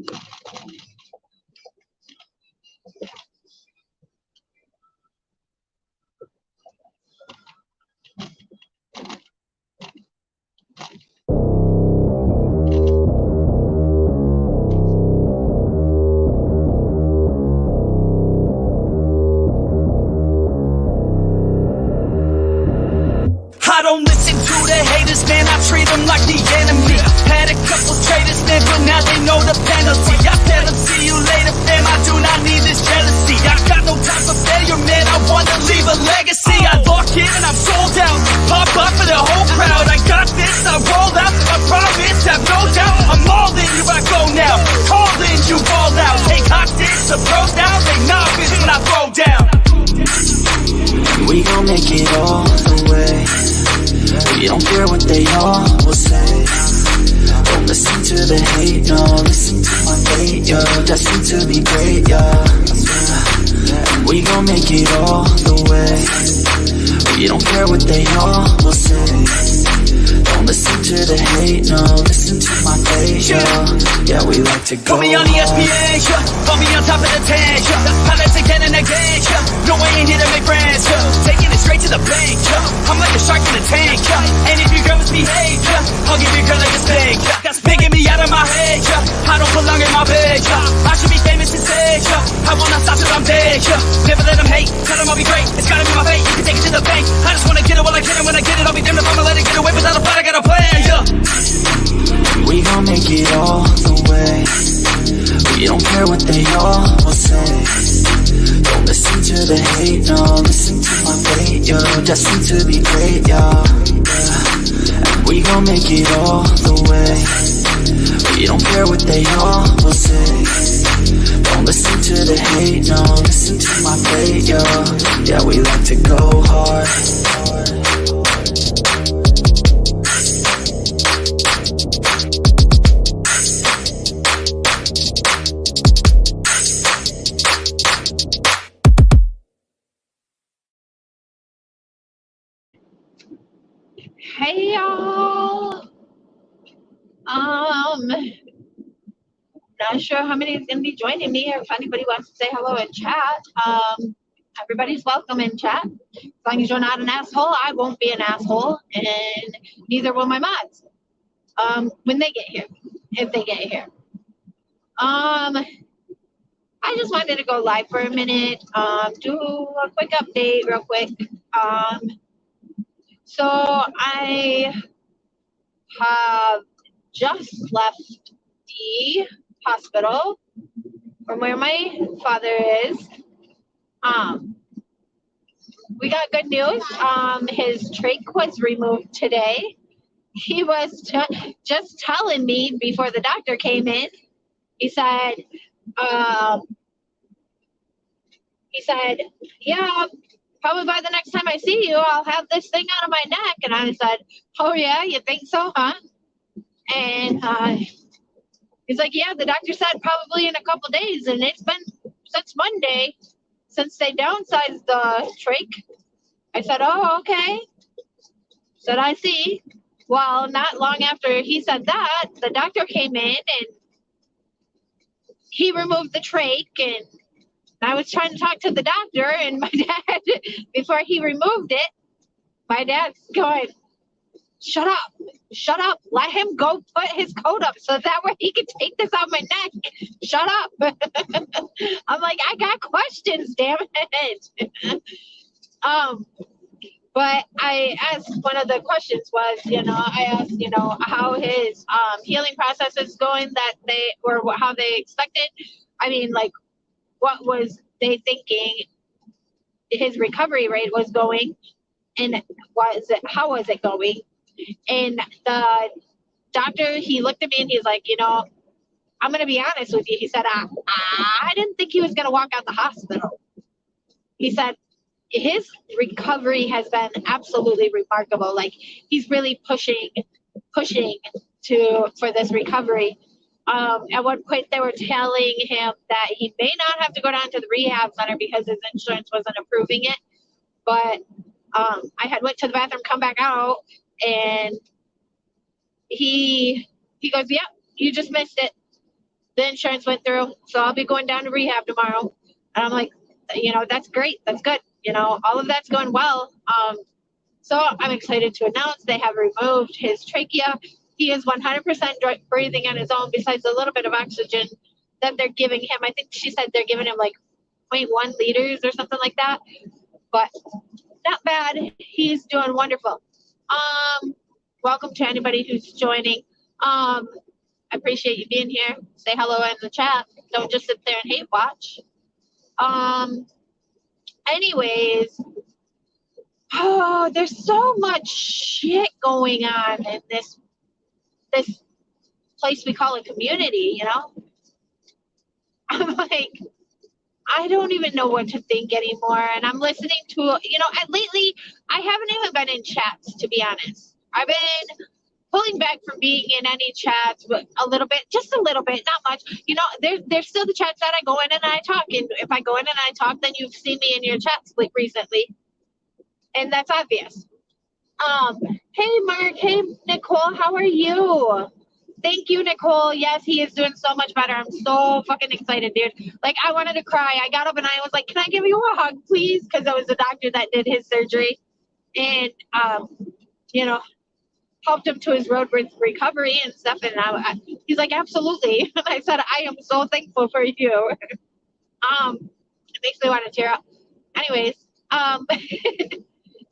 I don't listen to the haters, man, I treat them like the enemy. Had a couple traitors, man, but now they know the penalty. I tell them, see you later, fam, I do not need this jealousy. I got no time for failure, man, I wanna leave a legacy. I lock in and I'm sold out, pop up for the whole crowd. I got this, I roll out, I promise, have no doubt. I'm all in, here I go now, call in, you roll out. Take hostage, the pros now, they novice when I throw down. We gon' make it all the way. We don't care what they all will say. Don't listen to the hate, no. Listen to my fate, yo. Destined to be great, yeah. We gon' make it all the way. We don't care what they all will say. Don't listen to the hate, no. Listen to my fate, yo. Yeah, we like to go. Put me on the ESPN, yeah. Put me on top of the tent, yeah. Pilots again and again, yeah. No way in here to make friends, yeah. Taking it straight to the bank, yeah. I'm like a shark in a tank, yeah. And if your girl misbehave, yeah, I'll give your girl like a steak, yeah. That's picking me out of my head, yeah. I don't belong in my bed, yeah. I should be famous instead, yeah. I wanna stop till I'm dead, yeah. Never let them hate, tell them I'll be great. It's gotta be my fate, you can take it to the bank. I just wanna get it while I get it. When I get it, I'll be damned if I'ma let it get away without a fight. I got a plan, yeah. We gon' make it all the way. We don't care what they all will say. Don't listen to the hate, no. Listen to my fate, yo. Destined to be great, yeah. And we gon' make it all the way. We don't care what they all will say. Don't listen to the hate, no. Listen to my fate, yo. Yeah, we like to go hard. Hey y'all. Not sure how many is gonna be joining me, or if anybody wants to say hello in chat. Everybody's welcome in chat. As long as you're not an asshole, I won't be an asshole, and neither will my mods. When they get here, if they get here. I just wanted to go live for a minute, do a quick update real quick. So I have just left the hospital from where my father is. We got good news. His trach was removed today. He was just telling me before the doctor came in. He said, yeah, probably by the next time I see you, I'll have this thing out of my neck. And I said, oh yeah, you think so, huh? And he's like, yeah, the doctor said probably in a couple days, and it's been since Monday since they downsized the trach. I said, oh, okay. Said, I see. Well, not long after he said that, the doctor came in and he removed the trach, and I was trying to talk to the doctor, and my dad, before he removed it, my dad's going, shut up, let him go put his coat up so that way he can take this out my neck. Shut up. I'm like, I got questions, damn it. But I asked, one of the questions was, I asked, how his healing process is going, how they expected. I mean, like, what was they thinking his recovery rate was going, and how was it going? And the doctor, he looked at me and he's like, I'm going to be honest with you. He said, I didn't think he was going to walk out the hospital. He said, his recovery has been absolutely remarkable. Like, he's really pushing for this recovery. At one point, they were telling him that he may not have to go down to the rehab center because his insurance wasn't approving it. But I had went to the bathroom, come back out, and he goes, "Yep, you just missed it." the insurance went through, so I'll be going down to rehab tomorrow. And I'm like, that's great. That's good. All of that's going well. So I'm excited to announce they have removed his trachea. He is 100% breathing on his own, besides a little bit of oxygen that they're giving him. I think she said they're giving him like 0.1 liters or something like that. But not bad. He's doing wonderful. Welcome to anybody who's joining. I appreciate you being here. Say hello in the chat. Don't just sit there and hate watch. Anyways, there's so much shit going on in this place we call a community, I'm like, I don't even know what to think anymore. And I'm listening to, and lately I haven't even been in chats, to be honest. I've been pulling back from being in any chats a little bit, just a little bit, not much. There's still the chats that I go in and I talk. And if I go in and I talk, then you've seen me in your chats recently. And that's obvious. Hey, Mark. Hey, Nicole. How are you? Thank you, Nicole. Yes, he is doing so much better. I'm so fucking excited, dude. Like, I wanted to cry. I got up and I was like, can I give you a hug, please? Because it was the doctor that did his surgery. And, helped him to his road recovery and stuff. And he's like, absolutely. And I said, I am so thankful for you. It makes me want to tear up. Anyways,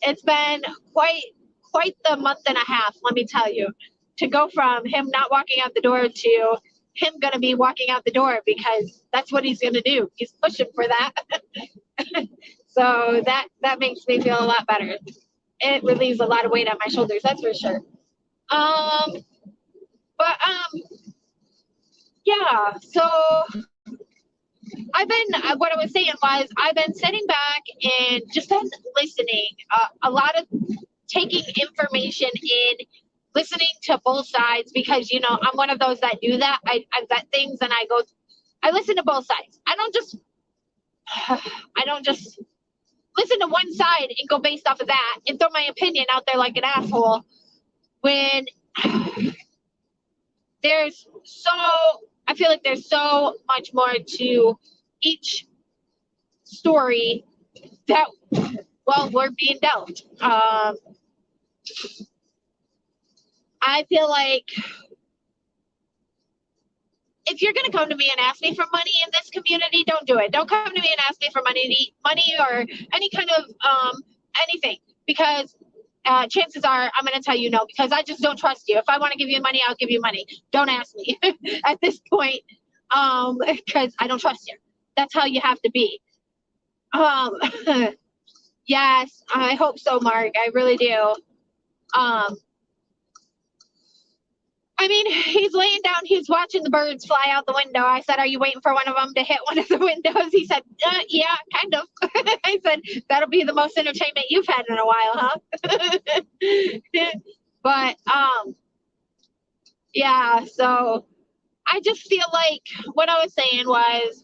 it's been quite the month and a half, let me tell you, to go from him not walking out the door to him going to be walking out the door, because that's what he's going to do. He's pushing for that. So that makes me feel a lot better. It relieves a lot of weight on my shoulders, that's for sure. Yeah, so what I was saying was, I've been sitting back and just been listening, a lot of taking information in, listening to both sides, because, I'm one of those that do that. I vet things and I listen to both sides. I don't just listen to one side and go based off of that and throw my opinion out there like an asshole, when I feel like there's so much more to each story that, well, we're being dealt. I feel like if you're going to come to me and ask me for money in this community, don't do it. Don't come to me and ask me for money or any kind of anything, because chances are I'm going to tell you no, because I just don't trust you. If I want to give you money, I'll give you money. Don't ask me at this point, because I don't trust you. That's how you have to be. Yes, I hope so, Mark. I really do. I mean, he's laying down, he's watching the birds fly out the window. I said, are you waiting for one of them to hit one of the windows? He said, yeah, kind of. I said, that'll be the most entertainment you've had in a while, huh? But, yeah, so I just feel like what I was saying was,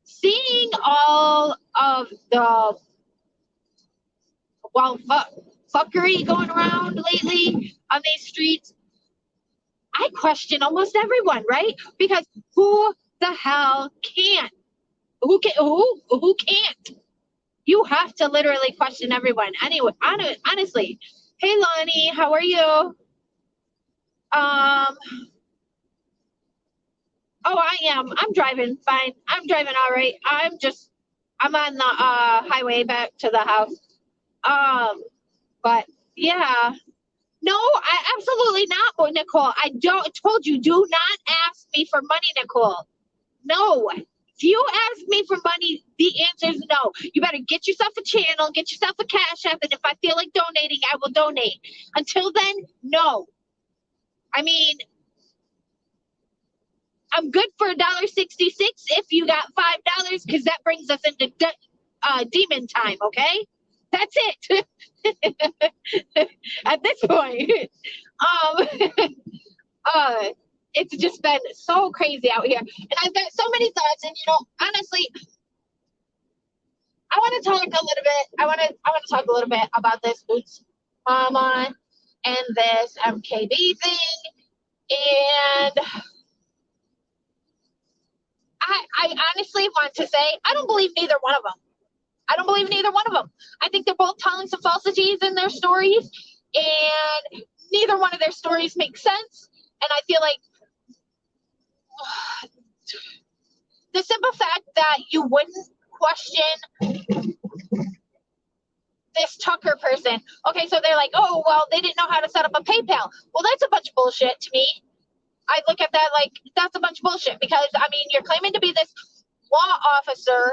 seeing all of the, fuckery going around lately on these streets, I question almost everyone, right? Because who the hell can't? Who can't? You have to literally question everyone. Anyway, honestly. Hey, Lonnie, how are you? Oh, I am. I'm driving fine. I'm driving all right. I'm on the highway back to the house. But yeah, no, absolutely not, Nicole. I told you, do not ask me for money, Nicole. No. If you ask me for money, the answer is no. You better get yourself a channel, get yourself a Cash App, and if I feel like donating, I will donate. Until then, no. I mean, I'm good for $1.66 if you got $5, because that brings us into demon time, okay? That's it. At this point, it's just been so crazy out here, and I've got so many thoughts. And honestly, I want to talk a little bit. I want to talk a little bit about this boots, and this MKB thing. And I honestly want to say, I don't believe neither one of them. I don't believe neither one of them. I think they're both telling some falsities in their stories, and neither one of their stories makes sense. And I feel like the simple fact that you wouldn't question this Tucker person. Okay, so they're like, oh, well, they didn't know how to set up a PayPal. Well, that's a bunch of bullshit to me. I look at that like that's a bunch of bullshit because, I mean, you're claiming to be this law officer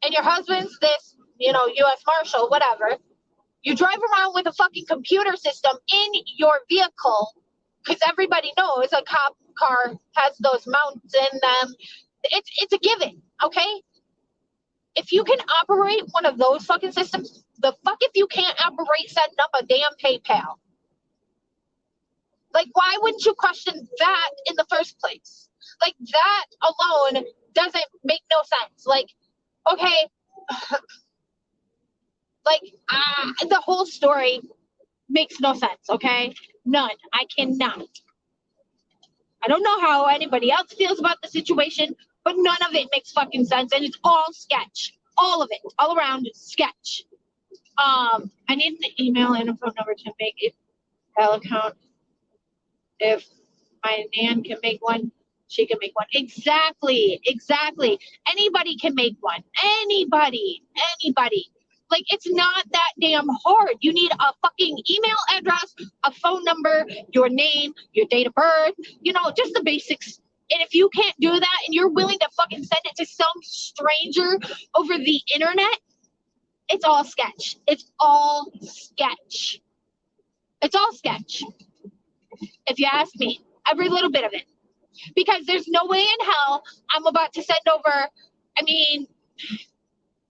and your husband's this, U.S. Marshal, whatever. You drive around with a fucking computer system in your vehicle because everybody knows a cop car has those mounts in them. It's a given, okay? If you can operate one of those fucking systems, the fuck if you can't operate setting up a damn PayPal? Like, why wouldn't you question that in the first place? Like, that alone doesn't make no sense. Like, okay, like, the whole story makes no sense, okay? None. I cannot. I don't know how anybody else feels about the situation, but none of it makes fucking sense, and it's all sketch. All of it. All around sketch. I need the email and a phone number to make a PayPal account. If my nan can make one, she can make one. Exactly. Anybody can make one. Anybody. Like, it's not that damn hard. You need a fucking email address, a phone number, your name, your date of birth, just the basics. And if you can't do that and you're willing to fucking send it to some stranger over the internet, it's all sketch. It's all sketch. If you ask me, every little bit of it. Because there's no way in hell I'm about to send over,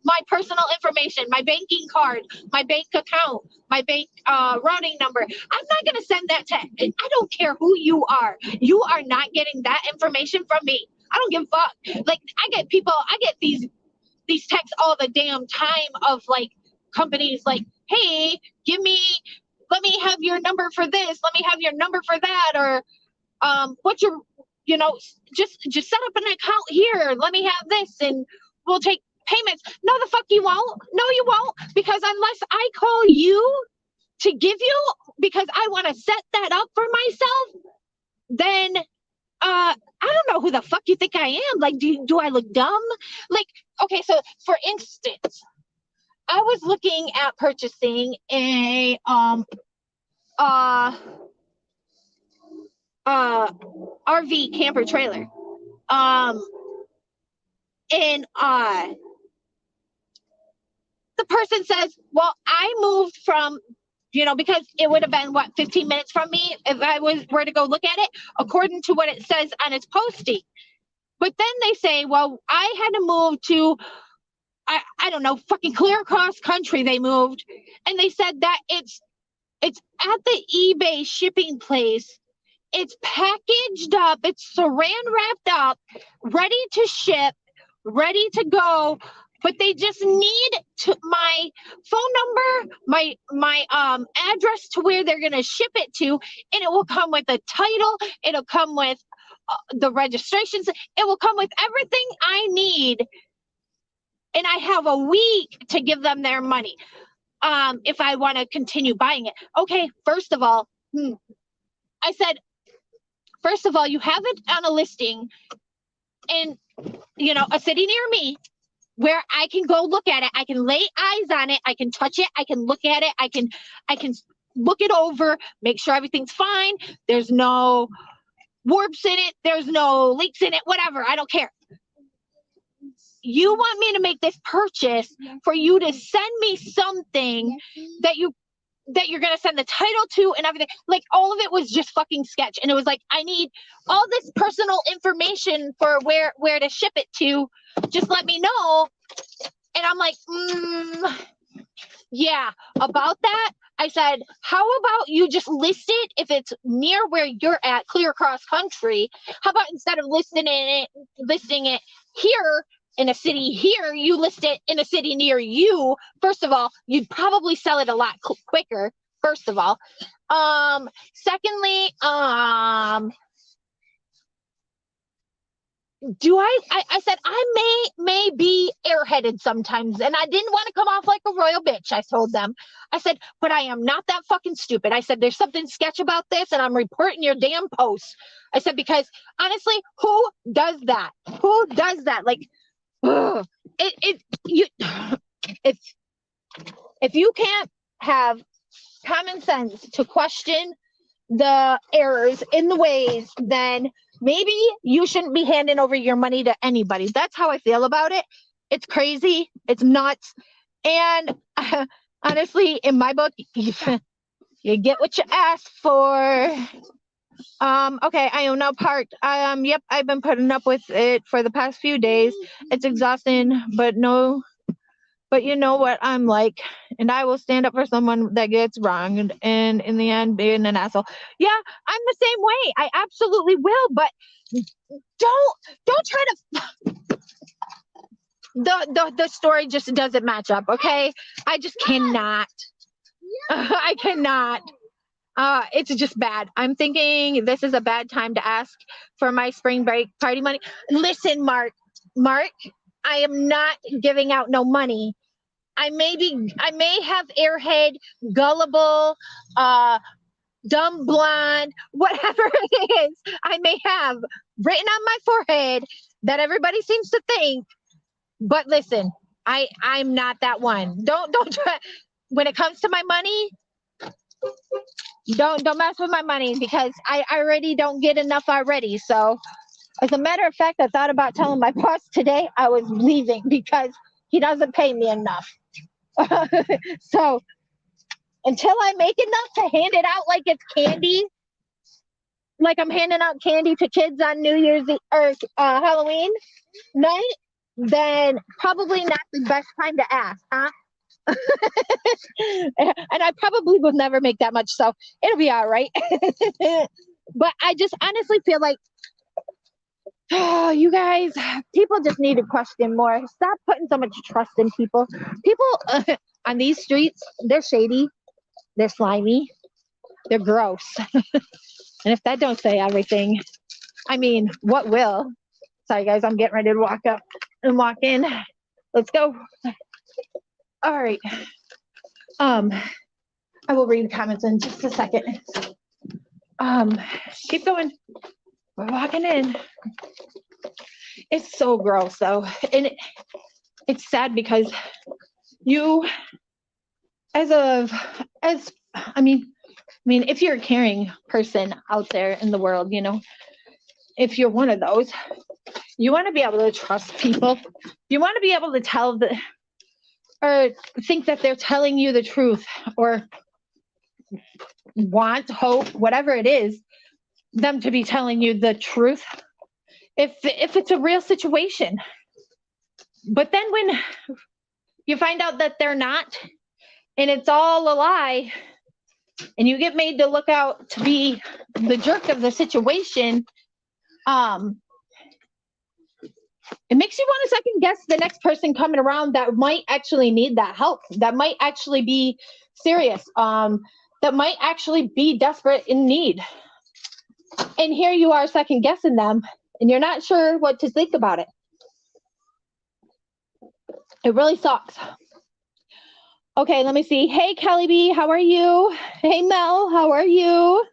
my personal information, my banking card, my bank account, my bank routing number. I'm not going to send that to, I don't care who you are. You are not getting that information from me. I don't give a fuck. Like, I get these texts all the damn time of like companies like, hey, let me have your number for this. Let me have your number for that. Or what's your, just set up an account here. Let me have this and we'll take payments. No, the fuck you won't. No, you won't. Because unless I call you to give you, because I want to set that up for myself, then I don't know who the fuck you think I am. Like, do I look dumb? Like, okay, so for instance, I was looking at purchasing a RV camper trailer. And the person says, well, I moved from, because it would have been 15 minutes from me if I were to go look at it, according to what it says on its posting. But then they say, well, I had to move to, I don't know, fucking clear across country they moved. And they said that it's at the eBay shipping place. It's packaged up. It's saran wrapped up, ready to ship, ready to go. But they just need my phone number, my address to where they're going to ship it to. And it will come with a title. It'll come with the registrations. It will come with everything I need. And I have a week to give them their money if I want to continue buying it. Okay, first of all, I said, first of all, you have it on a listing in, a city near me where I can go look at it. I can lay eyes on it. I can touch it. I can look at it. I can look it over, make sure everything's fine. There's no warps in it. There's no leaks in it, whatever. I don't care. You want me to make this purchase for you to send me something that you're going to send the title to and everything. Like, all of it was just fucking sketch. And it was like, I need all this personal information for where to ship it to. Just let me know. And I'm like, yeah, about that. I said, how about you just list it if it's near where you're at, clear across country? How about instead of listing it here in a city here, you list it in a city near you? First of all, you'd probably sell it a lot quicker. first of all. Secondly, I said I may be airheaded sometimes, and I didn't want to come off like a royal bitch. I told them. I said, but I am not that fucking stupid. I said, there's something sketch about this, and I'm reporting your damn post. I said, because honestly, who does that? Who does that? Like, ugh, you if you can't have common sense to question the errors in the ways, then maybe you shouldn't be handing over your money to anybody. That's how I feel about it. It's crazy. It's nuts. And honestly, in my book, you get what you ask for. Okay, I am now parked. Yep, I've been putting up with it for the past few days. It's exhausting, but you know what I'm like, and I will stand up for someone that gets wronged, and in the end, being an asshole. Yeah, I'm the same way. I absolutely will, but don't try to. The story just doesn't match up. Okay, I just cannot. I cannot. It's just bad. I'm thinking this is a bad time to ask for my spring break party money. Listen, Mark, I am not giving out no money. I may have airhead, gullible, dumb blonde, whatever it is. I may have written on my forehead that everybody seems to think. But listen, I'm not that one. Don't try. When it comes to my money, don't mess with my money, because I already don't get enough already. So, as a matter of fact, I thought about telling my boss today I was leaving because he doesn't pay me enough. So until I make enough to hand it out like it's candy, like I'm handing out candy to kids on New Year's Eve or Halloween night, then probably not the best time to ask, huh? And I probably will never make that much, so it'll be all right. But I just honestly feel like, oh, you guys, people just need to question more. Stop putting so much trust in people. People on these streets, they're shady, they're slimy, they're gross. And if that don't say everything, I mean, what will? Sorry, guys, I'm getting ready to walk up and walk in. Let's go. All right. I will read the comments in just a second. Keep going. We're walking in. It's so gross, though, and it's sad because you, I mean, if you're a caring person out there in the world, you know, if you're one of those, you want to be able to trust people. You want to be able to or think that they're telling you the truth, or want, hope, whatever it is, them to be telling you the truth. If it's a real situation. But then when you find out that they're not, and it's all a lie, and you get made to look out to be the jerk of the situation, it makes you want to second guess the next person coming around that might actually need that help, that might actually be serious, that might actually be desperate in need. And here you are second guessing them, and you're not sure what to think about it. It really sucks. Okay, let me see. Hey, Kelly B, how are you? Hey, Mel, how are you?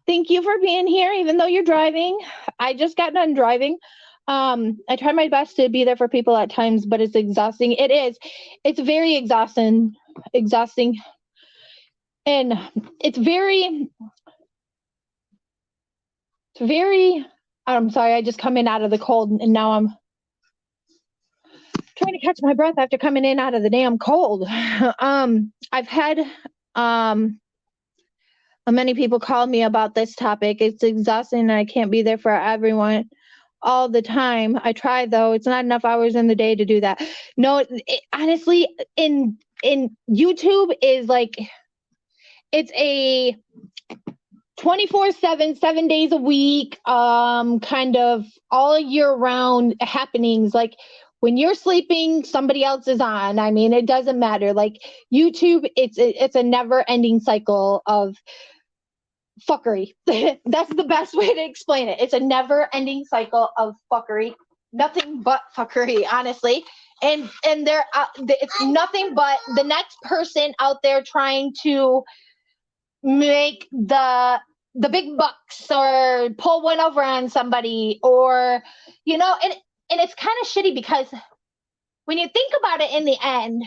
Thank you for being here, even though you're driving. I just got done driving. I try my best to be there for people at times, but it's exhausting. It is. It's very exhausting. And it's very, I'm sorry, I just come in out of the cold, and now I'm trying to catch my breath after coming in out of the damn cold. I've had many people call me about this topic. It's exhausting, and I can't be there for everyone all the time. I try, though. It's not enough hours in the day to do that. No, honestly, in YouTube is like, it's a 24/7, 7 days a week, kind of all year round happenings. Like, when you're sleeping, somebody else is on. I mean, it doesn't matter. Like YouTube, it's a never ending cycle of fuckery. That's the best way to explain it. It's a never ending cycle of fuckery. Nothing but fuckery, honestly. And there, it's nothing but the next person out there trying to make the big bucks or pull one over on somebody, or and it's kind of shitty because when you think about it in the end,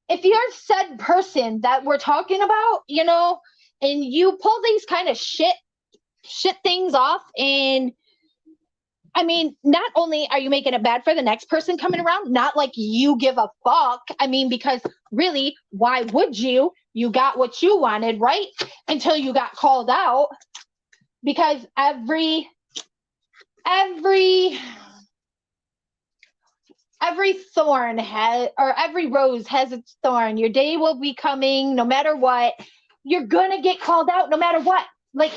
if you're said person that we're talking about, and you pull these kind of shit things off, and I mean, not only are you making it bad for the next person coming around, not like you give a fuck. I mean, because really, why would you? You got what you wanted, right? Until you got called out. Because every thorn has, or every rose has its thorn. Your day will be coming no matter what. You're gonna get called out no matter what. Like,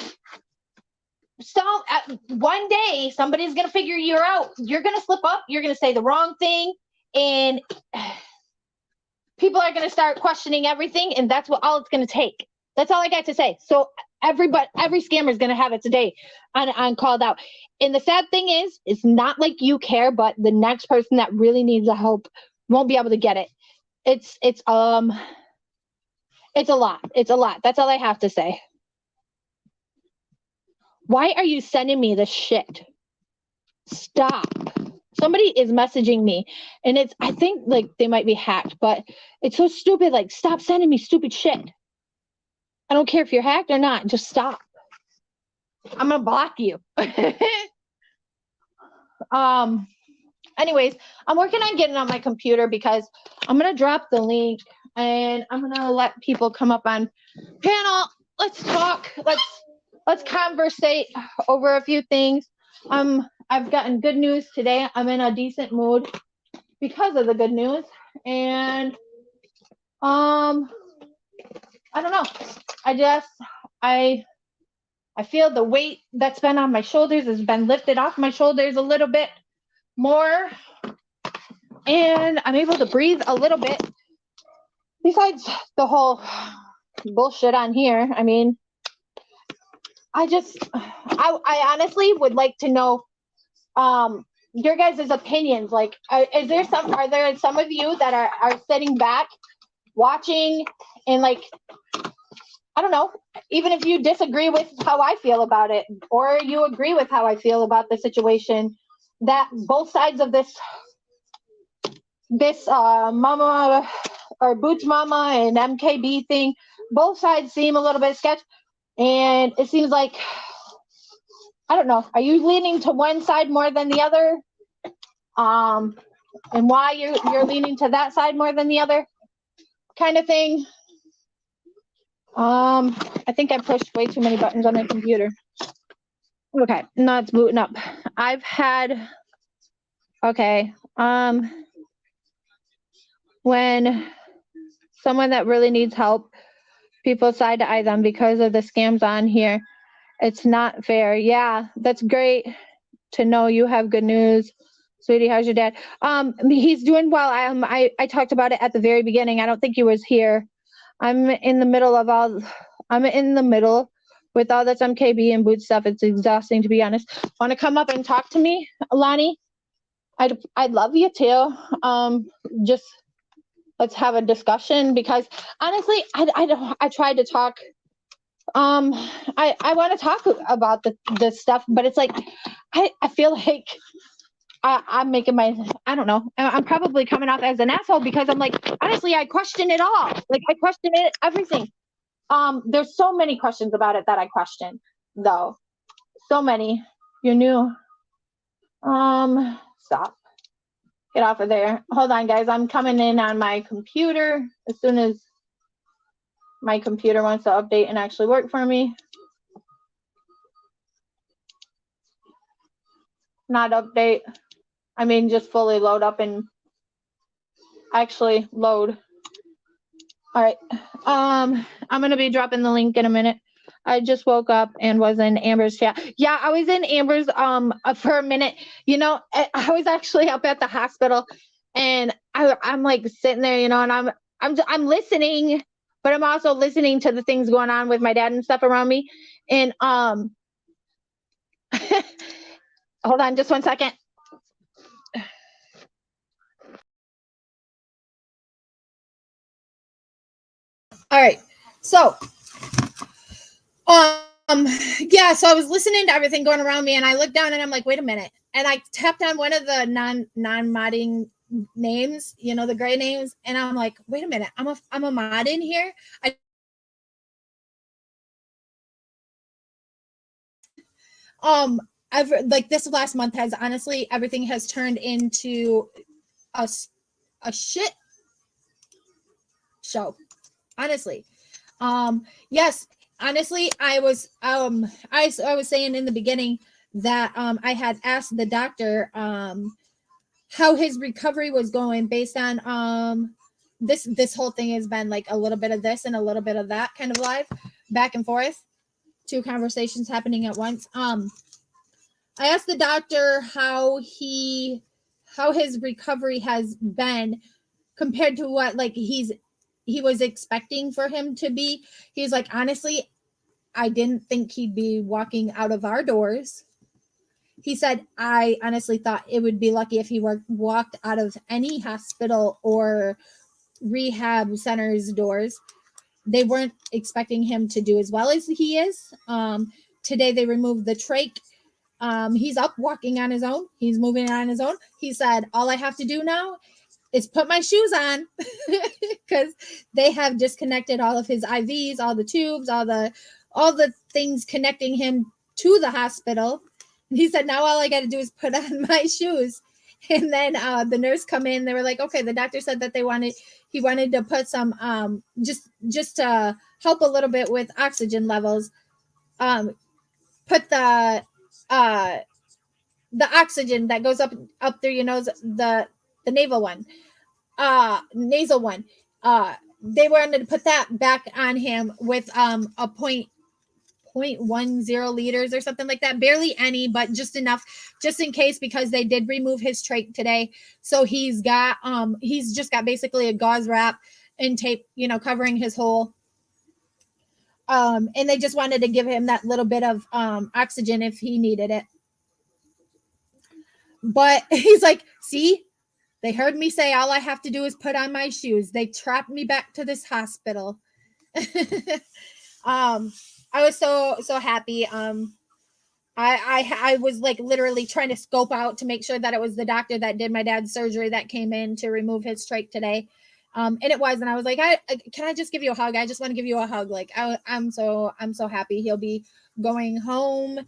one day somebody's gonna figure you out. You're gonna slip up. You're gonna say the wrong thing, and people are gonna start questioning everything. And that's all it's gonna take. That's all I got to say. So every scammer is gonna have its day on called out. And the sad thing is, it's not like you care, but the next person that really needs the help won't be able to get it. It's a lot. It's a lot. That's all I have to say. Why are you sending me this shit? Stop. Somebody is messaging me, and I think like they might be hacked, but it's so stupid. Like, stop sending me stupid shit. I don't care if you're hacked or not. Just stop. I'm gonna block you. Anyways, I'm working on getting on my computer because I'm gonna drop the link and I'm gonna let people come up on panel. Let's talk. Let's conversate over a few things. I've gotten good news today. I'm in a decent mood because of the good news, and I don't know. I feel the weight that's been on my shoulders has been lifted off my shoulders a little bit more, and I'm able to breathe a little bit. Besides the whole bullshit on here, I mean, I honestly would like to know your guys' opinions. Like, are there some of you that are sitting back watching and, like, I don't know, even if you disagree with how I feel about it, or you agree with how I feel about the situation, that both sides of this mama or Boots Mama and MKB thing, both sides seem a little bit sketch, and it seems like, I don't know, are you leaning to one side more than the other? And why you're leaning to that side more than the other, kind of thing. I think I pushed way too many buttons on my computer. Okay, now it's booting up. When someone that really needs help, people side eye them because of the scams on here. It's not fair. Yeah, that's great to know you have good news. Sweetie, how's your dad? He's doing well. I talked about it at the very beginning. I don't think he was here. I'm in the middle with all this MKB and boot stuff. It's exhausting, to be honest. Want to come up and talk to me, Lonnie? I'd love you to. Just let's have a discussion, because honestly, I tried to talk. I want to talk about this stuff, but it's like I feel like I'm making I don't know. I'm probably coming off as an asshole because I'm like, honestly, I question it all. Like, I question it, everything. There's so many questions about it that I question, though. So many. You're new. Stop. Get off of there. Hold on, guys. I'm coming in on my computer as soon as my computer wants to update and actually work for me. Not update. I mean, just fully load up and actually load. All right. I'm going to be dropping the link in a minute. I just woke up and was in Amber's chat. Yeah, I was in Amber's for a minute. I was actually up at the hospital, and I'm like sitting there, and I'm listening, but I'm also listening to the things going on with my dad and stuff around me. And hold on just 1 second. All right. So, yeah, so I was listening to everything going around me, and I looked down and I'm like, wait a minute. And I tapped on one of the non-modding names, the gray names, and I'm like, wait a minute, I'm a mod in here. Like this last month has honestly, everything has turned into a shit show. Honestly. Yes, honestly, I was saying in the beginning that I had asked the doctor how his recovery was going based on this whole thing has been like a little bit of this and a little bit of that kind of live back and forth, two conversations happening at once. I asked the doctor how his recovery has been compared to what like he was expecting for him to be. He's like, honestly, I didn't think he'd be walking out of our doors. He said, I honestly thought it would be lucky if he walked out of any hospital or rehab center's doors. They weren't expecting him to do as well as he is. Today they removed the trach. He's up walking on his own. He's moving on his own. He said, all I have to do now is put my shoes on because they have disconnected all of his IVs, all the tubes, all the things connecting him to the hospital. And he said, now all I got to do is put on my shoes. And then the nurse come in. They were like, okay, the doctor said that he wanted to put some just to help a little bit with oxygen levels. Put the oxygen that goes up through your nose, the nasal one. They wanted to put that back on him with a 0.10 liters or something like that. Barely any, but just enough, just in case, because they did remove his trach today. So he's just got basically a gauze wrap and tape, covering his hole. And they just wanted to give him that little bit of oxygen if he needed it. But he's like, see, they heard me say all I have to do is put on my shoes. They trapped me back to this hospital. I was so happy. I was like literally trying to scope out to make sure that it was the doctor that did my dad's surgery that came in to remove his trach today. And it was, and I was like, can I just give you a hug? I just want to give you a hug. Like I'm so happy. He'll be going home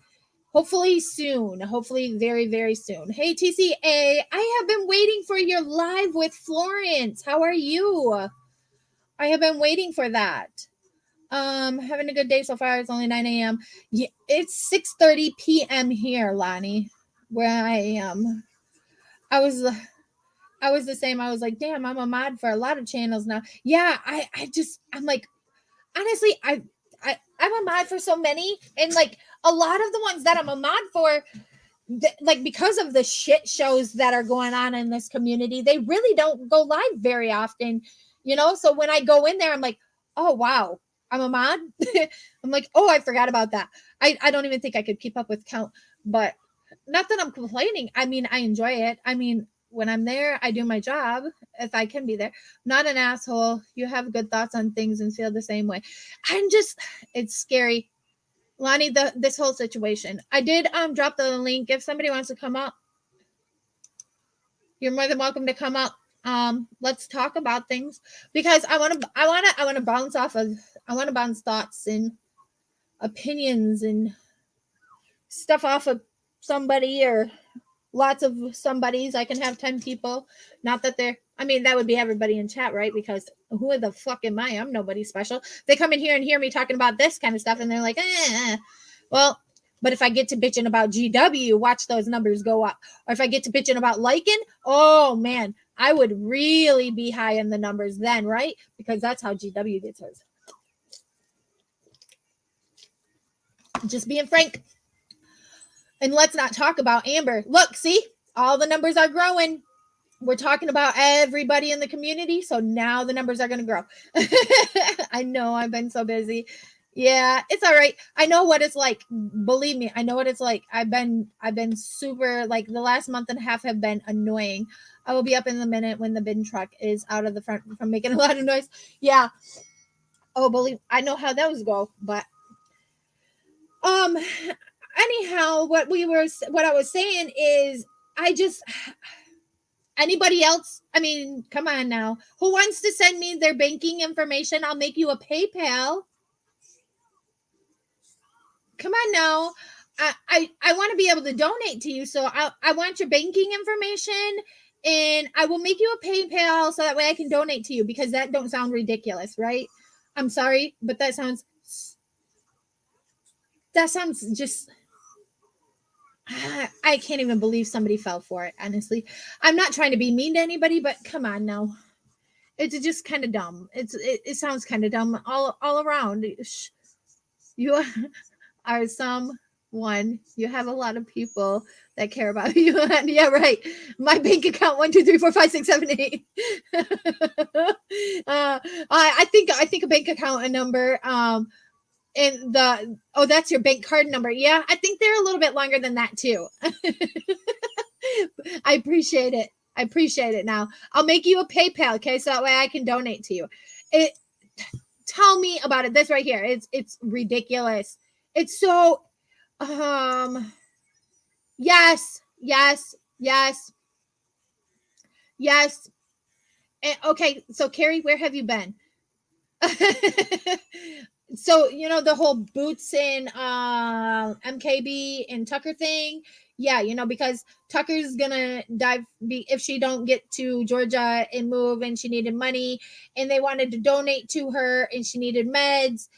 hopefully soon. Hopefully very, very soon. Hey, TCA, I have been waiting for your live with Florence. How are you? I have been waiting for that. Having a good day so far. It's only 9 a.m. Yeah, it's 6:30 p.m. here, Lonnie, where I am. I was the same. I was like, damn, I'm a mod for a lot of channels now. Yeah, I'm like, honestly, I'm a mod for so many, and like a lot of the ones that I'm a mod for, like because of the shit shows that are going on in this community, they really don't go live very often, So when I go in there, I'm like, oh wow, I'm a mod. I'm like, oh, I forgot about that. I don't even think I could keep up with count, but not that I'm complaining. I mean, I enjoy it. I mean, when I'm there, I do my job if I can be there. I'm not an asshole. You have good thoughts on things and feel the same way. It's scary. Lonnie, this whole situation. I did drop the link. If somebody wants to come up, you're more than welcome to come up. Let's talk about things because I want to bounce thoughts and opinions and stuff off of somebody or lots of somebodies. I can have 10 people. Not that that would be everybody in chat, right? Because who the fuck am I? I'm nobody special. They come in here and hear me talking about this kind of stuff and they're like, Well, but if I get to bitching about GW, watch those numbers go up. Or if I get to bitching about Lycan, oh man, I would really be high in the numbers then, right? Because that's how GW gets hers. Just being frank. And let's not talk about Amber. Look, see, all the numbers are growing. We're talking about everybody in the community, so now the numbers are going to grow. I know I've been so busy. Yeah, it's all right. I know what it's like. Believe me, I know what it's like. I've been super, like, the last month and a half have been annoying. I will be up in the minute when the bin truck is out of the front from making a lot of noise. Yeah. Oh, believe I know how those go, but anyhow, what I was saying is I just anybody else, I mean, come on now. Who wants to send me their banking information? I'll make you a PayPal. Come on now. I want to be able to donate to you. So I want your banking information and I will make you a PayPal so that way I can donate to you, because that don't sound ridiculous, right? I'm sorry, but that sounds just, I can't even believe somebody fell for it, honestly. I'm not trying to be mean to anybody, but come on now. It's just kind of dumb. It sounds kind of dumb all around. You are someone. You have a lot of people that care about you. Yeah, right. My bank account 1 2 3 4 5 6 7 8. I think a bank account a number. And that's your bank card number. Yeah, I think they're a little bit longer than that too. I appreciate it. Now I'll make you a PayPal, okay, so that way I can donate to you. Tell me about it. This right here, it's ridiculous. It's so yes. And, okay, so Carrie, where have you been? So the whole Boots and MKB and Tucker thing. Yeah, because Tucker's gonna dive if she don't get to Georgia and move, and she needed money, and they wanted to donate to her, and she needed meds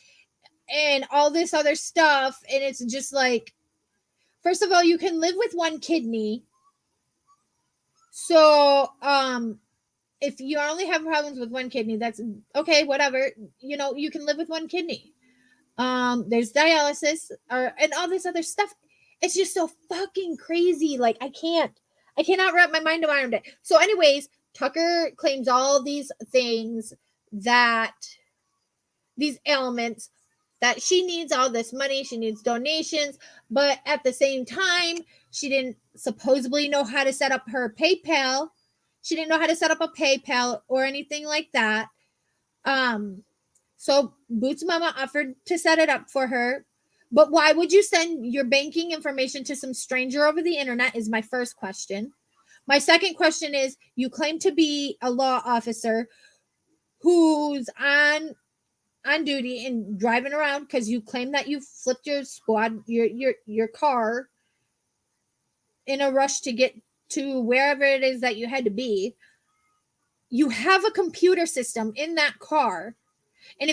and all this other stuff. And it's just like, first of all, you can live with one kidney. So if you only have problems with one kidney, that's okay, whatever. You can live with one kidney. There's dialysis and all this other stuff. It's just so fucking crazy. Like, I cannot wrap my mind around it. So anyways, Tucker claims all these things, these ailments, that she needs all this money, she needs donations, but at the same time, she didn't supposedly know how to set up her PayPal. She didn't know how to set up a PayPal or anything like that. So Boots Mama offered to set it up for her. But why would you send your banking information to some stranger over the internet is my first question. My second question is, you claim to be a law officer who's on duty and driving around because you claim that you flipped your squad, your car in a rush to get to wherever it is that you had to be. You have a computer system in that car. And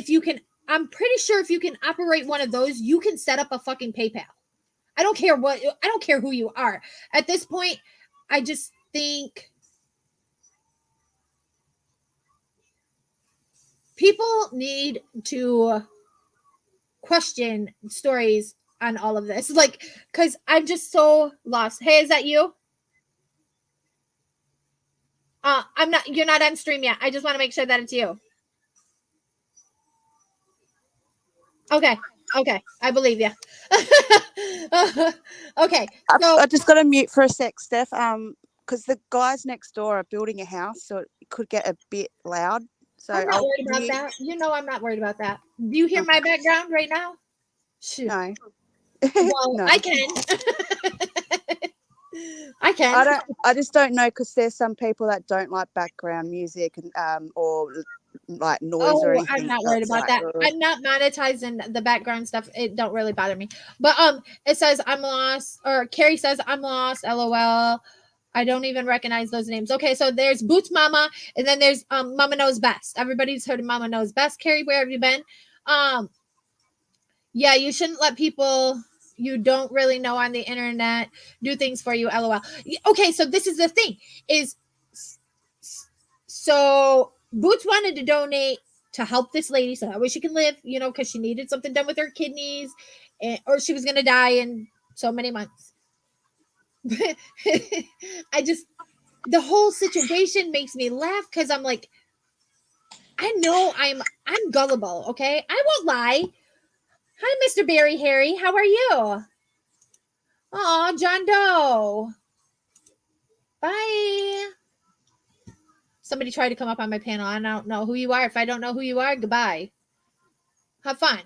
I'm pretty sure if you can operate one of those, you can set up a fucking PayPal. I don't care who you are. At this point, I just think people need to question stories on all of this. Like, because I'm just so lost. Hey, is that you? You're not on stream yet. I just want to make sure that it's you. Okay, I believe you. Okay, so I just got to mute for a sec, Steph. Because the guys next door are building a house, so it could get a bit loud. So I'm not worried about that. I'm not worried about that. Do you hear my background right now? Shoot. No. Well, No. I can. I can. I just don't know, because there's some people that don't like background music and or like noise or anything. I'm not worried about that. I'm not monetizing the background stuff. It don't really bother me. But it says I'm lost, or Carrie says I'm lost. LOL. I don't even recognize those names. Okay, so there's Boots Mama, and then there's Mama Knows Best. Everybody's heard of Mama Knows Best. Carrie, where have you been? Yeah, you shouldn't let people you don't really know on the internet do things for you. LOL. Okay, so this is the thing. So Boots wanted to donate to help this lady so that way she can live, you know, because she needed something done with her kidneys, or she was going to die in so many months. I just, the whole situation makes me laugh because I'm like, I know I'm gullible, okay? I won't lie. Hi, Mr. Barry Harry. How are you? Oh, John Doe. Bye. Somebody tried to come up on my panel. I don't know who you are. If I don't know who you are, goodbye. Have fun.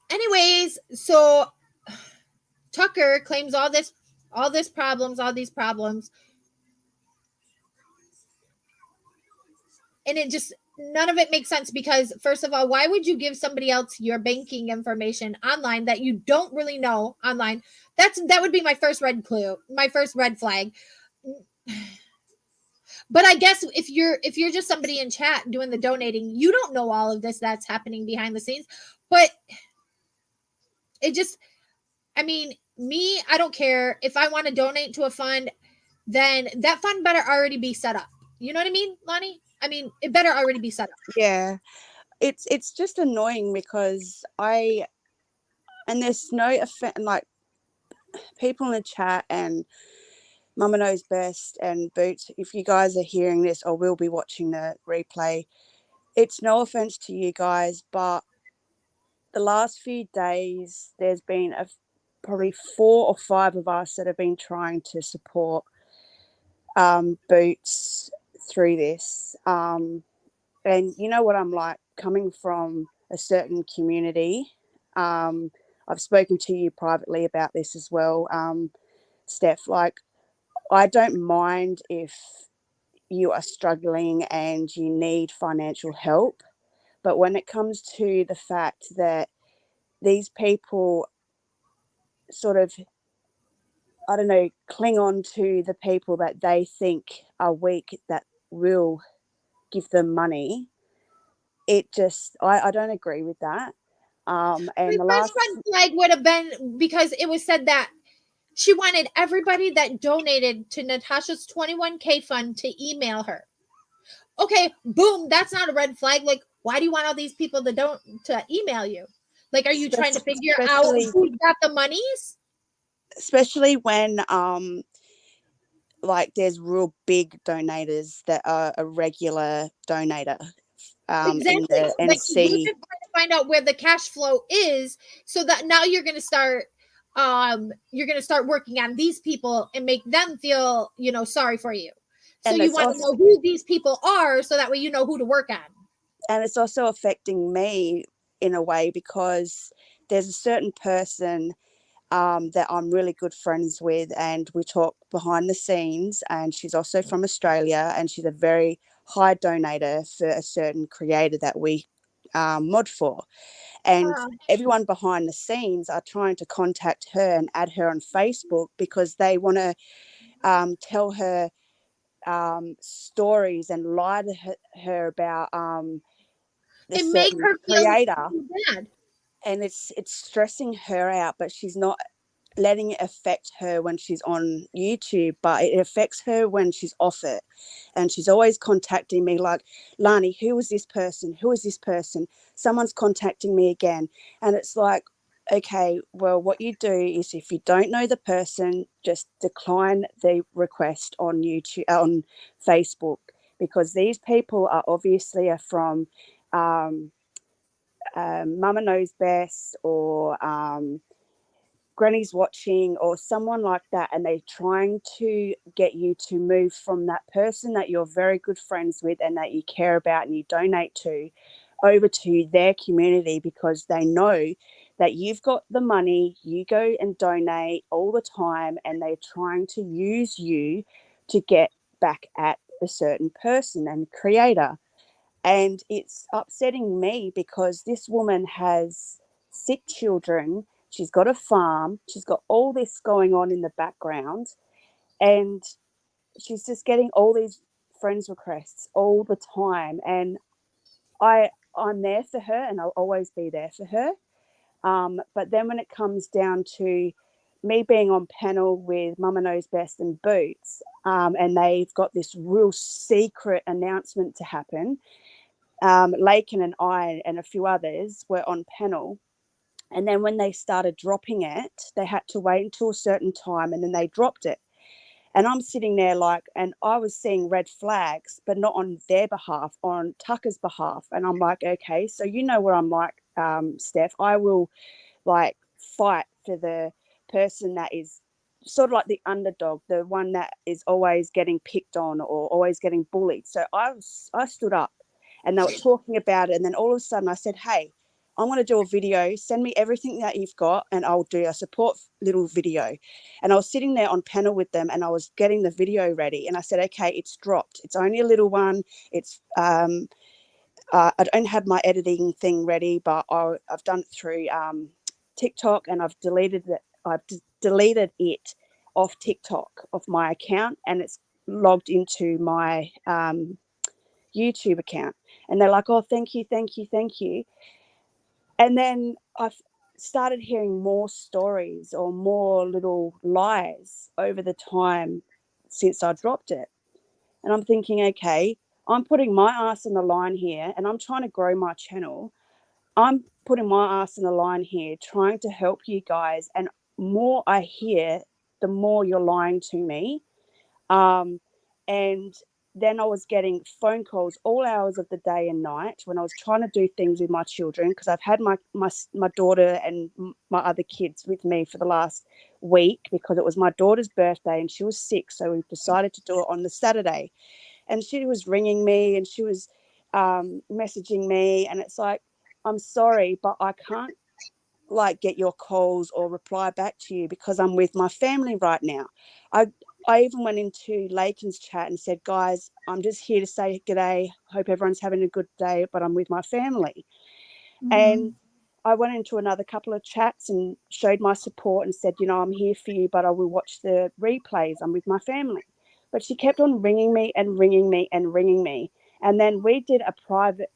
Anyways, so Tucker claims all these problems, and it just, none of it makes sense because, first of all, why would you give somebody else your banking information online that you don't really know online? That would be my first red flag. But I guess if you're just somebody in chat doing the donating, you don't know all of this that's happening behind the scenes. But it just, I mean, me, I don't care if I want to donate to a fund, then that fund better already be set up. You know what I mean, Lonnie? I mean, it better already be set up. Yeah, it's just annoying because there's no effect, like people in the chat and Mama Knows Best and Boots, if you guys are hearing this or will be watching the replay, it's no offense to you guys, but the last few days there's been probably 4 or 5 of us that have been trying to support Boots through this. And you know what I'm like, coming from a certain community. I've spoken to you privately about this as well, Steph. Like, I don't mind if you are struggling and you need financial help, but when it comes to the fact that these people sort of, I don't know, cling on to the people that they think are weak that will give them money, it just, I don't agree with that. And My the first last red flag would have been because it was said that she wanted everybody that donated to Natasha's 21K fund to email her. Okay, boom, that's not a red flag. Like, why do you want all these people to email you? Like, are you trying to figure out who got the monies? Especially when like there's real big donators that are a regular donator Exactly. in the Like, NC. you're just trying to find out where the cash flow is so that now you're going to start working on these people and make them feel, you know, sorry for you. So And you it's want to know who these people are so that way you know who to work on. And it's also affecting me in a way because there's a certain person that I'm really good friends with, and we talk behind the scenes, and she's also from Australia, and she's a very high donator for a certain creator that we mod for. And everyone behind the scenes are trying to contact her and add her on Facebook because they want to tell her stories and lie to her about the And make certain her feel creator. bad. And it's stressing her out, but she's not letting it affect her when she's on YouTube, but it affects her when she's off it. And she's always contacting me like, Lani, who is this person? Who is this person? Someone's contacting me again. And it's like, okay, well, what you do is if you don't know the person, just decline the request on YouTube, on Facebook, because these people are obviously from Mama Knows Best or Granny's Watching or someone like that, and they're trying to get you to move from that person that you're very good friends with and that you care about and you donate to over to their community, because they know that you've got the money, you go and donate all the time, and they're trying to use you to get back at a certain person and creator. And it's upsetting me because this woman has sick children. She's got a farm. She's got all this going on in the background. And she's just getting all these friends requests all the time. And I'm there for her and I'll always be there for her. But then when it comes down to me being on panel with Mama Knows Best and Boots, and they've got this real secret announcement to happen. Lakin and I and a few others were on panel. And then when they started dropping it, they had to wait until a certain time, and then they dropped it. And I'm sitting there like, and I was seeing red flags, but not on their behalf, on Tucker's behalf. And I'm like, okay, so you know what I'm like, Steph. I will like fight for the person that is sort of like the underdog, the one that is always getting picked on or always getting bullied. So I stood up, and they were talking about it. And then all of a sudden I said, hey, I'm going to do a video. Send me everything that you've got and I'll do a support little video. And I was sitting there on panel with them, and I was getting the video ready. And I said, okay, it's dropped. It's only a little one. It's I don't have my editing thing ready, but I've done it through TikTok, and I've deleted it. Deleted it off TikTok, off my account, and it's logged into my YouTube account. And they're like, oh, thank you, thank you, thank you. And then I've started hearing more stories or more little lies over the time since I dropped it. And I'm thinking, okay, I'm putting my ass on the line here, and I'm trying to grow my channel. I'm putting my ass on the line here, trying to help you guys. And more I hear, the more you're lying to me. And then I was getting phone calls all hours of the day and night when I was trying to do things with my children, because I've had my daughter and my other kids with me for the last week, because it was my daughter's birthday and she was sick. So we decided to do it on the Saturday. And she was ringing me, and she was messaging me. And it's like, I'm sorry, but I can't like get your calls or reply back to you because I'm with my family right now. I even went into Lakin's chat and said, guys, I'm just here to say g'day. Hope everyone's having a good day, but I'm with my family. Mm-hmm. And I went into another couple of chats and showed my support and said, you know, I'm here for you, but I will watch the replays. I'm with my family. But she kept on ringing me and ringing me and ringing me. And then we did a private,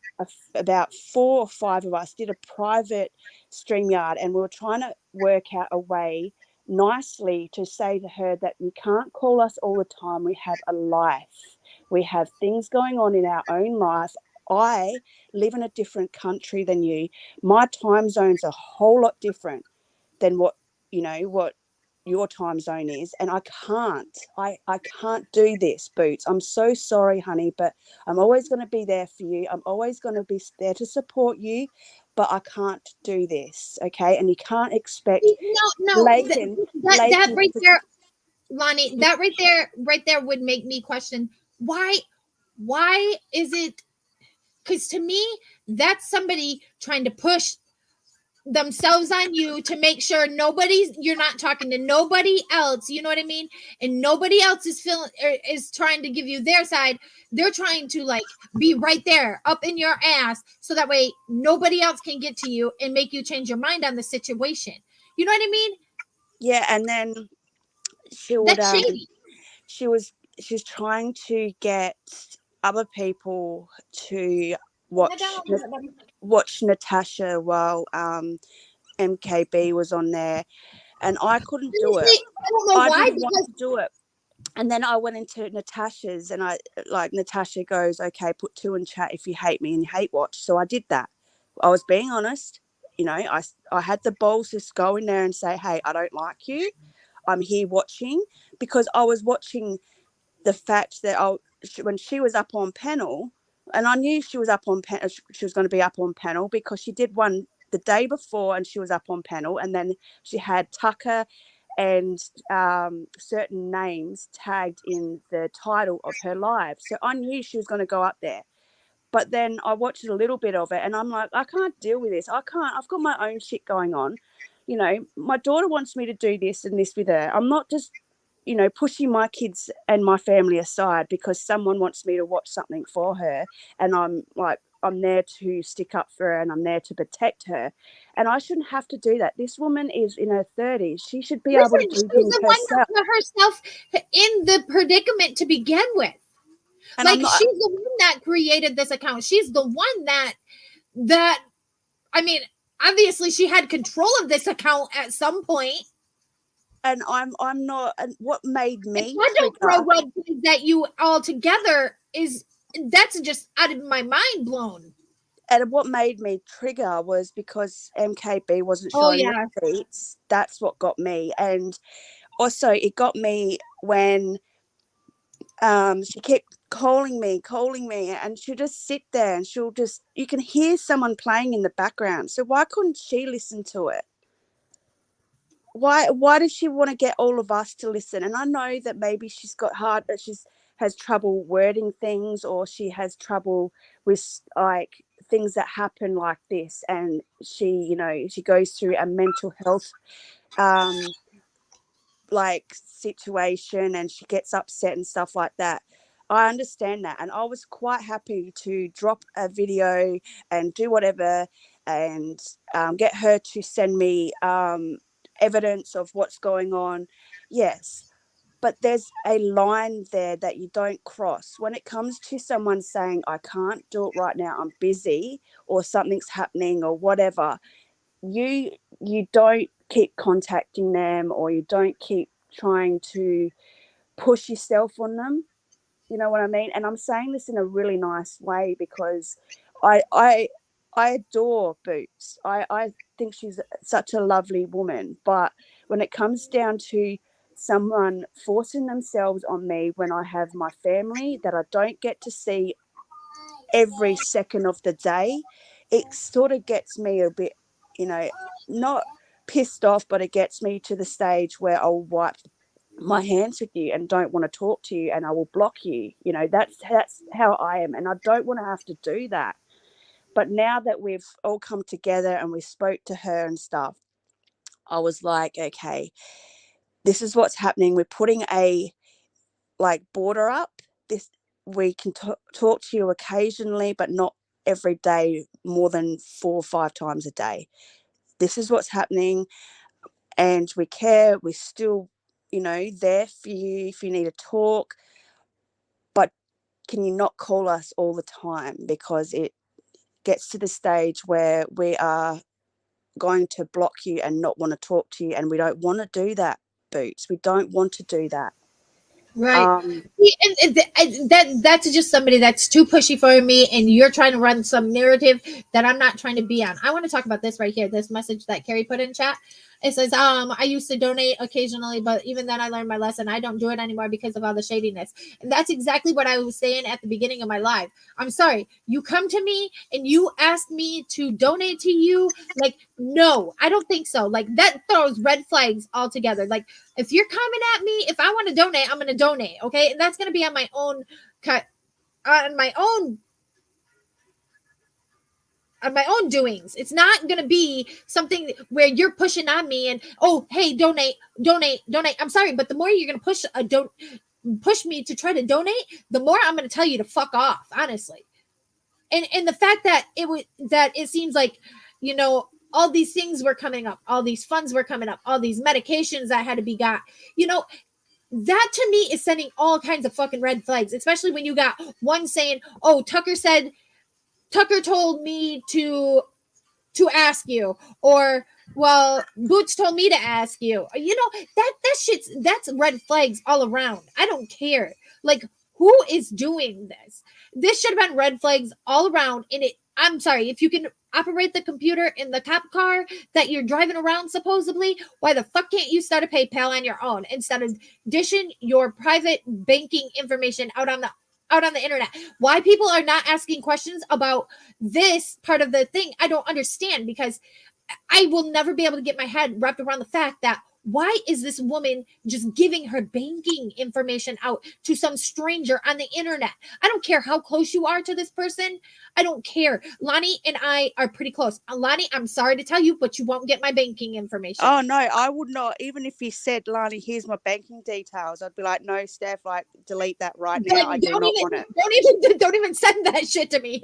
about 4 or 5 of us did a private StreamYard, and we were trying to work out a way nicely to say to her that you can't call us all the time. We have a life. We have things going on in our own life. I live in a different country than you. My time zone's a whole lot different than what your time zone is, and I can't do this, Boots. I'm so sorry, honey, but I'm always going to be there for you. I'm always going to be there to support you, but I can't do this, okay? And you can't expect that right there, Lonnie, that right there would make me question why is it, because to me that's somebody trying to push themselves on you to make sure you're not talking to nobody else, you know what I mean, and nobody else is trying to give you their side. They're trying to like be right there up in your ass so that way nobody else can get to you and make you change your mind on the situation, you know what I mean? Yeah. And then she was trying to get other people to watch Natasha while MKB was on there, and I couldn't do it. I don't know why. Didn't want to do it. And then I went into Natasha's, and Natasha goes, okay, put 2 in chat if you hate me and you hate watch. So I did that. I was being honest. You know, I had the balls to go in there and say, hey, I don't like you. I'm here watching, because I was watching the fact that when she was up on panel, and I knew she was up on panel, she was going to be up on panel because she did one the day before and she was up on panel, and then she had Tucker and certain names tagged in the title of her live. So I knew she was going to go up there. But then I watched a little bit of it and I'm like, I can't deal with this. I've got my own shit going on. You know, my daughter wants me to do this and this with her. I'm not just, you know, pushing my kids and my family aside because someone wants me to watch something for her. And I'm there to stick up for her and I'm there to protect her. And I shouldn't have to do that. This woman is in her 30s. She should be able to do things herself. She's the one that put herself in the predicament to begin with. And like, she's the one that created this account. She's the one that I mean, obviously she had control of this account at some point. and I'm not. And what made me I don't throw trigger, red flags at you all together is that's just out of my mind blown. and what made me trigger was because MKB wasn't Oh showing yeah. receipts. That's what got me, and also it got me when she kept calling me, and she'll just sit there and she'll just, you can hear someone playing in the background. So why couldn't she listen to it? Why does she want to get all of us to listen? And I know that maybe she's got hard, that she's has trouble wording things, or she has trouble with like things that happen like this, and she goes through a mental health um like situation, and she gets upset and stuff like that. I understand that, and I was quite happy to drop a video and do whatever, and get her to send me evidence of what's going on. Yes, but there's a line there that you don't cross when it comes to someone saying, I can't do it right now, I'm busy, or something's happening, or whatever. You don't keep contacting them, or you don't keep trying to push yourself on them. You know what I mean? And I'm saying this in a really nice way, because I I I adore Boots. I think she's such a lovely woman. But when it comes down to someone forcing themselves on me when I have my family that I don't get to see every second of the day, it sort of gets me a bit, not pissed off, but it gets me to the stage where I'll wipe my hands with you and don't want to talk to you, and I will block you. That's how I am, and I don't want to have to do that. But now that we've all come together and we spoke to her and stuff, I was like, okay, this is what's happening. We're putting a like border up. This We can talk to you occasionally, but not every day, more than 4 or 5 times a day. This is what's happening, and we care. We're still, there for you if you need to talk, but can you not call us all the time, because it gets to the stage where we are going to block you and not want to talk to you, and we don't want to do that, Boots. We don't want to do that. Right. Um, See, and that's just somebody that's too pushy for me, and you're trying to run some narrative that I'm not trying to be on. I want to talk about this right here. This message that Carrie put in chat. It says, I used to donate occasionally, but even then I learned my lesson. I don't do it anymore because of all the shadiness. And that's exactly what I was saying at the beginning of my live. I'm sorry. You come to me and you ask me to donate to you. Like, no, I don't think so. Like, that throws red flags altogether. Like, if you're coming at me, if I want to donate, I'm going to donate. Okay. And that's going to be on my own cut, on my own doings. It's not going to be something where you're pushing on me and, oh, hey, donate, donate, donate. I'm sorry, but the more you're going to push me to try to donate, the more I'm going to tell you to fuck off, honestly. And the fact that it seems like, all these things were coming up, all these funds were coming up, all these medications that had to be got, that to me is sending all kinds of fucking red flags, especially when you got one saying, oh, Tucker told me to ask you, or, well, Boots told me to ask you. That's red flags all around. I don't care. Like, who is doing this? This should have been red flags all around. I'm sorry, if you can operate the computer in the cop car that you're driving around supposedly, why the fuck can't you start a PayPal on your own instead of dishing your private banking information out on the internet? Why people are not asking questions about this part of the thing, I don't understand, because I will never be able to get my head wrapped around the fact that why is this woman just giving her banking information out to some stranger on the internet? I don't care how close you are to this person. I don't care. Lonnie and I are pretty close. Lonnie, I'm sorry to tell you, but you won't get my banking information. oh no, I would not. Even if you said, Lani, here's my banking details, I'd be like, no, Steph, like, delete that right now. I do not want it. Don't even send that shit to me.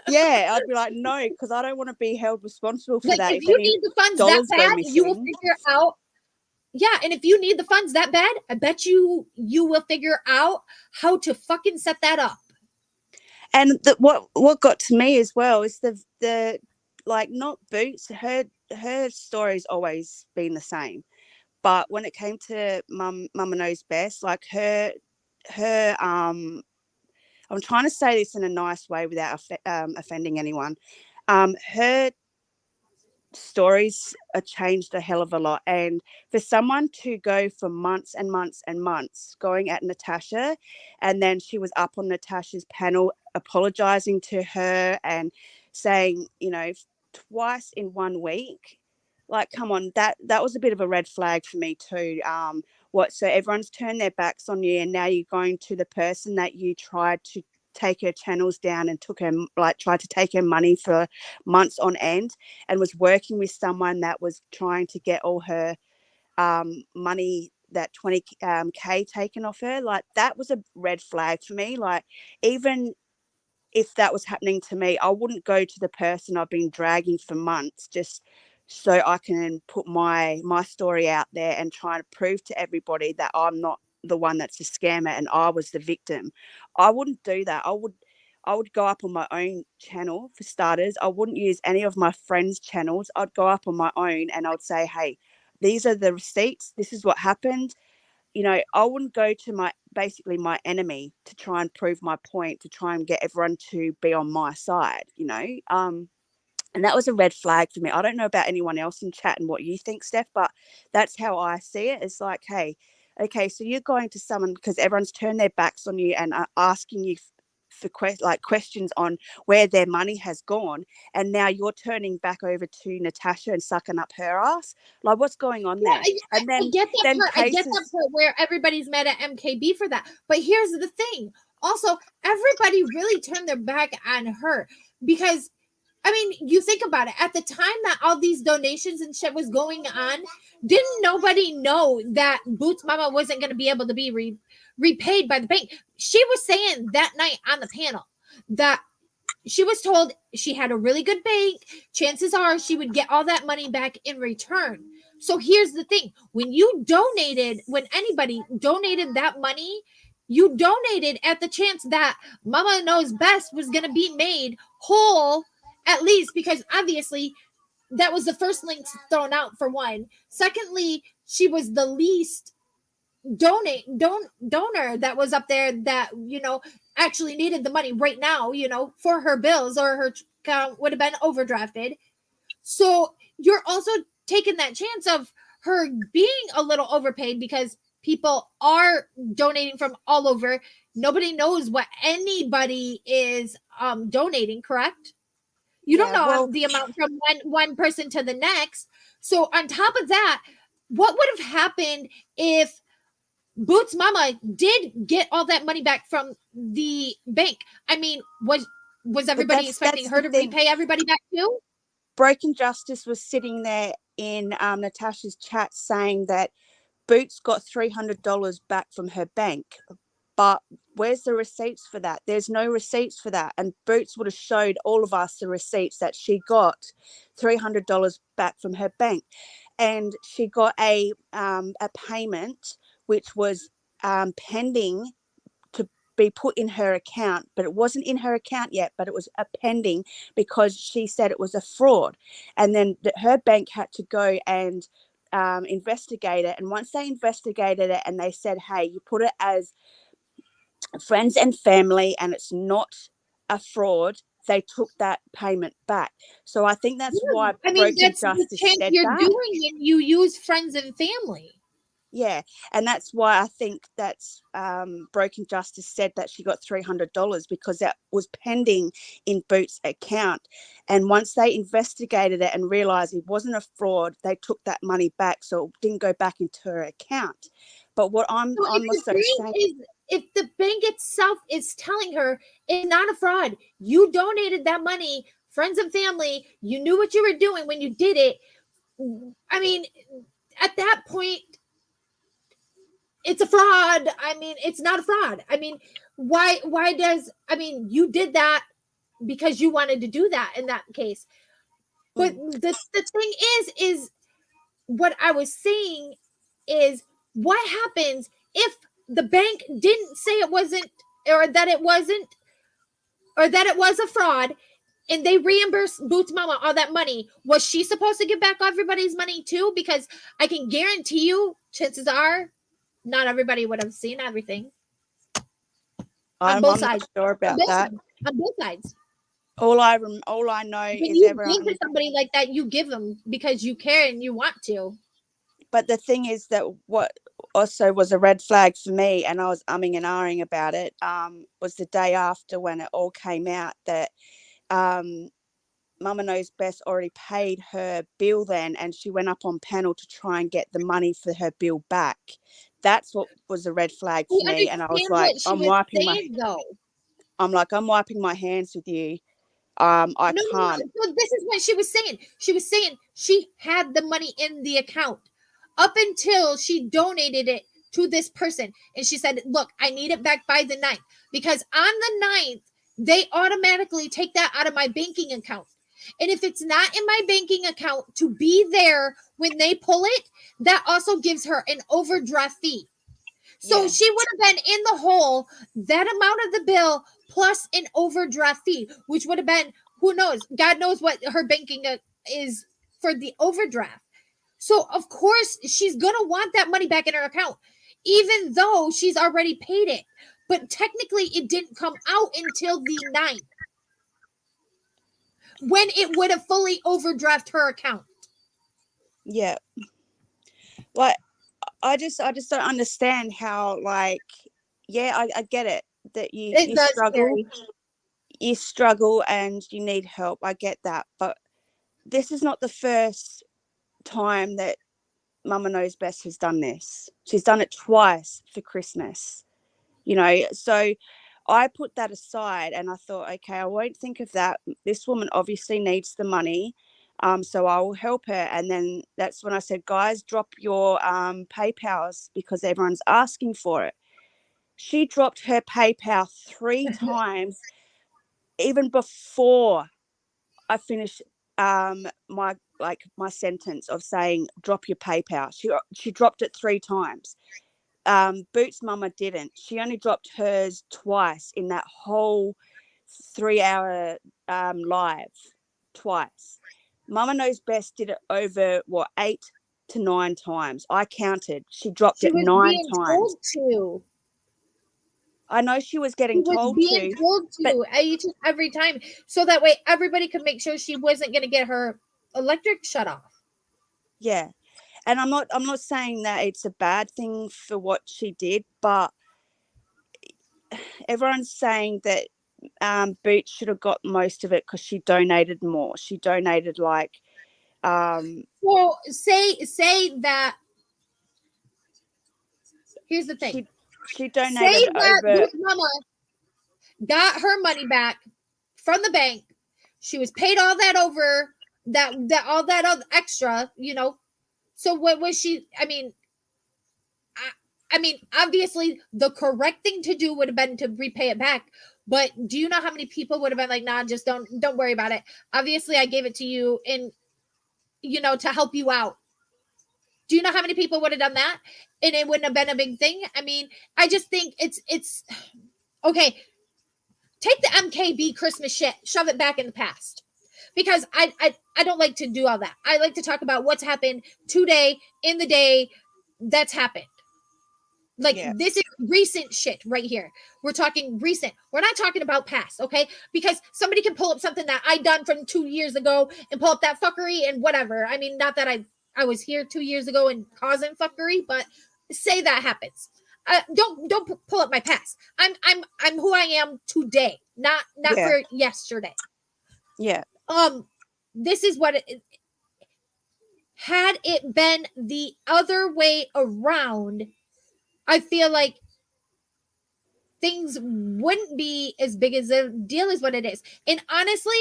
Yeah, I'd be like, no, because I don't want to be held responsible for Like, that. if you need the funds that dollars go bad, you will missing. figure out. Yeah, and if you need the funds that bad, I bet you will figure out how to fucking set that up. And what got to me as well is the like, not Boots. Her story's always been the same, But when it came to Mama Knows Best, like her I'm trying to say this in a nice way without offending anyone. Her stories are changed a hell of a lot, and for someone to go for months and months and months going at Natasha, and then she was up on Natasha's panel apologizing to her and saying, twice in 1 week, like, come on, that was a bit of a red flag for me too. So everyone's turned their backs on you, and now you're going to the person that you tried to take her channels down and tried to take her money for months on end, and was working with someone that was trying to get all her money, that 20k taken off her. Like, that was a red flag for me. Like, even if that was happening to me, I wouldn't go to the person I've been dragging for months just so I can put my story out there and try to prove to everybody that I'm not the one that's a scammer and I was the victim. I wouldn't do that. I would go up on my own channel for starters. I wouldn't use any of my friends' channels. I'd go up on my own and I would say, hey, these are the receipts. This is what happened. I wouldn't go to my enemy to try and prove my point, to try and get everyone to be on my side, and that was a red flag for me. I don't know about anyone else in chat and what you think, Steph, but that's how I see it. It's like, hey, okay, so you're going to someone because everyone's turned their backs on you and are asking you for questions on where their money has gone, and now you're turning back over to Natasha and sucking up her ass. Like, what's going on there? And then I get that then part. I get that part where everybody's mad at MKB for that. But here's the thing. Also, everybody really turned their back on her because, I mean, you think about it. At the time that all these donations and shit was going on, didn't nobody know that Boots Mama wasn't going to be able to be repaid by the bank? She was saying that night on the panel that she was told she had a really good bank. Chances are she would get all that money back in return. So here's the thing. When anybody donated that money, you donated at the chance that Mama Knows Best was going to be made whole, at least, because obviously that was the first link thrown out, for one. Secondly, she was the least donor that was up there that actually needed the money right now, for her bills, or her account would have been overdrafted. So you're also taking that chance of her being a little overpaid because people are donating from all over. Nobody knows what anybody is donating, correct? You don't know the amount from one person to the next. So on top of that, what would have happened if Boots Mama did get all that money back from the bank? I mean, was everybody expecting her to repay everybody back too? Broken Justice was sitting there in Natasha's chat saying that Boots got $300 back from her bank. But where's the receipts for that? There's no receipts for that. And Boots would have showed all of us the receipts that she got $300 back from her bank. And she got a payment which was pending to be put in her account, but it wasn't in her account yet, but it was a pending because she said it was a fraud. And then her bank had to go and investigate it. And once they investigated it and they said, hey, you put it as friends and family and it's not a fraud, they took that payment back. So I think that's why Broken that's Justice the chance said you're that. doing it. You use friends and family. Yeah, and that's why I think that's Broken Justice said that she got $300 because that was pending in Boots' account. And once they investigated it and realised it wasn't a fraud, they took that money back, so it didn't go back into her account. But what I'm also saying is, if the bank itself is telling her it's not a fraud, you donated that money, friends and family, you knew what you were doing when you did it. I mean, at that point, it's a fraud. I mean, it's not a fraud. I mean, you did that because you wanted to do that in that case. But the thing is what I was saying is, what happens if the bank didn't say it wasn't, or that it wasn't, or that it was a fraud, and they reimburse Boots Mama all that money, was she supposed to give back everybody's money too? Because I can guarantee you, chances are, not everybody would have seen everything on both I'm not sides. sure On about both that. sides. On both sides. All I know When is you everyone. give to somebody like that, you give them because you care and you want to. But the thing is that what also was a red flag for me, and I was umming and ahhing about it, was the day after when it all came out that Mama Knows Best already paid her bill then, and she went up on panel to try and get the money for her bill back. That's what was a red flag We for me. And I was understand like, what she was saying, though. I'm wiping my hands with you. I can't. No. This is what she was saying. She was saying she had the money in the account up until she donated it to this person. And she said, look, I need it back by the 9th, because on the 9th, they automatically take that out of my banking account. And if it's not in my banking account to be there when they pull it, that also gives her an overdraft fee. So Yeah. she would have been in the hole that amount of the bill plus an overdraft fee, which would have been, who knows, God knows what her banking is for the overdraft. So of course she's going to want that money back in her account, even though she's already paid it. But technically it didn't come out until the 9th, when it would have fully overdraft her account. Yeah. Like, I just don't understand how, like, yeah, I get it that you struggle and you need help. I get that. But this is not the first time that Mama Knows Best has done this. She's done it twice for Christmas, so I put that aside and I thought, okay, I won't think of that. This woman obviously needs the money. So I will help her. And then that's when I said, guys, drop your PayPals because everyone's asking for it. She dropped her PayPal 3 times, even before I finished my sentence of saying drop your PayPal. She dropped it 3 times. Boots Mama didn't. She only dropped hers twice in that whole 3-hour live, twice. Mama Knows Best did it over 8 to 9 times. I counted. She dropped She it was 9 being times. told to. I know she was getting told being to. told to every time, so that way everybody could make sure she wasn't going to get her electric shut off. Yeah. And I'm not saying that it's a bad thing for what she did, but everyone's saying that Boots should have got most of it because she donated more. She donated well, say that. Here's the thing. She donated say that over. Boots Mama got her money back from the bank. She was paid all that over, that all that other extra, So what was she? I mean, obviously the correct thing to do would have been to repay it back. But do you know how many people would have been like, nah, just don't worry about it. Obviously, I gave it to you in, to help you out. Do you know how many people would have done that? And it wouldn't have been a big thing. I mean, I just think it's okay. Take the MKB Christmas shit, shove it back in the past. Because I don't like to do all that. I like to talk about what's happened today, in the day that's happened. This is recent shit right here. We're talking recent. We're not talking about past, okay? Because somebody can pull up something that I done from 2 years ago and pull up that fuckery and whatever. I mean, not that I was here 2 years ago and causing fuckery, but say that happens. Don't pull up my past. I'm who I am today, not for yesterday. Yeah. This is what it had it been the other way around, I feel like things wouldn't be as big as a deal as what it is. And honestly,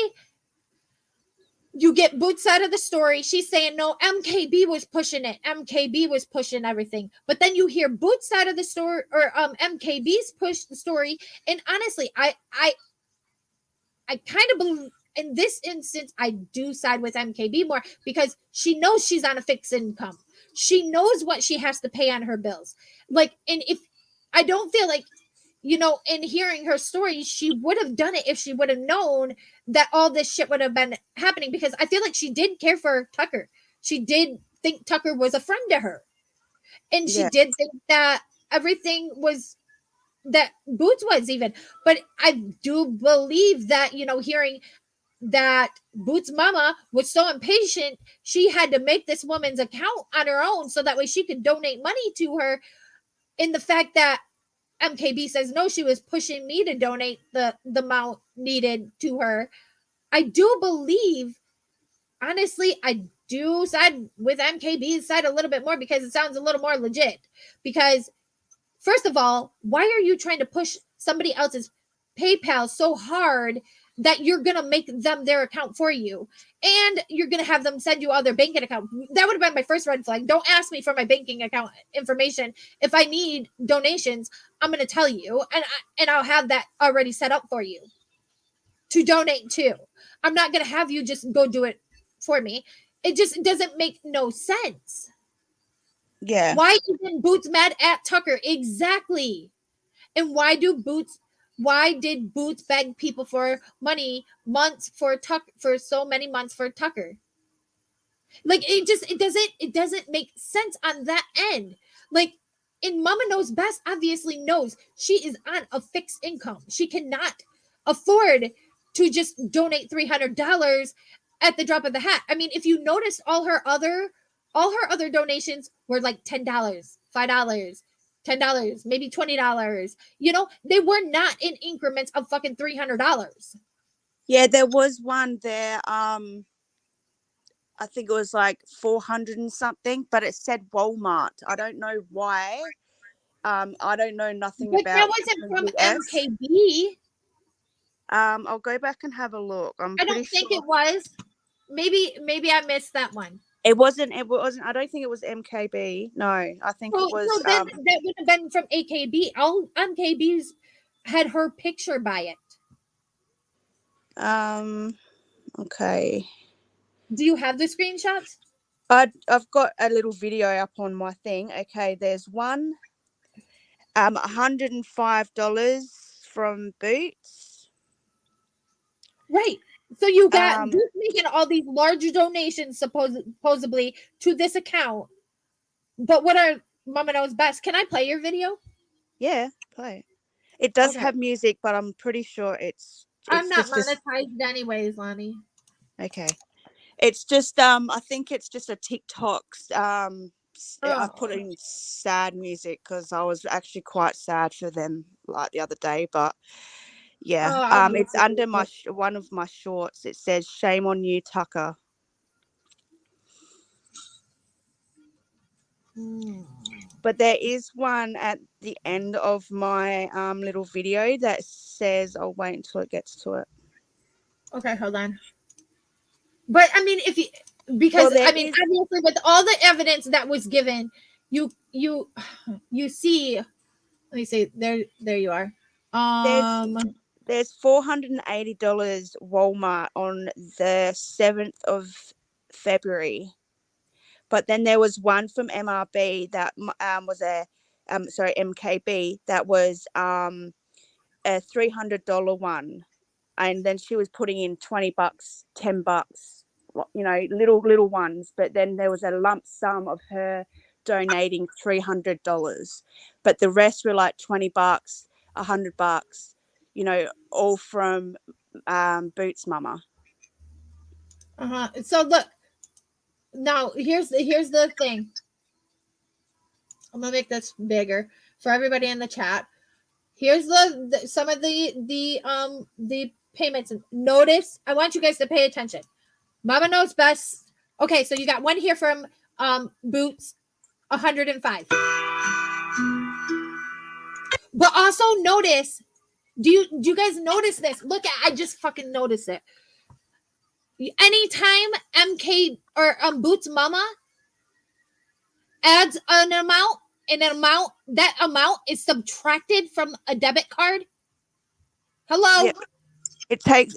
you get Boots side of the story. She's saying, no, MKB was pushing it. MKB was pushing everything. But then you hear Boots side of the story, or MKB's push the story. And honestly, I kind of believe in this instance, I do side with MKB more, because she knows she's on a fixed income. She knows what she has to pay on her bills. And if I don't feel like, in hearing her story, she would have done it if she would have known that all this shit would have been happening, because I feel like she did care for Tucker. She did think Tucker was a friend to her. And she Yeah. did think that everything was, that Boots was even. But I do believe that, you know, hearing that Boots' mama was so impatient, she had to make this woman's account on her own so that way she could donate money to her. In the fact that MKB says no, she was pushing me to donate the amount needed to her. I do believe, honestly, I do side with MKB's side a little bit more, because it sounds a little more legit. Because first of all, why are you trying to push somebody else's PayPal so hard that you're going to make them their account for you, and you're going to have them send you all their banking account? That would have been my first red flag. Don't ask me for my banking account information. If I need donations, I'm going to tell you, and I'll have that already set up for you to donate to. I'm not going to have you just go do it for me. It just doesn't make no sense. Yeah. Why isn't Boots mad at Tucker? Exactly. And why did Boots beg people for money months for Tucker, for so many months for Tucker? Like, it doesn't make sense on that end. Like, and Mama Knows Best obviously knows she is on a fixed income. She cannot afford to just donate $300 at the drop of the hat. I mean, if you notice, all her other donations were like $10, $5, $10, maybe $20. You know, they were not in increments of fucking $300. Yeah, there was one there. I think it was like 400 and something, but it said Walmart. I don't know why. I don't know nothing But about that wasn't from the US. MKB. I'll go back and have a look. I'm I pretty don't think sure it was. Maybe I missed that one. it wasn't. It wasn't. I don't think it was MKB. No, I think it was. So then that would have been from AKB. All MKB's had her picture by it. Okay. Do you have the screenshots? I've got a little video up on my thing. Okay, there's one. $105 from Boots. Right. So you got Boots making all these large donations supposedly to this account. But what are Mama Knows Best? Can I play your video? Yeah, play it. It does Okay. have music, but I'm pretty sure it's I'm not just monetized anyways, Lonnie. okay. It's just I think it's just a TikTok's I put in sad music because I was actually quite sad for them like the other day, but yeah, it's under my one of my shorts. It says "Shame on you, Tucker." But there is one at the end of my little video that says, I'll wait until it gets to it. Okay, hold on. But I mean, because I mean, obviously with all the evidence that was given, you see, let me see, there you are. There's $480 Walmart on the 7th of February. But then there was one from MRB that was MKB, that was a $300 one. And then she was putting in $20, $10, you know, little ones. But then there was a lump sum of her donating $300. But the rest were like $20, $100, you know, all from Boots' mama. So look, now here's the thing. I'm gonna make this bigger for everybody in the chat. Here's some of the payments. Notice, I want you guys to pay attention. Mama Knows Best. Okay, so you got one here from Boots, 105. But also notice, do you guys notice this? Look, I just fucking noticed it. Anytime MK or Boots' mama adds an amount, that amount is subtracted from a debit card. Hello. Yeah.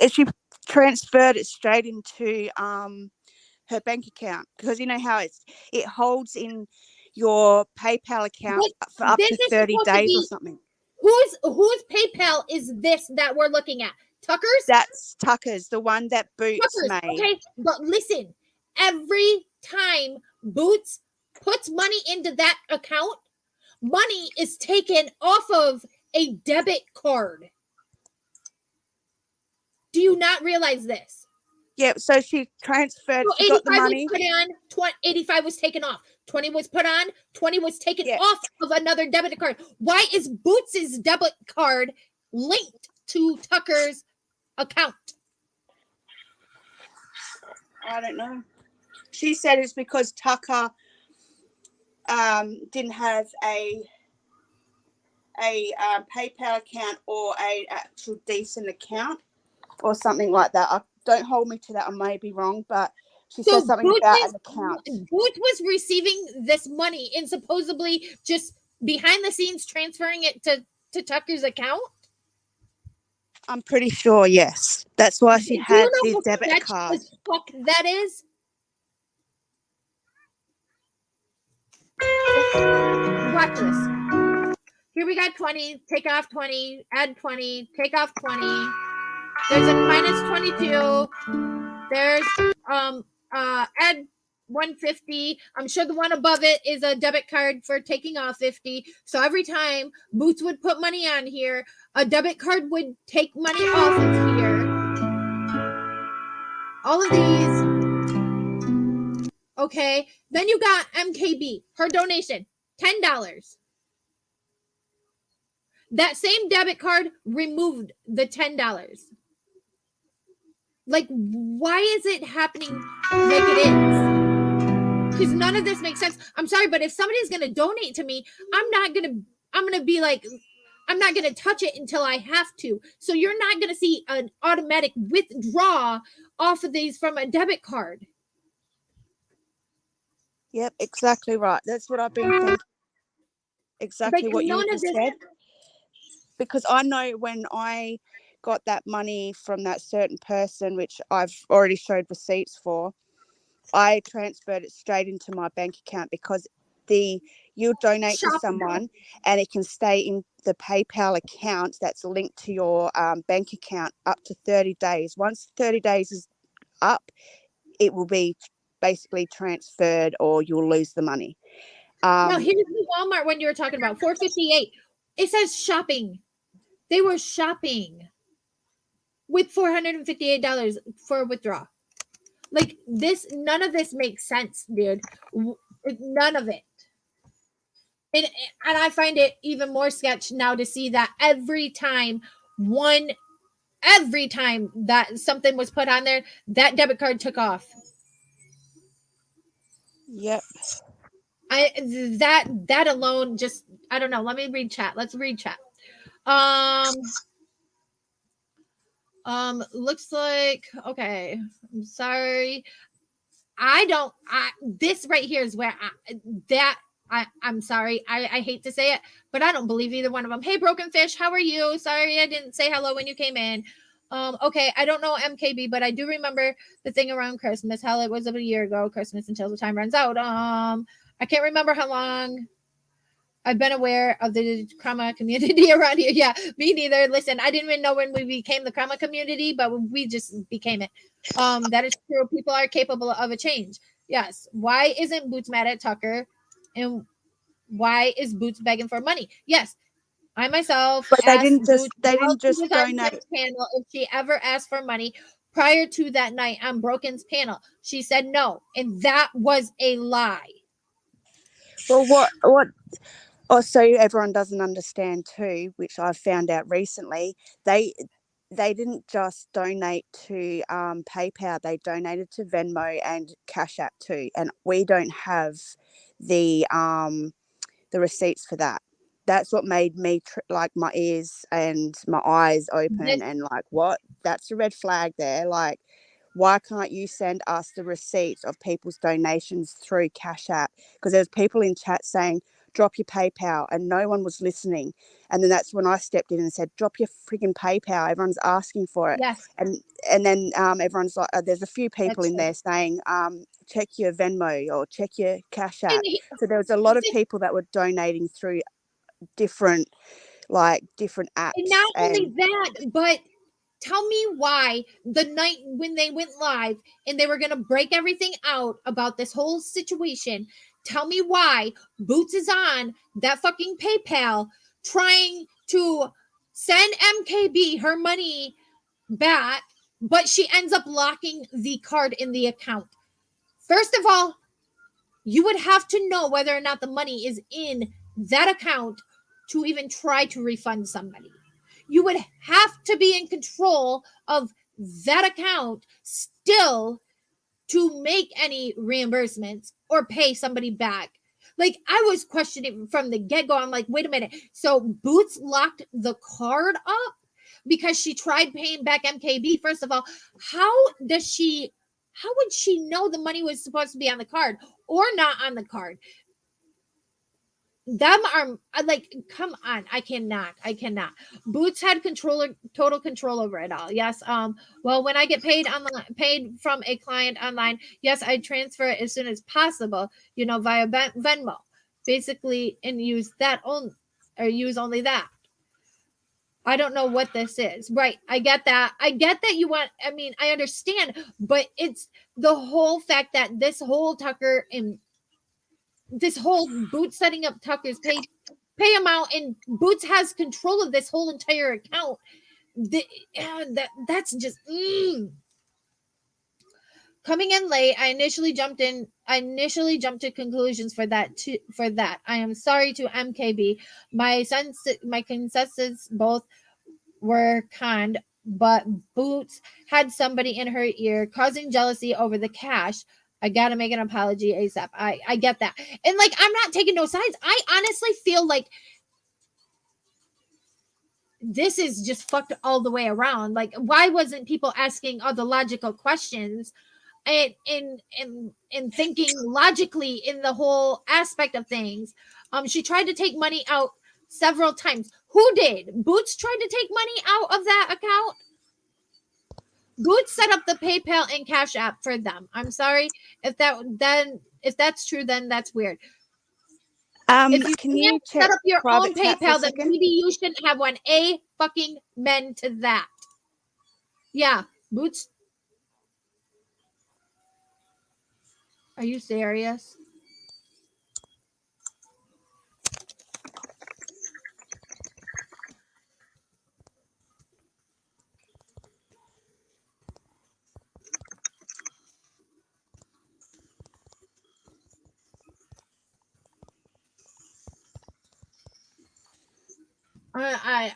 She transferred it straight into her bank account, because you know how it holds in your PayPal account for up to 30 days or something. Whose PayPal is this that we're looking at? Tucker's? That's Tucker's, the one that Boots Tucker's. made. Okay, but listen, every time Boots puts money into that account, money is taken off of a debit card. Do you not realize this? Yeah, so she transferred, So she got the 85 money. was put on, 85 was taken off. 20 was put on, 20 was taken Yeah. off of another debit card. Why is Boots's debit card linked to Tucker's account? I don't know. She said it's because Tucker didn't have a PayPal account or a actual decent account or something like that. Don't hold me to that. I may be wrong, but she said something about an account. Boots was receiving this money and supposedly just behind the scenes transferring it to Tucker's account. I'm pretty sure, yes. That's why she had the debit card. As fuck that is? Watch this. Here we got 20, take off 20, add 20, take off 20. There's a minus 22. There's add 150. I'm sure the one above it is a debit card for taking off 50. So every time Boots would put money on here, a debit card would take money off of here. All of these. Okay. Then you got MKB, her donation, $10. That same debit card removed the $10. Like, why is it happening like it is? Because none of this makes sense. I'm sorry, but if somebody's going to donate to me, I'm going to be like, I'm not going to touch it until I have to. So you're not going to see an automatic withdraw off of these from a debit card. Yep, exactly right. That's what I've been thinking. Exactly Like, what you none of just this- said. Because I know when I got that money from that certain person, which I've already showed receipts for, I transferred it straight into my bank account because you'll donate to someone and it can stay in the PayPal account that's linked to your bank account up to 30 days. Once 30 days is up, it will be basically transferred or you'll lose the money. Now, here's the Walmart one you were talking about, $4.58. It says shopping. They were shopping with $458 for a withdrawal. Like this, none of this makes sense, dude. None of it. And I find it even more sketch now to see that every time that something was put on there, that debit card took off. Yep. That alone just, I don't know. Let me read chat. Let's read chat. Looks like, okay. I'm sorry. This right here is where I'm sorry. I hate to say it, but I don't believe either one of them. Hey, Broken Fish, how are you? Sorry, I didn't say hello when you came in. Okay, I don't know MKB, but I do remember the thing around Christmas. Hell, it was a year ago, Christmas until the time runs out. I can't remember how long I've been aware of the Krama community around here. Yeah, me neither. Listen, I didn't even know when we became the Krama community, but we just became it. That is true. People are capable of a change. Yes. Why isn't Boots mad at Tucker? And why is Boots begging for money? Yes. I myself but they didn't just donate. Panel if she ever asked for money prior to that night on Broken's panel. She said no, and that was a lie. Well, what? Oh, so everyone doesn't understand too, which I've found out recently. They didn't just donate to PayPal. They donated to Venmo and Cash App too, and we don't have the receipts for that. That's what made me like my ears and my eyes open and like, what? That's a red flag there. Like, why can't you send us the receipts of people's donations through Cash App? Because there's people in chat saying, drop your PayPal, and no one was listening. And then that's when I stepped in and said, drop your freaking PayPal. Everyone's asking for it. Yes. And then everyone's like, there's a few people in there saying, check your Venmo or check your Cash App. So there was a lot of people that were donating through different apps. And not only that, but Tell me why the night when they went live and they were going to break everything out about this whole situation. Tell me why Boots is on that fucking PayPal trying to send MKB her money back, but she ends up locking the card in the account. First of all, you would have to know whether or not the money is in that account to even try to refund somebody. You would have to be in control of that account still to make any reimbursements or pay somebody back. Like, I was questioning from the get go. I'm like, wait a minute. So Boots locked the card up because she tried paying back MKB. First of all, how would she know the money was supposed to be on the card or not on the card? Them are like, come on. I cannot. Boots had total control over it all. Yes. Well, when I get paid from a client online, yes, I transfer it as soon as possible, via Venmo, basically, and use only that. I don't know what this is. Right. I get that. I understand, but it's the whole fact that this whole Tucker and this whole Boots setting up Tucker's pay amount, and Boots has control of this whole entire account. That's just coming in late. I initially jumped to conclusions for that. I am sorry to MKB. My consensus both were conned, but Boots had somebody in her ear causing jealousy over the cash. I gotta make an apology ASAP. I get that. And like, I'm not taking no sides. I honestly feel like this is just fucked all the way around. Like, why wasn't people asking all the logical questions and thinking logically in the whole aspect of things? She tried to take money out several times. Who did? Boots tried to take money out of that account. Boots set up the PayPal and Cash App for them. I'm sorry if that's true, then that's weird. If you Can you set up your own chat PayPal, then maybe you shouldn't have one. Fucking men to that. Yeah, Boots. Are you serious?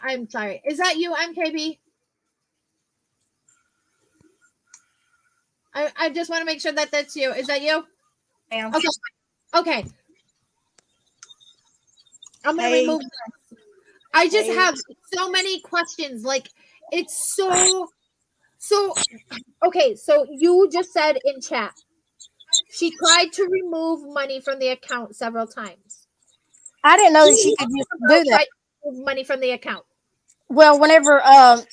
I'm sorry. Is that you, MKB? I just want to make sure that that's you. Is that you? Yeah. Okay. I'm gonna remove this. I just have so many questions. Like, it's so. Okay, so you just said in chat she tried to remove money from the account several times. I didn't know that she could just do that. Money from the account. Well, whenever I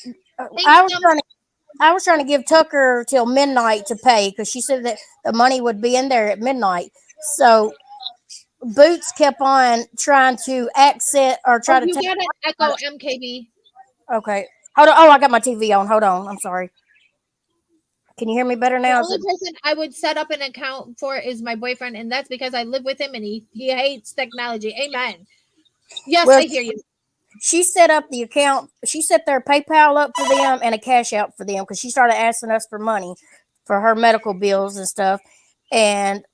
was trying to give Tucker till midnight to pay because she said that the money would be in there at midnight. So Boots kept on trying to access or try to You take. got an echo, MKB. Okay, hold on. Oh, I got my TV on. Hold on. I'm sorry. Can you hear me better now? The only person I would set up an account for is my boyfriend, and that's because I live with him and he hates technology. Amen. Yes, well, I hear you. She set up the account. She set their PayPal up for them and a cash out for them because she started asking us for money for her medical bills and stuff. And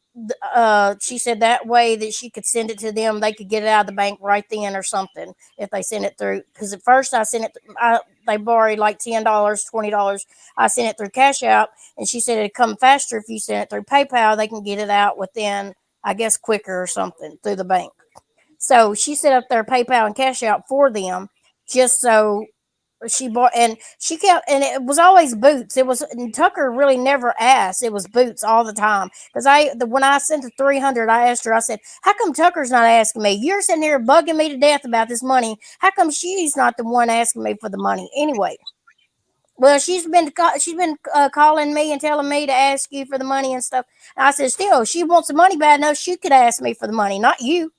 she said that way that she could send it to them. They could get it out of the bank right then or something if they send it through. Because at first I sent it, they borrowed like $10, $20. I sent it through Cash App, and she said it'd come faster if you send it through PayPal. They can get it out within, I guess, quicker or something through the bank. So she set up their PayPal and Cash App for them just so she bought, and she kept, and it was always Boots. It was, and Tucker really never asked. It was Boots all the time. Because when I sent the 300, I asked her, I said, how come Tucker's not asking me? You're sitting here bugging me to death about this money. How come she's not the one asking me for the money? Anyway, well, she's been calling me and telling me to ask you for the money and stuff. And I said, still, she wants the money bad enough. She could ask me for the money, not you.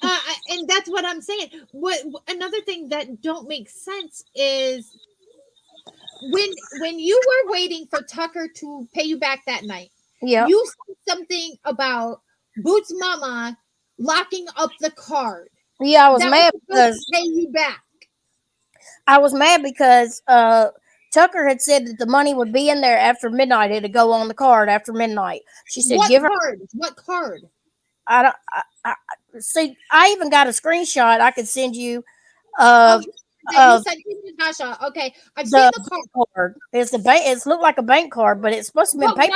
And that's what I'm saying. What another thing that don't make sense is when you were waiting for Tucker to pay you back that night, Yep. you said something about Boots Mama locking up the card Yeah, I was that was mad supposed to because pay you back. Tucker had said that the money would be in there after midnight. It'd go on the card after midnight. She said, What "Give her." card? What card? I don't. See. I even got a screenshot I could send you Oh, of that you of said to Natasha. Okay, I've seen the the card. bank card. It's the bank. It's looked like a bank card, but it's supposed to be in But paper.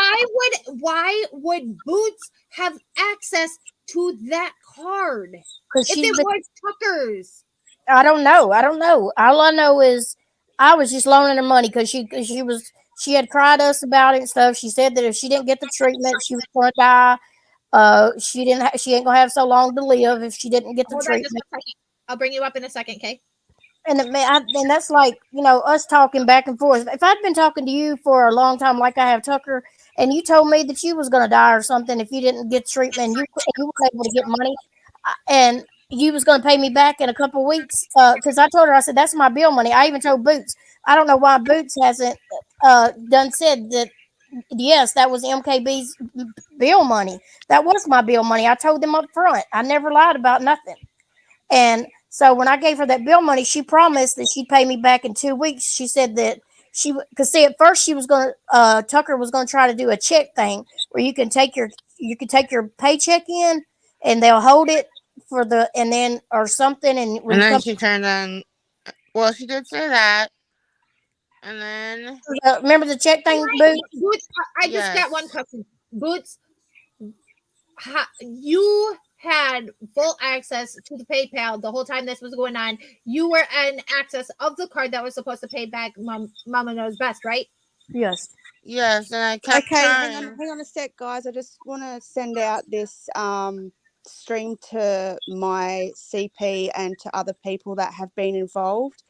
why would Boots have access to that card Because if she's it been. was Tucker's? I don't know. I don't know. All I know is I was just loaning her money because she had cried to us about it and stuff. She said that if she didn't get the treatment, she was going to die. She ain't gonna have so long to live if she didn't get the Hold on just treatment. one second. I'll bring you up in a second, okay? And that's like us talking back and forth. If I'd been talking to you for a long time, like I have Tucker, and you told me that you was gonna die or something if you didn't get treatment, and you weren't able to get money, and you was gonna pay me back in a couple of weeks, because I told her I said that's my bill money. I even told Boots. I don't know why Boots hasn't done said that. Yes, that was MKB's bill money. That was my bill money. I told them up front. I never lied about nothing. And so when I gave her that bill money, she promised that she'd pay me back in 2 weeks. She said that because see, at first she was going to, Tucker was going to try to do a check thing where you can take your paycheck in and they'll hold it and then, or something. And when And you then come, she turned on. Well, she did say that. And then, remember the check thing, Boo? Boots, I just got one yes. question. Boots, you had full access to the PayPal the whole time this was going on. You were in access of the card that was supposed to pay back Mama Knows Best, right? Yes. Yes, and I kept Okay, trying. hang on a sec, guys. I just want to send out this stream to my CP and to other people that have been involved,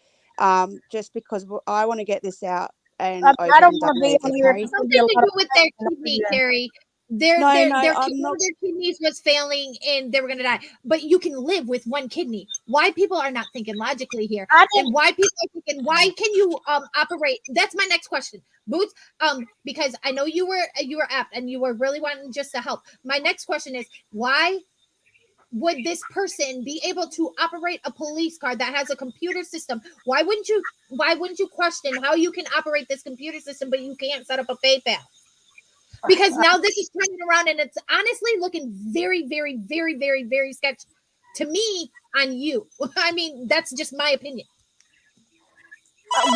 just because I want to get this out and I over don't and want done to be with. on here. Okay. It's going to be a Something to lot do of with their and kidney, I'm Carrie. No, One I'm not. of their kidneys was failing and they were gonna die. But you can live with one kidney. Why people are not thinking logically here, I and didn't. why people are thinking, why can you operate? That's my next question, Boots. Because I know you were apt and you were really wanting just to help. My next question is why would this person be able to operate a police car that has a computer system? Why wouldn't you question how you can operate this computer system but you can't set up a PayPal? Because now this is turning around and it's honestly looking very, very, very, very, very sketchy to me on you. I mean, that's just my opinion.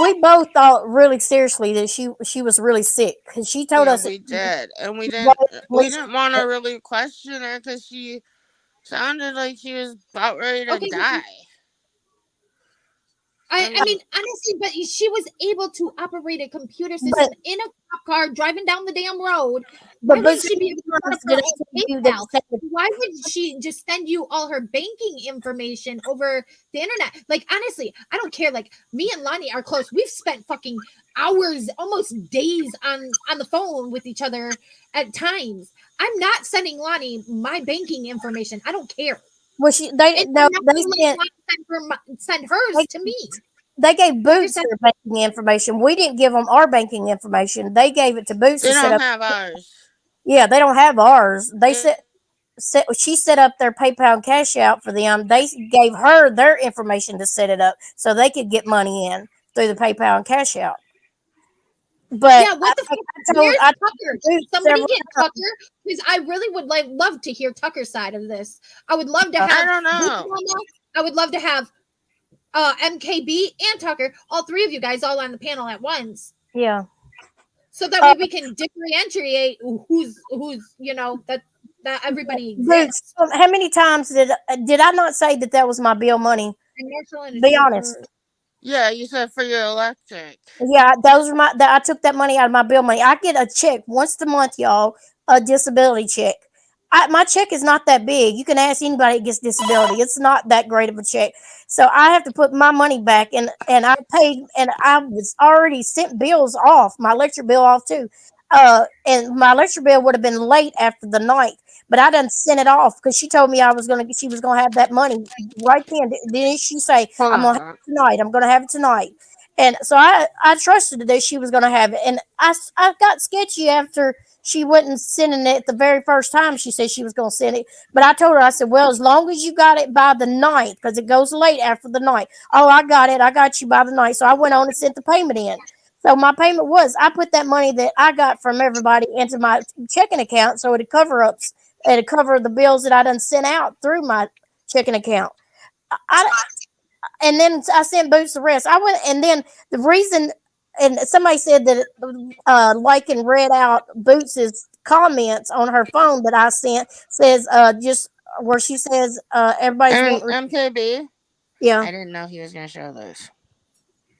We both thought really seriously that she was really sick because she told Yeah, us we did. And we why didn't the we police. didn't want to really question her because she sounded like she was about ready to Okay, die. I I mean, mean, honestly, but she was able to operate a computer But system in a cop car driving down the damn road. Why but wouldn't see, she be able to set up her did I own tell you that PayPal? Why would she just send you all her banking information over the internet? Like, honestly, I don't care. Like, me and Lonnie are close. We've spent fucking hours, almost days on the phone with each other at times. I'm not sending Lonnie my banking information. I don't care. well they And no I'm not they gonna let sent Lonnie send hers they, to me. they gave You Boots understand? their banking information. We didn't give them our banking information. They gave it to Boots they to set don't up. have ours. Yeah, they don't have ours. They They, she set up their PayPal and Cash Out for them. They gave her their information to set it up so they could get money in through the PayPal and Cash Out. But Yeah, what the fuck? I Where's told Tucker? Boots Somebody several get times. Tucker because I really would love to hear Tucker's side of this. I would love to I have don't Boots know. Mama. I would love to have MKB and Tucker, all three of you guys all on the panel at once. Yeah. So that way we can differentiate who's that everybody Boots, exists. how many times did I not say that was my bill money? Commercial and Be honest. Yeah, you said for your electric. Yeah, those are I took that money out of my bill money. I get a check once a month, y'all, a disability check. My check is not that big. You can ask anybody that gets disability. It's not that great of a check. So I have to put my money back, and I paid, and I was already sent bills off, my electric bill off too. and my electric bill would have been late after the night, but I done sent it off because she told me she was gonna have that money right then. Didn't she say, Hold I'm on, gonna have it tonight? I'm gonna have it tonight. And so I trusted that she was gonna have it, and I got sketchy after she wasn't sending it the very first time. She said she was gonna send it, but I told her, I said, well, as long as you got it by the night, because it goes late after the night. Oh, I got it. I got you by the night. So I went on and sent the payment in. So my payment was I put that money that I got from everybody into my checking account, so it'd cover the bills that I done sent out through my checking account. I and then I sent Boots the rest. I went, and then the reason, and somebody said that like and read out Boots's comments on her phone that I sent, says just where she says everybody's and wanting, MKB. yeah. I didn't know he was gonna show this.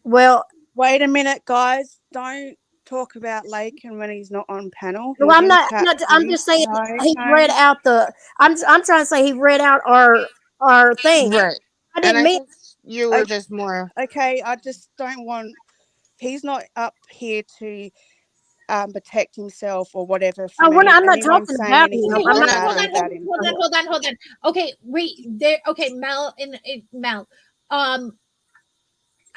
Well, Wait a minute, guys. Don't talk about Lakin when he's not on panel. no, He's I'm in not. chat I'm too. just saying No, he read no. out the. I'm trying to say he read out our thing. Right. I And didn't I mean. think you were just more. Okay, I just don't want. He's not up here to protect himself or whatever Oh, from I'm not anyone talking saying about him. anything I'm We're not. not badly talking. about him. Hold on. Okay, wait. There. Okay, Mel and Mel. Um,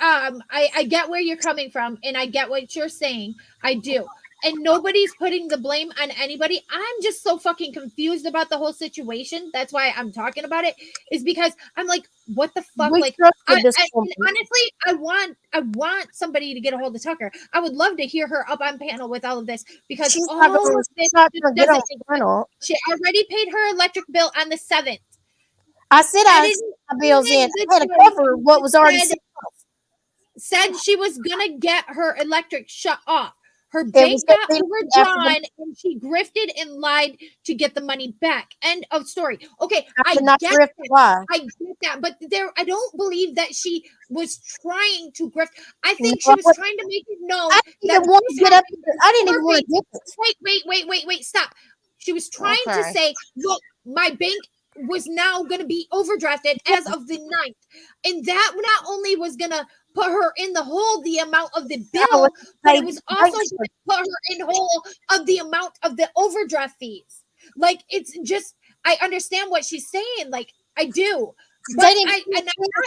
I get where you're coming from, and I get what you're saying. I do. And nobody's putting the blame on anybody. I'm just so fucking confused about the whole situation. That's why I'm talking about it. Is because I'm like, what the fuck? We Like, trusted this and company. honestly, I want somebody to get a hold of Tucker. I would love to hear her up on panel with all of this because She's not all going. of this She's not just going to get on doesn't make sense. panel. She already paid her electric bill on the 7th. I said And I it sent my bills in. the I had to choice cover what was already said sent. said she was gonna get her electric shut off. Her It was bank going got to be after overdrawn and she grifted and lied to get the money back. End of story. Okay, I I did not get drift that. lie. I get that, but I don't believe that she was trying to grift. I No, think she was trying to make it known I didn't that even want to this get up. happened I didn't even her want bank. to get it. Wait, stop. She was trying to Okay. say, look, my bank was now going to be overdrafted as of the 9th. And that not only was going to put her in the hole the amount of the I was bill, but it paid was also banks going to put her in whole of the amount of the overdraft fees. Like, it's just, I understand what she's saying. Like, I do. But They didn't I'm not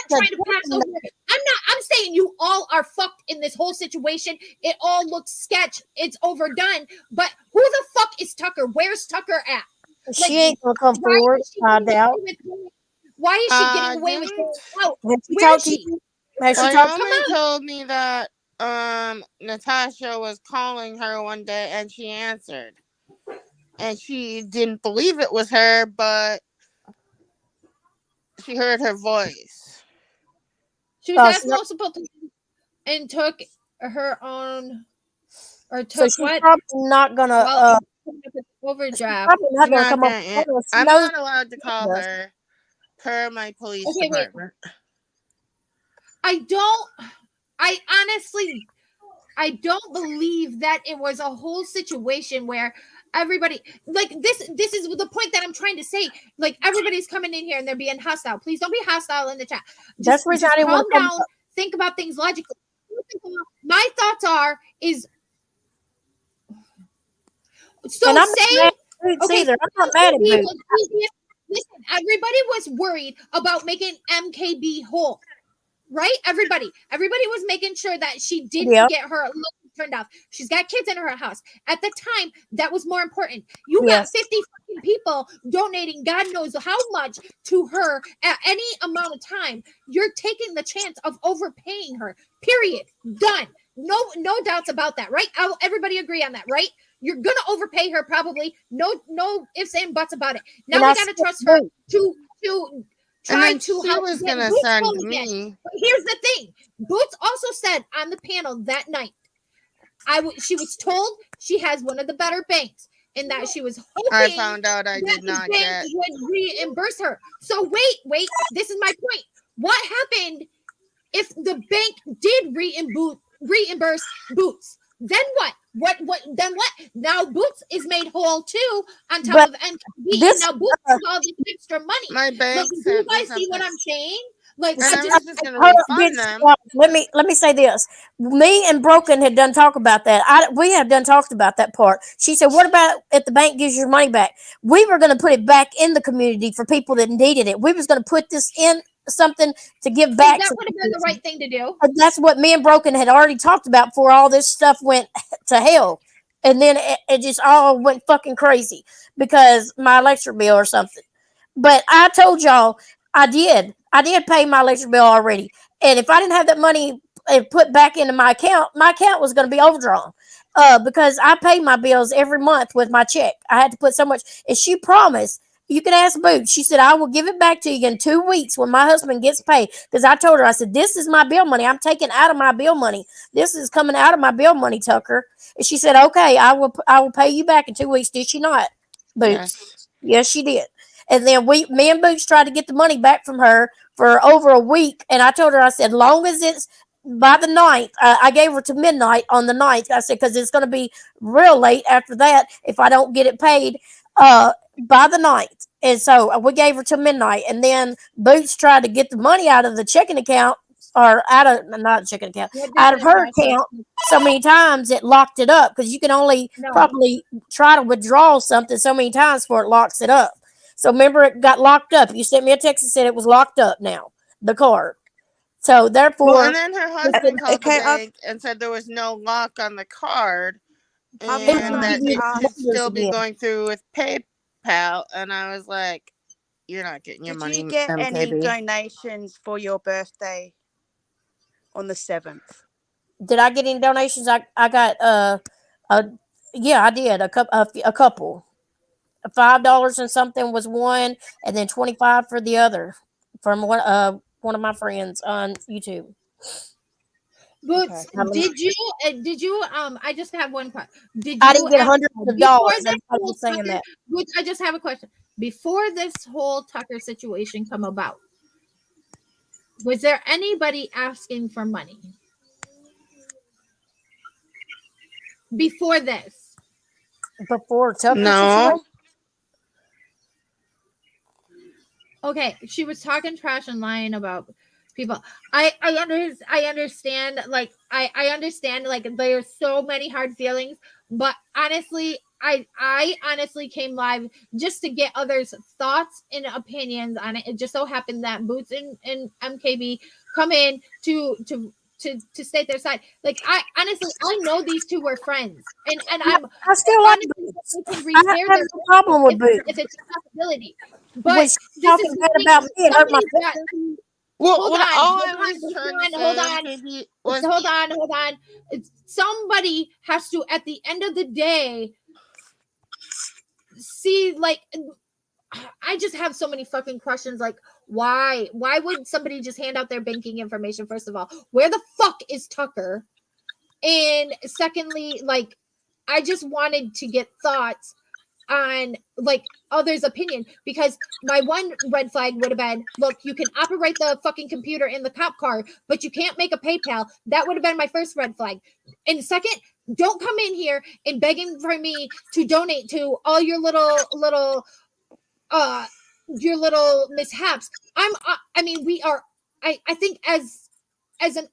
trying to pass over. I'm saying you all are fucked in this whole situation. It all looks sketch. It's overdone. But who the fuck is Tucker? Where's Tucker at? She ain't gonna come Why forward. is she I getting doubt. away with why is she getting away with Didn't. going out? Has she Where is talked to she? you? Has she Well, talked? Yomi told me that Natasha was calling her one day and she answered. And she didn't believe it was her, but she heard her voice. She was Oh, asking multiple times and took her own or so took she's what? probably not gonna. Well, She's overdraft. probably not I'm gonna not come up. gonna. She I'm knows. not allowed to call her per my police Okay, wait. department. I honestly I don't believe that it was a whole situation where everybody like this is the point that I'm trying to say. Like everybody's coming in here and they're being hostile. Please don't be hostile in the chat. That's the reason I didn't calm want to come down, up. think about things logically. My thoughts are is so And I'm say not mad at Boots okay, either. I'm not mad at Boots. listen, everybody was worried about making MKB whole. Right? Everybody was making sure that she didn't Yep. get her electric turned off. She's got kids in her house. At the time, that was more important. You got Yes. 50 fucking people donating God knows how much to her at any amount of time. You're taking the chance of overpaying her. Period. Done. No doubts about that, right? Everybody agree on that, right? You're gonna overpay her probably. No ifs and buts about it. Now And we I gotta still trust her do. to And try then to she help was get gonna Boots send whole again. me. But here's the thing: Boots also said on the panel that night, she was told she has one of the better banks, and that she was hoping I found out I that did the not bank get. would reimburse her. So wait, this is my point. What happened if the bank did reimburse Boots? Then what? Then what? Now Boots is made whole too on top But of NKB. this, Now Boots has all this extra money. My Look, bank do you sent me guys see what something. I'm saying? Like And I I just was just gonna Her refund bitch, them. let me say this. Me and Broken had done talk about that. We have done talked about that part. She said, "What about if the bank gives your money back?" We were going to put it back in the community for people that needed it. We was going to put this in something to give back that to would the have been the kids. right thing to do. That's what me and Broken had already talked about before all this stuff went to hell. And then it just all went fucking crazy because my electric bill or something. But I told y'all I did. I did pay my electric bill already. And if I didn't have that money put back into my account was going to be overdrawn. Because I pay my bills every month with my check. I had to put so much. And she promised, you can ask Boots. She said, I will give it back to you in 2 weeks when my husband gets paid. Because I told her, I said, this is my bill money. I'm taking out of my bill money. This is coming out of my bill money, Tucker. And she said, okay, I will pay you back in 2 weeks. Did she not, Boots? Yes. Yes, she did. And then me and Boots tried to get the money back from her for over a week. And I told her, I said, long as it's by the ninth, I gave her to midnight on the ninth. I said, because it's going to be real late after that if I don't get it paid by the ninth. And so we gave her till midnight. And then Boots tried to get the money out of the checking account or out of, not checking account, What did out of the her process- account so many times it locked it up because you can only No. probably try to withdraw something so many times before it locks it up. So remember, it got locked up. You sent me a text and said it was locked up now, the card. So Well, therefore, and then her husband called okay, the bank and said there was no lock on the card I'm they going and want to to that give you it ask. should numbers still be again. going through with PayPal. And I was like, you're not getting your Did you money, get any MKB. donations for your birthday on the 7th? Did I get any donations? I got a yeah, I did a couple. $5 and something was one, and then 25 for the other from one of my friends on YouTube. Boots, Okay. did you I just have one question. Did I you didn't get ask hundreds of before dollars. this Everybody whole was saying Tucker, that. Boots, I just have a question. Before this whole Tucker situation come about, was there anybody asking for money? Before this? Before Tucker No. situation. Okay, she was talking trash and lying about people. I understand, like I understand, like there's so many hard feelings, but honestly, I honestly came live just to get others' thoughts and opinions on it. It just so happened that Boots and MKB come in to state their side. Like I honestly, I know these two were friends, and Yeah, I'm I still like honestly Boots. they can I repair have their no problem with Boots. if it's a possibility. When But she's this talking is the bad thing. about me and hurt my Somebody's got feelings, Well, hold what on, all hold I on, was hold trying to on, hold say, on, MKB, was hold on. Somebody has to, at the end of the day, see, like, I just have so many fucking questions. Like, why would somebody just hand out their banking information? First of all, where the fuck is Tucker? And secondly, like, I just wanted to get thoughts on like others' opinion, because my one red flag would have been, look, you can operate the fucking computer in the cop car, but you can't make a PayPal. That would have been my first red flag. And second, don't come in here and begging for me to donate to all your little your little mishaps. I mean, we are, I think as an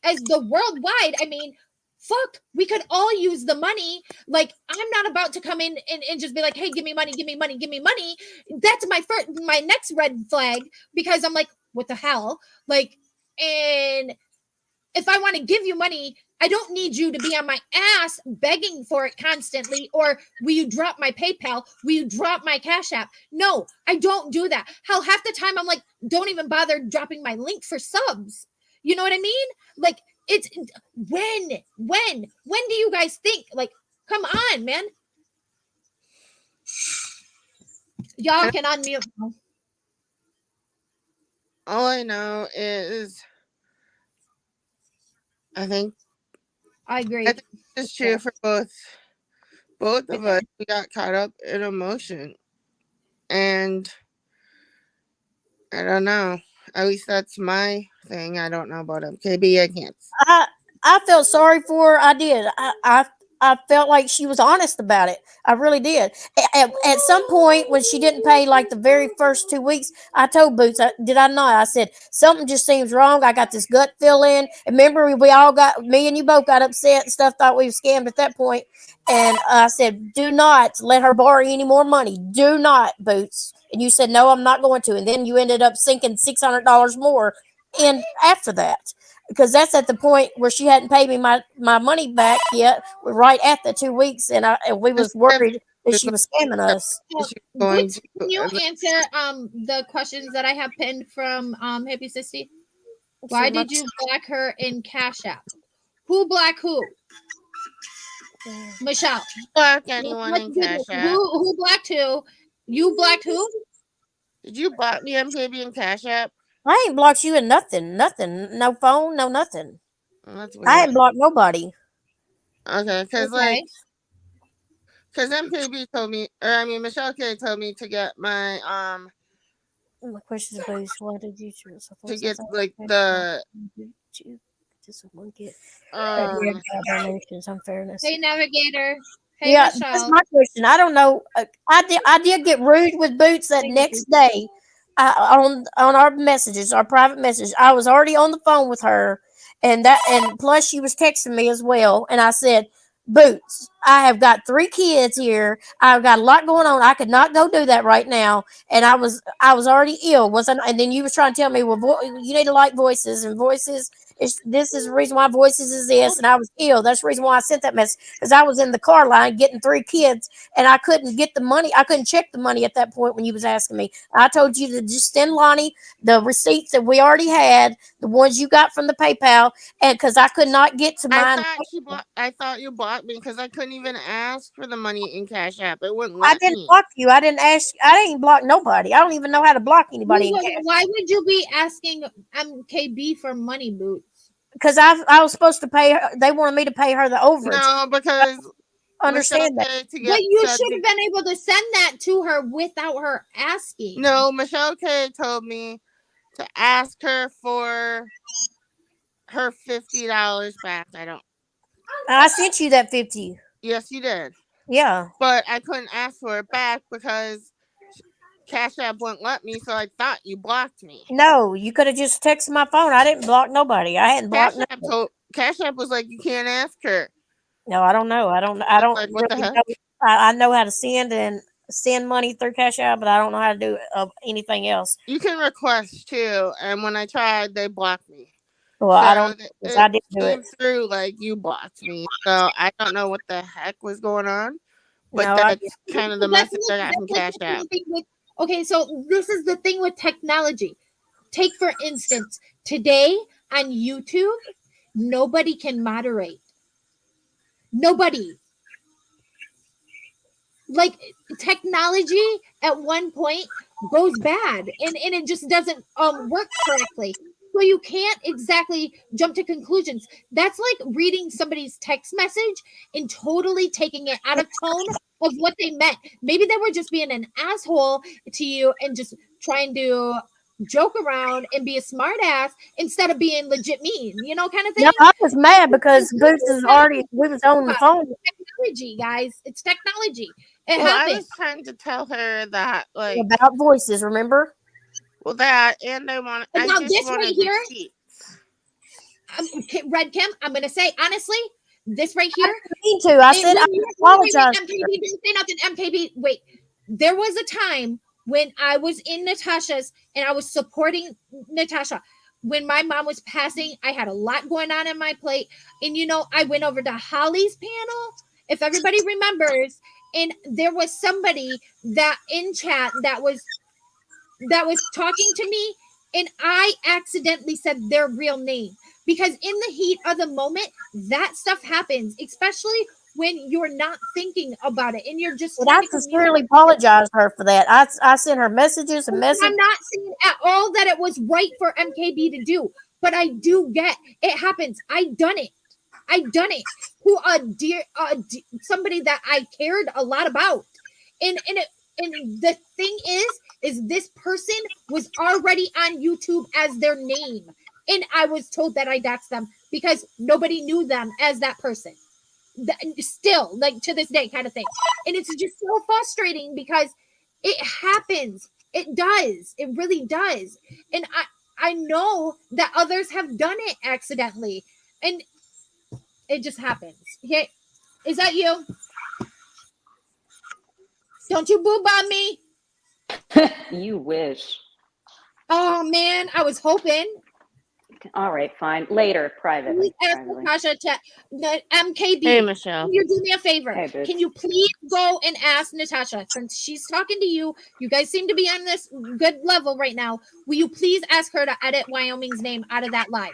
as the worldwide, I mean, fuck, we could all use the money. Like, I'm not about to come in and just be like, hey, give me money, give me money, give me money. That's my next red flag, because I'm like, what the hell? Like, and if I want to give you money, I don't need you to be on my ass begging for it constantly. Or will you drop my PayPal? Will you drop my Cash App? No, I don't do that. Hell, half the time I'm like, don't even bother dropping my link for subs. You know what I mean? Like, it's when do you guys think? Like, come on, man. Y'all can unmute now. all I know is I think I agree. I think it's true for both of us. We got caught up in emotion, and I don't know. At least that's my thing. I don't know about MKB. I can't. I felt sorry for her. I did. I felt like she was honest about it. I really did. at some point when she didn't pay like the very first 2 weeks, I told Boots, did I not? I said, something just seems wrong. I got this gut feeling. And remember, we all got, me and you both got upset and stuff, thought we were scammed at that point. And I said, do not let her borrow any more money. Do not, Boots. And you said, no, I'm not going to. And then you ended up sinking $600 more in after that. Because that's at the point where she hadn't paid me my money back yet. We're right at the 2 weeks, and we was worried that she was scamming us. So, going Boots, to can you answer the questions that I have pinned from Hippie Sissy? Why did you block her in Cash App? Who blocked who? Michelle. block anyone in Cash App? Who blocked who? You blocked who? Did you block me on Baby in Cash App? I ain't blocked you in nothing. No phone, no nothing. That's I weird. ain't blocked nobody. Okay, because Okay. because MKB told me, or I mean Michelle K told me to get my My question is, Boots, why did you choose? to get like the someone get um donations, unfairness. Hey, Navigator. Hey, Yeah, that's Michelle. my question. I don't know. I did get rude with Boots that next day on our messages, our private message. I was already on the phone with her, and plus she was texting me as well. And I said, Boots, I have got 3 kids here. I've got a lot going on. I could not go do that right now. And I was already ill, wasn't? And then you was trying to tell me, well, you need to like voices, and voices. This is the reason why voices is this, and I was ill. That's the reason why I sent that message, because I was in the car line getting 3 kids, and I couldn't get the money. I couldn't check the money at that point when you was asking me. I told you to just send Lonnie the receipts that we already had, the ones you got from the PayPal, and because I could not get to mine. I thought you blocked me because I couldn't even ask for the money in Cash App. It wouldn't I let didn't me. block you. I didn't ask. I didn't block nobody. I don't even know how to block anybody in cash. Why would you be asking MKB for money, Boots? Because I was supposed to pay her. They wanted me to pay her the overage. No, because Understand that. But you should have been able to send that to her without her asking. No, Michelle K told me to ask her for her $50 back. I sent you that 50. Yes, you did. Yeah. But I couldn't ask for it back because Cash App wouldn't let me, so I thought you blocked me. No, you could have just texted my phone. I didn't block nobody. I hadn't blocked nobody. Cash App was like, you can't ask her. No, I don't know. I don't Like, what the really heck? know. I know how to send money through Cash App, but I don't know how to do anything else. You can request too, and when I tried, they blocked me. Well, so I don't. I didn't do it. Through like you blocked me, so I don't know what the heck was going on. But No, that's kind of the message I got from Cash App. Okay, so this is the thing with technology. Take for instance, today on YouTube, nobody can moderate. Nobody. Like technology at one point goes bad and it just doesn't work correctly. So you can't exactly jump to conclusions. That's like reading somebody's text message and totally taking it out of tone of what they meant. Maybe they were just being an asshole to you and just trying to joke around and be a smart ass instead of being legit mean, kind of thing. No, I was mad because Boots is already. We was on the phone. Technology, guys. It's technology. It Well, happens. I was trying to tell her that, like, about voices. Remember? Well, that and I want. I Now just this wanted right here, receipts. Red Kim. I'm gonna say honestly, this right here. Me too. I said I apologize. MKB didn't say nothing. MKB, wait. There was a time when I was in Natasha's and I was supporting Natasha. When my mom was passing, I had a lot going on in my plate, and I went over to Holly's panel. If everybody remembers, and there was somebody that in chat that was talking to me, and I accidentally said their real name because in the heat of the moment, that stuff happens, especially when you're not thinking about it and you're just. And I sincerely apologize to her for that. I sent her messages and messages. I'm not saying at all that it was right for MKB to do, but I do get it happens. I done it to somebody that I cared a lot about, and the thing is this person was already on YouTube as their name, and I was told that I doxed them because nobody knew them as that person. still, like to this day, kind of thing. And it's just so frustrating because it happens. It does. It really does. And I know that others have done it accidentally, and it just happens. Okay, is that you? Don't you boob on me? You wish. Oh man, I was hoping. All right, fine. Later, Please privately. ask Natasha to MKB. Hey, Michelle. Can you do me a favor? Hey, bitch. Can you please go and ask Natasha, since she's talking to you? You guys seem to be on this good level right now. Will you please ask her to edit Wyoming's name out of that live?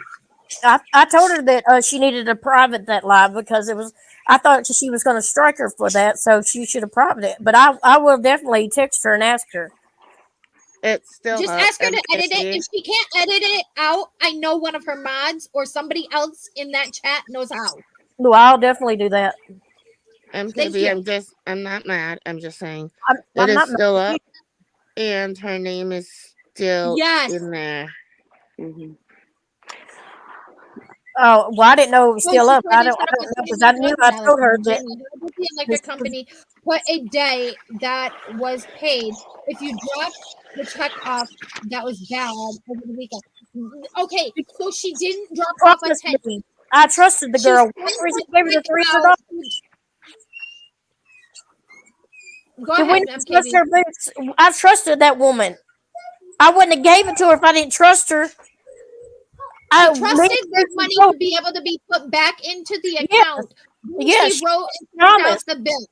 I told her that she needed to private that live because it was. I thought she was going to strike her for that, so she should have private it. But I will definitely text her and ask her. It's still Just up, ask her to edit it. MKB. If she can't edit it out, I know one of her mods or somebody else in that chat knows how. No, I'll definitely do that. Thank MKB, you. I'm not mad. I'm just saying I'm it is not. still up, and her name is still Yes. in there. Mhm. Oh, well, I didn't know it was Oh, still she up. put I in don't front know of us because I knew I $21 told her from that. Jamie. How did the electric company put a day that was paid? If you dropped the check off, that was bad over the weekend. Okay, so she didn't drop off a Promised 10. me. I trusted the She girl. sent That's the reason that I gave her the check $300. out. Go Did we ahead, not trust MKB. her boots? I trusted that woman. I wouldn't have gave it to her if I didn't trust her. She I trusted that money would be able to be put back into the account. When Yes, she wrote and sent out promised. the bill.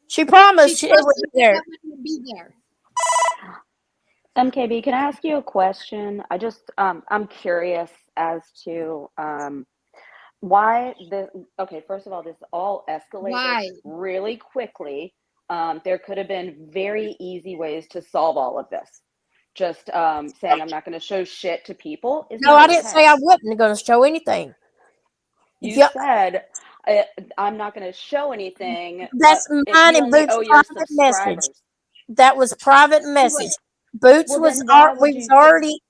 She She promised it would trusted be that there. that money would be there. MKB, can I ask you a question? I'm curious as to why the, okay, first of all, this all escalated Why? really quickly. There could have been very easy ways to solve all of this. Just saying I'm not going to show shit to people is No, not I didn't say okay. I wasn't going to show anything. You Yep, said I'm not going to show anything, that's if mine you and only Boots' owe your private message. subscribers. That was private message. Boots Well, was then why would we you was already.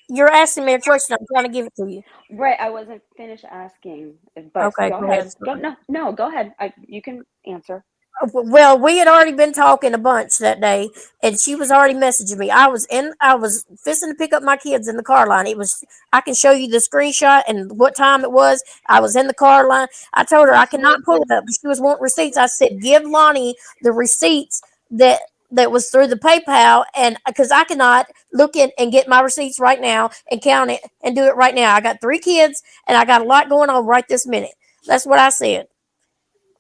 You're asking me a question. I'm trying to give it to you. Right, I wasn't finished asking, but Okay, go go ahead. ahead. No, go ahead. You can answer. Well, we had already been talking a bunch that day, and she was already messaging me. I was fixing to pick up my kids in the car line. It was, I can show you the screenshot and what time it was. I was in the car line. I told her I cannot pull it up. She was wanting receipts. I said, give Lonnie the receipts that was through the PayPal, and because I cannot look in and get my receipts right now and count it and do it right now. I got 3 kids and I got a lot going on right this minute. That's what I said.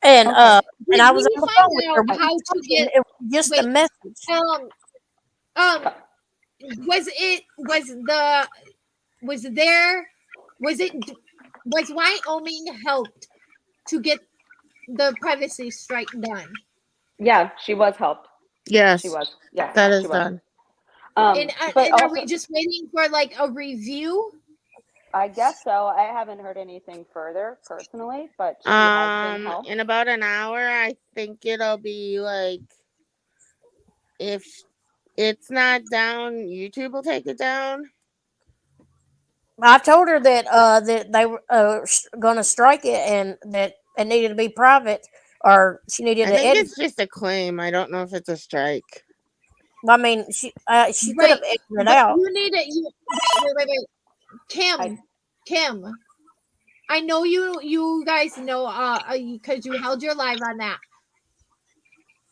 And Okay. and Did I was you on the phone find with her. out We how were to talking, get? it was just a Wait, message. um, was Wyoming helped to get the privacy strike done? Yeah, she was helped. Yes, She was. Yes, that she is was. done. And But are also, we just waiting for like a review? I guess so. I haven't heard anything further personally, but she has been helped. In about an hour, I think it'll be like, if it's not down, YouTube will take it down. I told her that that they were going to strike it and that it needed to be private, or she needed I to think edit. it's just a claim. I don't know if it's a strike. I mean, she could have Right, edited it but out. you need it. Wait. Kim. I know you guys know because you held your live on that.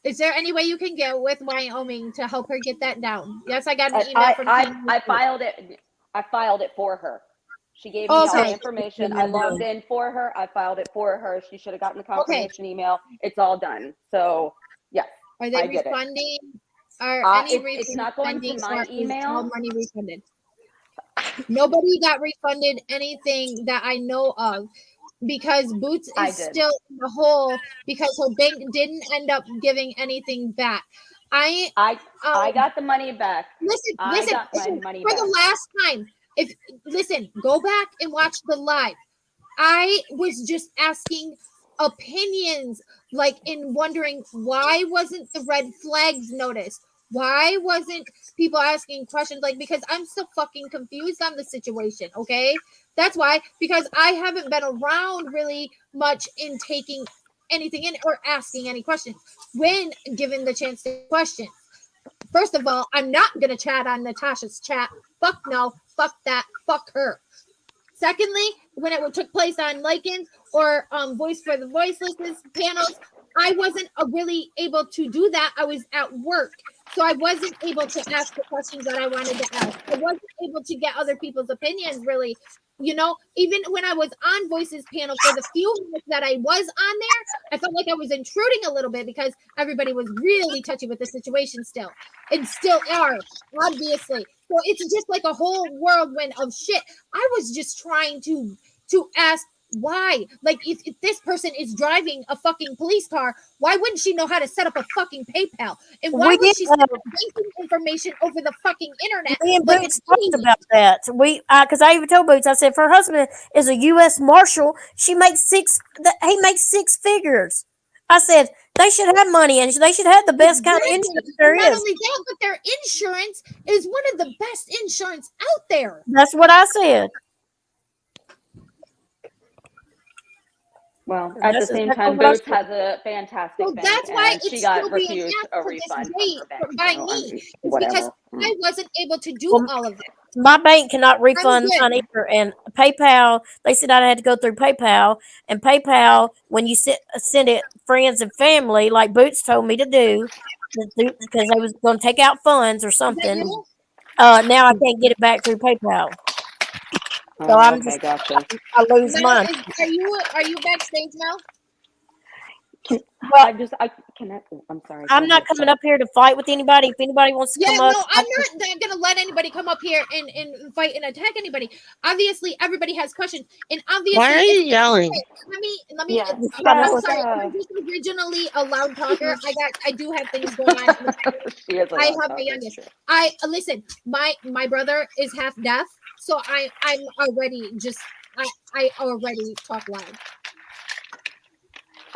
Is there any way you can get with Wyoming to help her get that down? Yes, I got an email from Kim. I filed it. I filed it for her. She gave me all the Okay. information. I logged in for her. I filed it for her. She should have gotten the Okay. confirmation email. It's all done. So yes, Are they I did it. refunding? Are any refunds It's not going to pending, my or is email. all money refunded? Nobody got refunded anything that I know of, because Boots I is did. still in the hole because her bank didn't end up giving anything back. I got the money back. Listen, got my money for back. the last time. Go back and watch the live. I was just asking opinions, like in wondering why wasn't the red flags noticed? Why wasn't people asking questions? Like, because I'm so fucking confused on the situation. Okay, that's why. Because I haven't been around really much in taking anything in or asking any questions when given the chance to question. First of all, I'm not gonna chat on Natasha's chat. Fuck no. Fuck that. Fuck her. Secondly, when it took place on Lycans or Voice for the Voiceless panels, I wasn't really able to do that. I was at work. So I wasn't able to ask the questions that I wanted to ask. I wasn't able to get other people's opinions really. You know, even when I was on Voices panel for the few minutes that I was on there, I felt like I was intruding a little bit because everybody was really touchy with the situation still and still are, obviously. So it's just like a whole whirlwind of shit. I was just trying to ask why. Like, if this person is driving a fucking police car, why wouldn't she know how to set up a fucking PayPal? And why would she send banking information over the fucking internet? Me and Like, Boots talked about that. Because I even told Boots, I said, if her husband is a U.S. Marshal, he makes six figures. I said, they should have money and they should have the best kind of insurance there not is. only that, but their insurance is one of the best insurance out there. That's what I said. Well, at the same time, Boots has a fantastic bank, that's why and it's she got still being refused asked a for this refund from date her bank. by So, me. It's whatever. because I wasn't able to do all of that. My bank cannot refund good. mine either. And PayPal, they said I had to go through PayPal. And PayPal, when you send it friends and family, like Boots told me to do, because they was going to take out funds or something. Now I can't get it back through PayPal. So I'm okay, just, gotcha. I lose Mel, mine. are you backstage now? Well, I'm sorry. I'm not coming up here to fight with anybody. If anybody wants to come up, I'm not gonna let anybody come up here and fight and attack anybody. Obviously, everybody has questions, and obviously, Why are you yelling? Let me. Yeah, I'm sorry. I'm just originally a loud talker. I do have things going on. She is a I loud have my talker, youngest. it's true. I listen. My brother is half deaf, so I'm already just I already talk loud.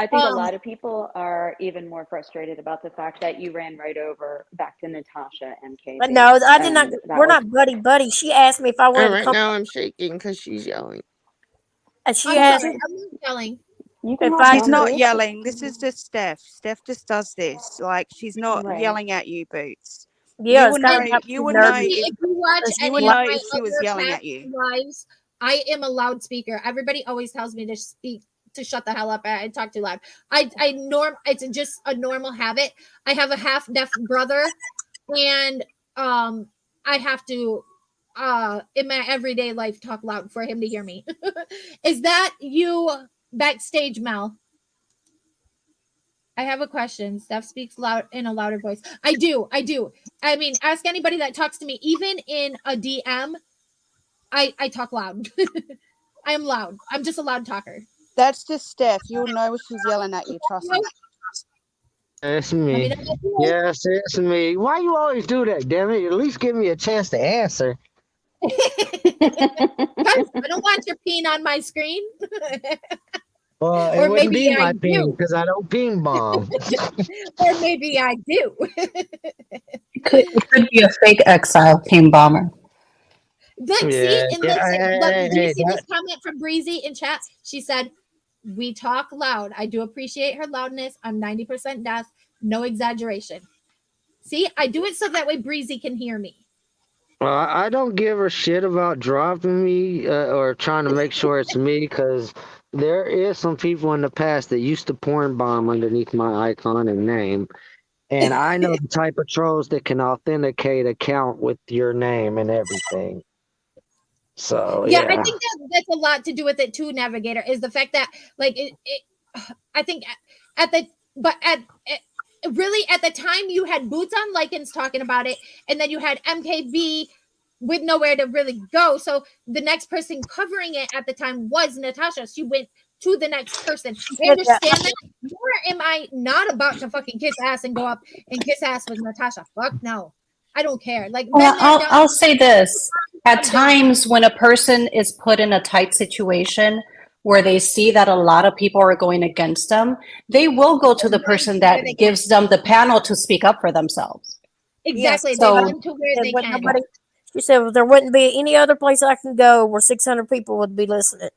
I think a lot of people are even more frustrated about the fact that you ran right over back to Natasha and Casey. No, I did not. We're not buddy. She asked me if I wanted And to right come. now I'm shaking because she's yelling. And she I'm asked sorry, me I'm not yelling. She's not yelling. This is just Steph. Steph just does this. Like, she's not yelling at you, Boots. Yeah, you would know. You would know if you watch you any would of know my if she was other yelling past at you. lives. I am a loudspeaker. Everybody always tells me to speak, to shut the hell up. I talk too loud. It's just a normal habit. I have a half deaf brother, and I have to in my everyday life talk loud for him to hear me. Is that you backstage, Mel? I have a question. Steph speaks loud in a louder voice. I do. I mean, ask anybody that talks to me, even in a DM. I talk loud. I am loud. I'm just a loud talker. That's just Steph. You'll know if she's yelling at you. Trust me. It's me. Yes, it's me. Why you always do that, damn it? At least give me a chance to answer. I don't want your peen on my screen. Well, it wouldn't be my ping because I don't ping bomb. Or maybe I do. It could be a fake exile ping bomber. Look, see, and listen, do you see this comment from Breezy in chat? She said, "We talk loud. I do appreciate her loudness. I'm 90% deaf. No exaggeration." See, I do it so that way Breezy can hear me. Well, I don't give a shit about dropping me or trying to make sure it's me because there is some people in the past that used to porn bomb underneath my icon and name. And I know the type of trolls that can authenticate account with your name and everything. So, yeah, I think that's a lot to do with it too, Navigator, is the fact that like I think really at the time you had Boots on Lycans talking about it, and then you had MKB with nowhere to really go. So the next person covering it at the time was Natasha. She went to the next person. I understand that. Nor am I not about to fucking kiss ass and go up and kiss ass with Natasha. Fuck no. I don't care. Like, well, I'll say this. At times when a person is put in a tight situation where they see that a lot of people are going against them, they will go to the person that gives them the panel to speak up for themselves. Exactly. Yes. They So run to where And they when can. nobody, she said there wouldn't be any other place I can go where 600 people would be listening.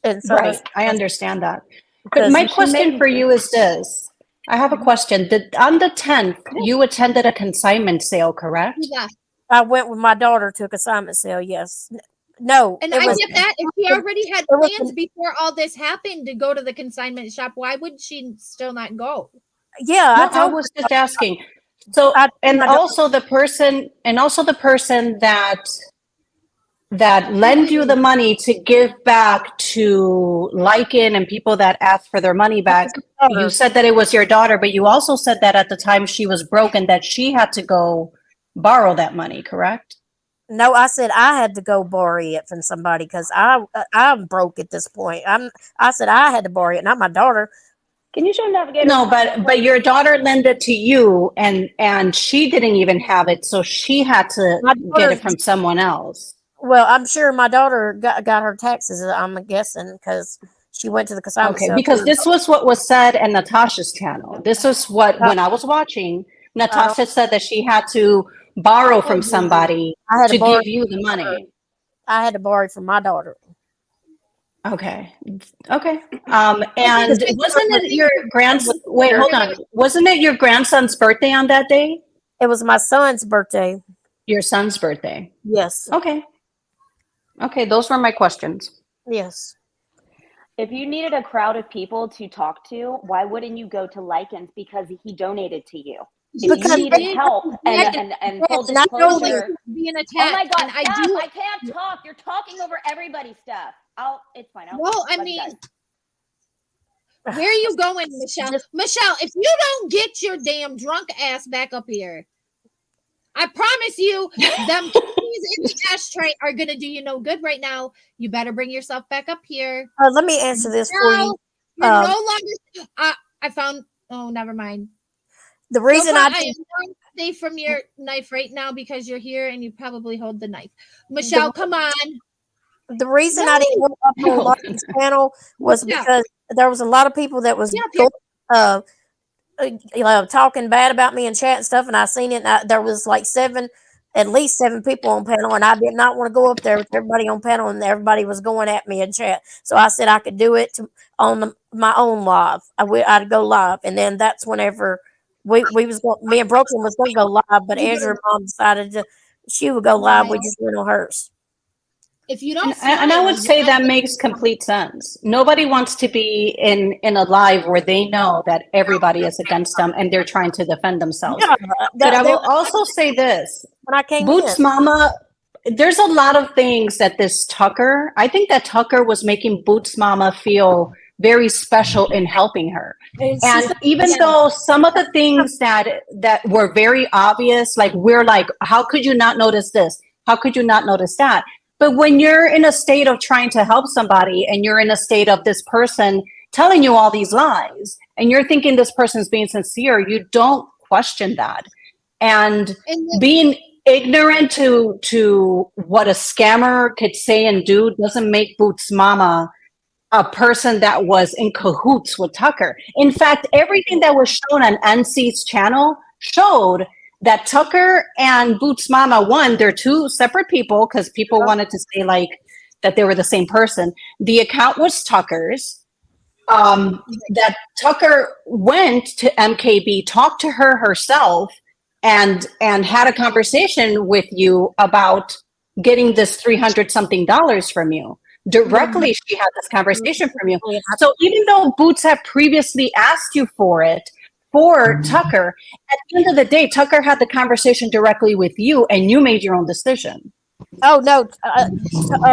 And so right, I understand that. But because my And she question made, for you is this. I have a question. On the 10th, you attended a consignment sale, correct? Yeah. I went with my daughter to a consignment sale. Yes. No, And it I was. get that. If she already had It was plans before all this happened to go to the consignment shop, why would she still not go? yeah, No, I I told was just asking. So, I told and my daughter. also the person that lend you the money to give back to Lycan and people that ask for their money back, you said that it was your daughter, but you also said that at the time she was broke and that she had to go borrow that money, correct? No, I said I had to go borrow it from somebody because I'm broke at this point. I said I had to borrow it, not my daughter. can you show Navigator? No, but your daughter lent it to you and she didn't even have it, so she had to My get daughter. it from someone else. Well, I'm sure my daughter got her taxes. I'm guessing because she went to the consignment Okay, sale because too. this was what was said in Natasha's channel. This is what, Uh, when I was watching, I don't. Natasha said that she had to borrow I from somebody had to to borrow. give you the money. I had to borrow it from my daughter. Okay. Okay. Because And wasn't it your grandson? Wait, hold on. Wasn't it your grandson's birthday on that day? it was my son's birthday. Your son's birthday. Yes. Okay. Okay, those were my questions. Yes. If you needed a crowd of people to talk to, why wouldn't you go to Lycans? Because he donated to you. If you Because needed help and full and I know disclosure, Being attacked. oh my God, and I stop! do. I can't talk. You're talking over everybody's stuff. It's fine. Well, I let mean, you guys. where are you going, Michelle? Michelle, if you don't get your damn drunk ass back up here, I promise you, them keys in the ashtray are gonna do you no good right now. You better bring yourself back up here. let me answer this for you. You're no longer. I found. Oh, never mind. The reason I I am didn't, not safe from your knife right now because you're here and you probably hold the knife. Michelle, come on. the reason I didn't go up on Larkin's panel was Yeah. because there was a lot of people that was Yeah. talking bad about me in chat and stuff, and I seen it. And there was like at least seven people on panel, and I did not want to go up there with everybody on panel, and everybody was going at me in chat. So I said I could do it on my own live. I'd go live, and then that's whenever me and Brooklyn was going to go live, but Andrew's mom decided she would go live. We just went on hers. If you don't And I would say that makes complete sense. Nobody wants to be in a live where they know that everybody is against them and they're trying to defend themselves. Yeah, But I will also say this. When I came Boots in. Mama, there's a lot of things that this Tucker, I think that Tucker was making Boots Mama feel very special in helping her. And even though some of the things that were very obvious, like we're like, how could you not notice this? How could you not notice that? But when you're in a state of trying to help somebody and you're in a state of this person telling you all these lies and you're thinking this person's being sincere, you don't question that. And being ignorant to what a scammer could say and do doesn't make Boots Mama a person that was in cahoots with Tucker. In fact, everything that was shown on NC's channel showed that Tucker and Boots Mama, one, they're two separate people because people wanted to say like that they were the same person. The account was Tucker's. That Tucker went to MKB, talked to her herself, and had a conversation with you about getting this $300 something from you. Directly, she had this conversation from you. So even though Boots had previously asked you for it, for Tucker, at the end of the day, Tucker had the conversation directly with you and you made your own decision. Oh, no.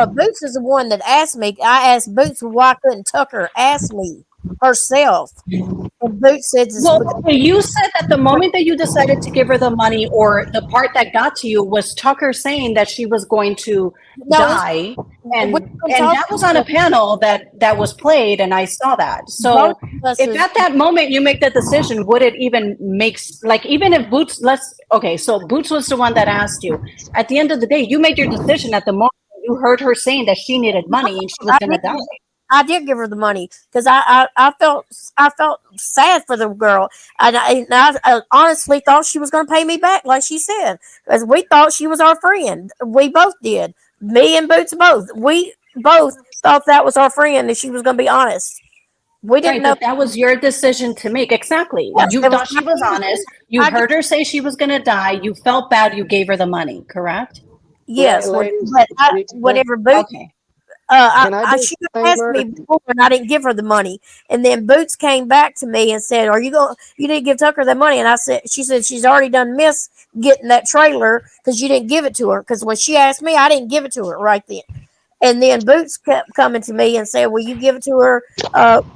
Boots is the one that asked me. I asked Boots why couldn't Tucker ask me herself. And Boots said, well, you said that the moment that you decided to give her the money, or the part that got to you, was Tucker saying that she was going to die. And that was on a panel that was played, and I saw that. So if at that moment you make that decision, would it even make, like, even if Boots, so Boots was the one that asked you. At the end of the day, you made your decision at the moment you heard her saying that she needed money and she was going to die. I did give her the money because I felt sad for the girl, and I honestly thought she was going to pay me back, like she said, because we thought she was our friend. We both did. Me and Boots both. We both thought that was our friend, and she was going to be honest. We didn't Right, know. but that was your decision to make. Exactly. Yes, You it was thought she my was decision. honest. You I heard her say she was going to die. You felt bad. You gave her the money, correct? Yes, Ladies, but ladies, whenever Boots Okay. can I she asked disclaimer? me before, and I didn't give her the money. And then Boots came back to me and said, "Are you going? You didn't give Tucker the money?" And I said, "She said she's already done miss getting that trailer because you didn't give it to her. Because when she asked me, I didn't give it to her right then." And then Boots kept coming to me and said, "Will you give it to her?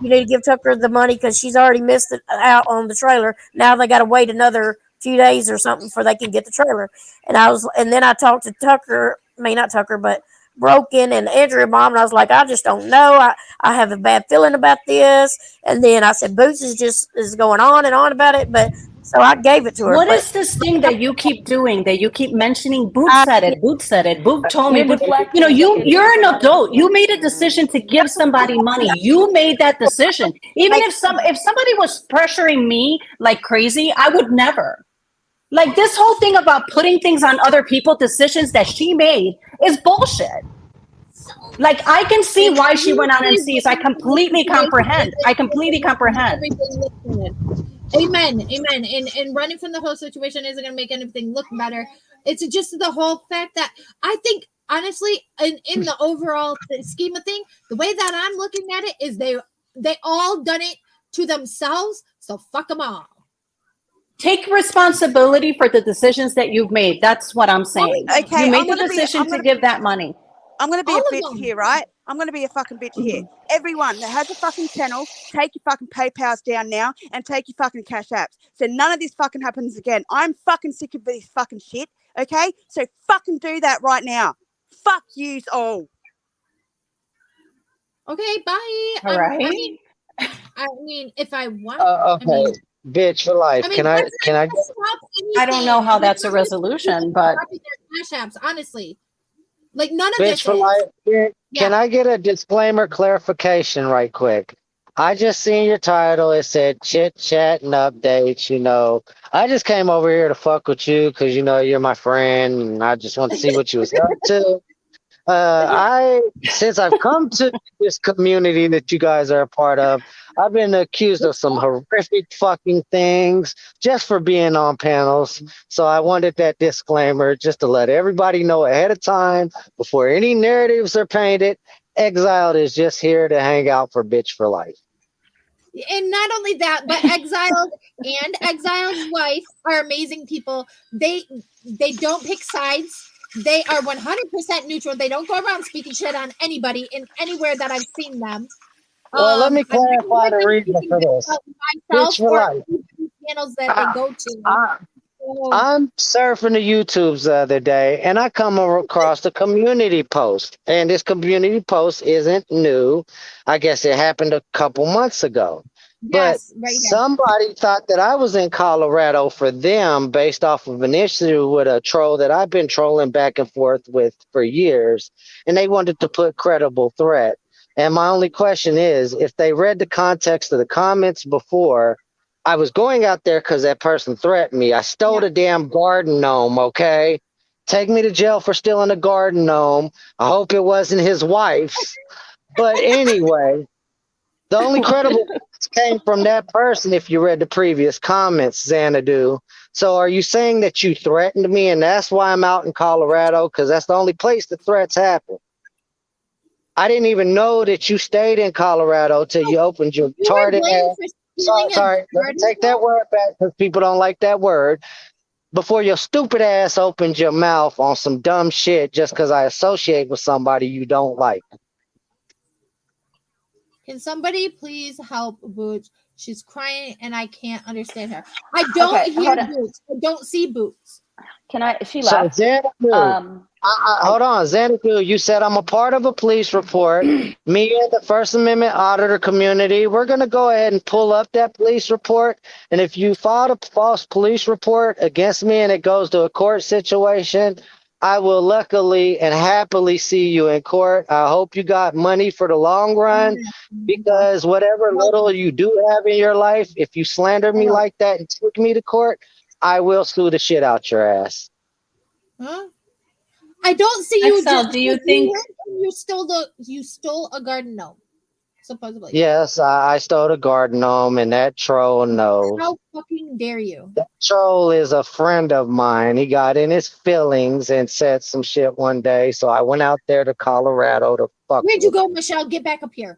You need to give Tucker the money because she's already missed it out on the trailer. Now they got to wait another few days or something before they can get the trailer." And then I talked to Tucker. I mean, not Tucker, but Broken and Andrea mom, and I was like, I just don't know. I have a bad feeling about this. And then I said, Boots is going on and on about it, but so I gave it to her. What But is this thing that you keep doing? That you keep mentioning? Boots I, said it. Boots said it. Boots told me. You're deflecting. You're an adult. You made a decision to give somebody money. You made that decision. Even if somebody was pressuring me like crazy, I would never. Like this whole thing about putting things on other people, decisions that she made, is bullshit. Like I can see why she went on MCs. I completely comprehend. Amen. And running from the whole situation isn't going to make anything look better. It's just the whole fact that I think, honestly, in the overall scheme of thing, the way that I'm looking at it is they all done it to themselves. So fuck them all. Take responsibility for the decisions that you've made. That's what I'm saying. Okay, You made the decision to give that money. I'm going to be All a of bitch them. here, right? I'm going to be a fucking bitch here. Everyone that has a fucking channel, take your fucking PayPals down now and take your fucking Cash Apps. So none of this fucking happens again. I'm fucking sick of this fucking shit, okay? So fucking do that right now. Fuck yous all. Okay, bye. All right. I mean, if I want, Okay, bitch for life. I mean, Can I? I don't know how that's a resolution, but Cash Apps, honestly, like none of Bitch this for is. life. Can I get a disclaimer clarification right quick? I just seen your title. It said chit chat and updates. I just came over here to fuck with you because you're my friend, and I just want to see what you was up to. Since I've come to this community that you guys are a part of, I've been accused of some horrific fucking things just for being on panels. So I wanted that disclaimer just to let everybody know ahead of time before any narratives are painted. Exiled is just here to hang out for bitch for life. And not only that, but Exiled and Exiled's wife are amazing people. They don't pick sides. They are 100% neutral. They don't go around speaking shit on anybody in anywhere that I've seen them. Well, let me clarify the reason for this. Bitch for life. Channels that they go to. I'm surfing the YouTubes the other day, and I come across a community post. And this community post isn't new. I guess it happened a couple months ago. Yes, But somebody thought that I was in Colorado for them based off of an issue with a troll that I've been trolling back and forth with for years. And they wanted to put credible threat. And my only question is, if they read the context of the comments before, I was going out there because that person threatened me. I stole the damn garden gnome, okay? Take me to jail for stealing a garden gnome. I hope it wasn't his wife's. But anyway, the only credible came from that person if you read the previous comments, Xanadu. So are you saying that you threatened me and that's why I'm out in Colorado? Because that's the only place the threats happen. I didn't even know that you stayed in Colorado till you opened your retarded ass. Sorry, let me take that word back because people don't like that word. Before your stupid ass opened your mouth on some dumb shit just because I associate with somebody you don't like. Can somebody please help Boots? She's crying and I can't understand her. I don't hear Boots. I don't see Boots. She left. So Xanadu, hold on, Xanadu, you said I'm a part of a police report. Me and the First Amendment auditor community, we're going to go ahead and pull up that police report. And if you filed a false police report against me and it goes to a court situation, I will luckily and happily see you in court. I hope you got money for the long run because whatever little you do have in your life, if you slander me like that and take me to court, I will sue the shit out your ass. Huh? I don't see you Excel, just do you think you stole a garden gnome, supposedly. Yes, I stole the garden gnome, and that troll knows. How fucking dare you? That troll is a friend of mine. He got in his feelings and said some shit one day, so I went out there to Colorado to fuck Where'd you with go, him. Michelle? Get back up here.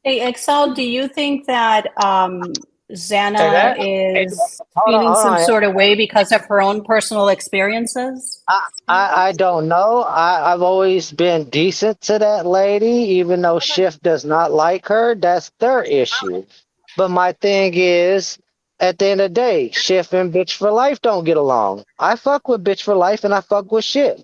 Hey, Excel, do you think that Hey, Xana that, hey, is hold on, feeling hold some on. sort of way because of her own personal experiences? I don't know. I've always been decent to that lady, even though Schiff does not like her. That's their issue. But my thing is, at the end of the day, Schiff and Bitch for Life don't get along. I fuck with Bitch for Life and I fuck with Schiff.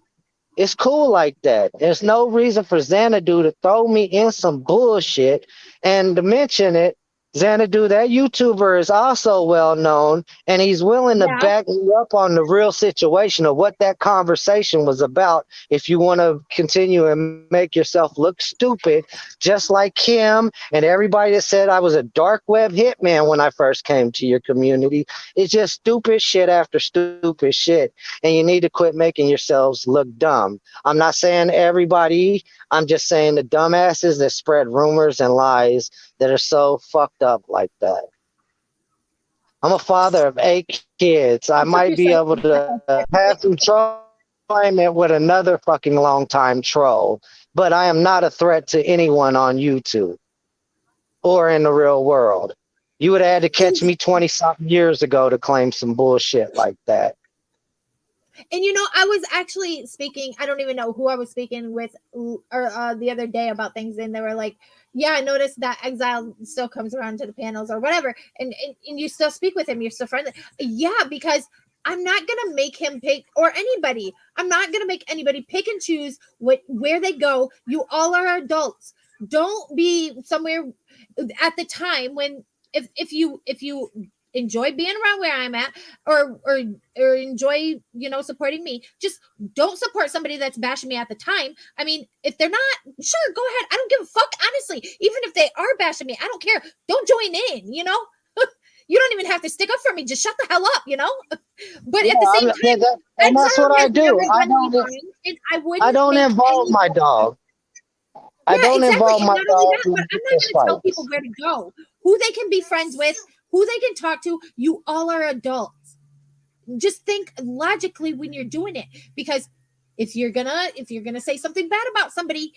It's cool like that. There's no reason for Xanadu to throw me in some bullshit. And to mention it, Xanadu, that YouTuber is also well known, and he's willing to Yeah. back me up on the real situation of what that conversation was about. If you want to continue and make yourself look stupid, just like Kim and everybody that said I was a dark web hitman when I first came to your community, it's just stupid shit after stupid shit. And you need to quit making yourselves look dumb. I'm not saying everybody, I'm just saying the dumbasses that spread rumors and lies that are so fucked up like that. I'm a father of 8 kids. I What's up might your be site? able to have some employment with another fucking long time troll, but I am not a threat to anyone on YouTube or in the real world. You would have had to catch me 20 something years ago to claim some bullshit like that. And I was actually speaking, I don't even know who I was speaking with or the other day about things, and they were like, yeah, I noticed that Exile still comes around to the panels or whatever, and you still speak with him, you're still friendly. Yeah, because I'm not gonna make him pick, or anybody, I'm not gonna make anybody pick and choose where they go. You all are adults. Don't be somewhere at the time when if you enjoy being around where I'm at, or enjoy supporting me, just don't support somebody that's bashing me at the time. I mean, if they're not, sure, go ahead, I don't give a fuck, honestly. Even if they are bashing me, I don't care. Don't join in. You don't even have to stick up for me, just shut the hell up. But Yeah, at the same time, and that's Exile what I has do. never done me wrong, and I I wouldn't don't make involve any. my dog. I Yeah, don't exactly. involve And my not only dog that, but in I'm not this going to tell people fights. where to go, who they can be friends with, who they can talk to. You all are adults. Just think logically when you're doing it, because if you're gonna say something bad about somebody,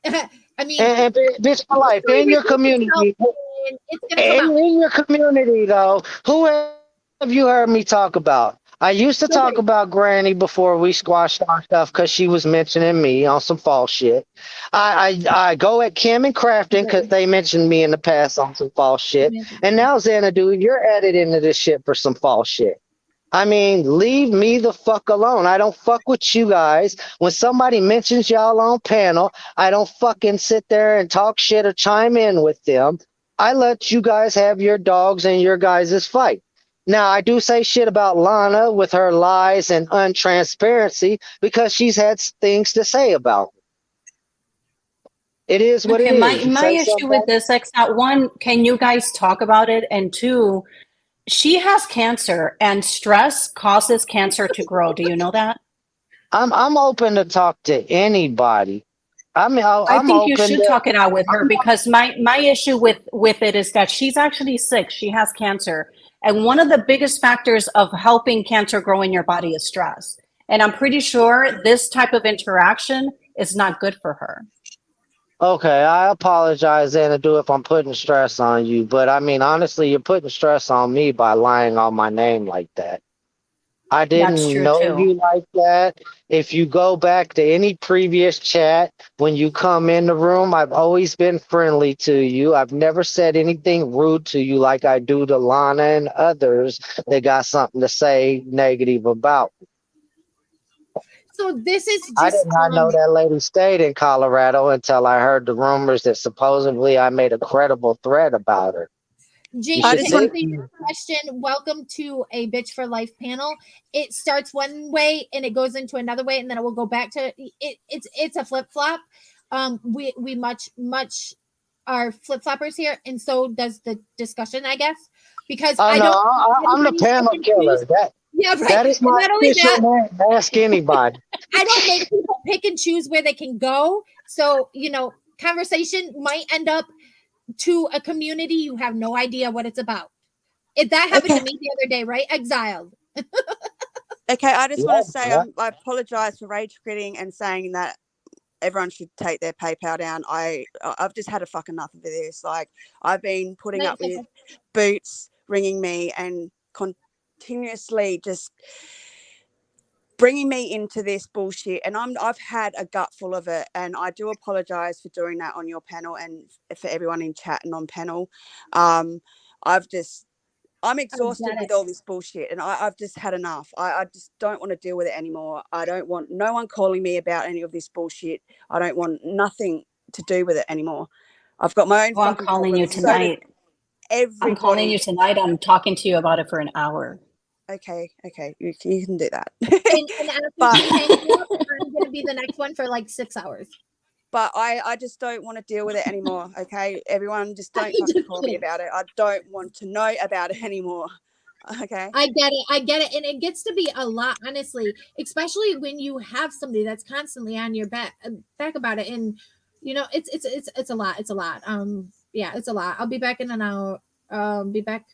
I mean, And bitch for life history in your repeats itself, community. and it's gonna come out. In your community, though, who have you heard me talk about? I used to talk Nobody. about Granny before we squashed our stuff because she was mentioning me on some false shit. I go at Kim and Crafton because they mentioned me in the past on some false shit. And now, Xanadu, you're added into this shit for some false shit. I mean, leave me the fuck alone. I don't fuck with you guys. When somebody mentions y'all on panel, I don't fucking sit there and talk shit or chime in with them. I let you guys have your dogs and your guys' fight. Now, I do say shit about Lana with her lies and untransparency because she's had things to say about me. It is what it Okay, is. You my say issue something. with this, Excel, one, can you guys talk about it? And two, she has cancer, and stress causes cancer to grow. Do you know that? I'm open to talk to anybody. I I'm think you open should to. talk it out with her, because my issue with it is that she's actually sick. She has cancer. And one of the biggest factors of helping cancer grow in your body is stress. And I'm pretty sure this type of interaction is not good for her. Okay, I apologize, Xanadu, if I'm putting stress on you, but I mean, honestly, you're putting stress on me by lying on my name like that. I That's didn't true know too. you like that. If you go back to any previous chat, when you come in the room, I've always been friendly to you. I've never said anything rude to you like I do to Lana and others that got something to say negative about. So this is I just did not know that lady stayed in Colorado until I heard the rumors that supposedly I made a credible threat about her. Jamie, I should just thank you want think. for your question. Welcome to a Bitch for Life panel. It starts one way and it goes into another way, and then it will go back to it. It's a flip flop. We much are flip floppers here, and so does the discussion, I guess, because Oh I no, don't. I'm the Anybody pick panel and killer. choose. Yeah, right. That is And my not only official that, name. Ask anybody. I don't make people pick and choose where they can go. So conversation might end up to a community you have no idea what it's about. If that happened to okay. me the other day, right? Exiled. Okay, I just want Yeah, to say yeah. I apologize for rage quitting and saying that everyone should take their PayPal down. I've just had a fucking enough of this. Like, I've been putting No, up it's with okay. Boots ringing me and continuously just bringing me into this bullshit, and I've had a gut full of it, and I do apologize for doing that on your panel and for everyone in chat and on panel. I've just I'm I exhausted get it. with all this bullshit, and I've just had enough. I just don't want to deal with it anymore. I don't want no one calling me about any of this bullshit. I don't want nothing to do with it anymore. I've got my own Oh, I'm fucking calling you problems. So does tonight. I'm calling everybody. you tonight. I'm talking to you about it for an hour. Okay, you can do that. And after but she hangs up, I'm gonna be the next one for like 6 hours. but I just don't want to deal with it anymore. Okay, everyone, just I'm don't fucking just call me kidding. about it. I don't want to know about it anymore. Okay. I get it. I get it. And it gets to be a lot, honestly, especially when you have somebody that's constantly on your back about it. And it's a lot. It's a lot. Yeah, it's a lot. I'll be back in an hour. Be back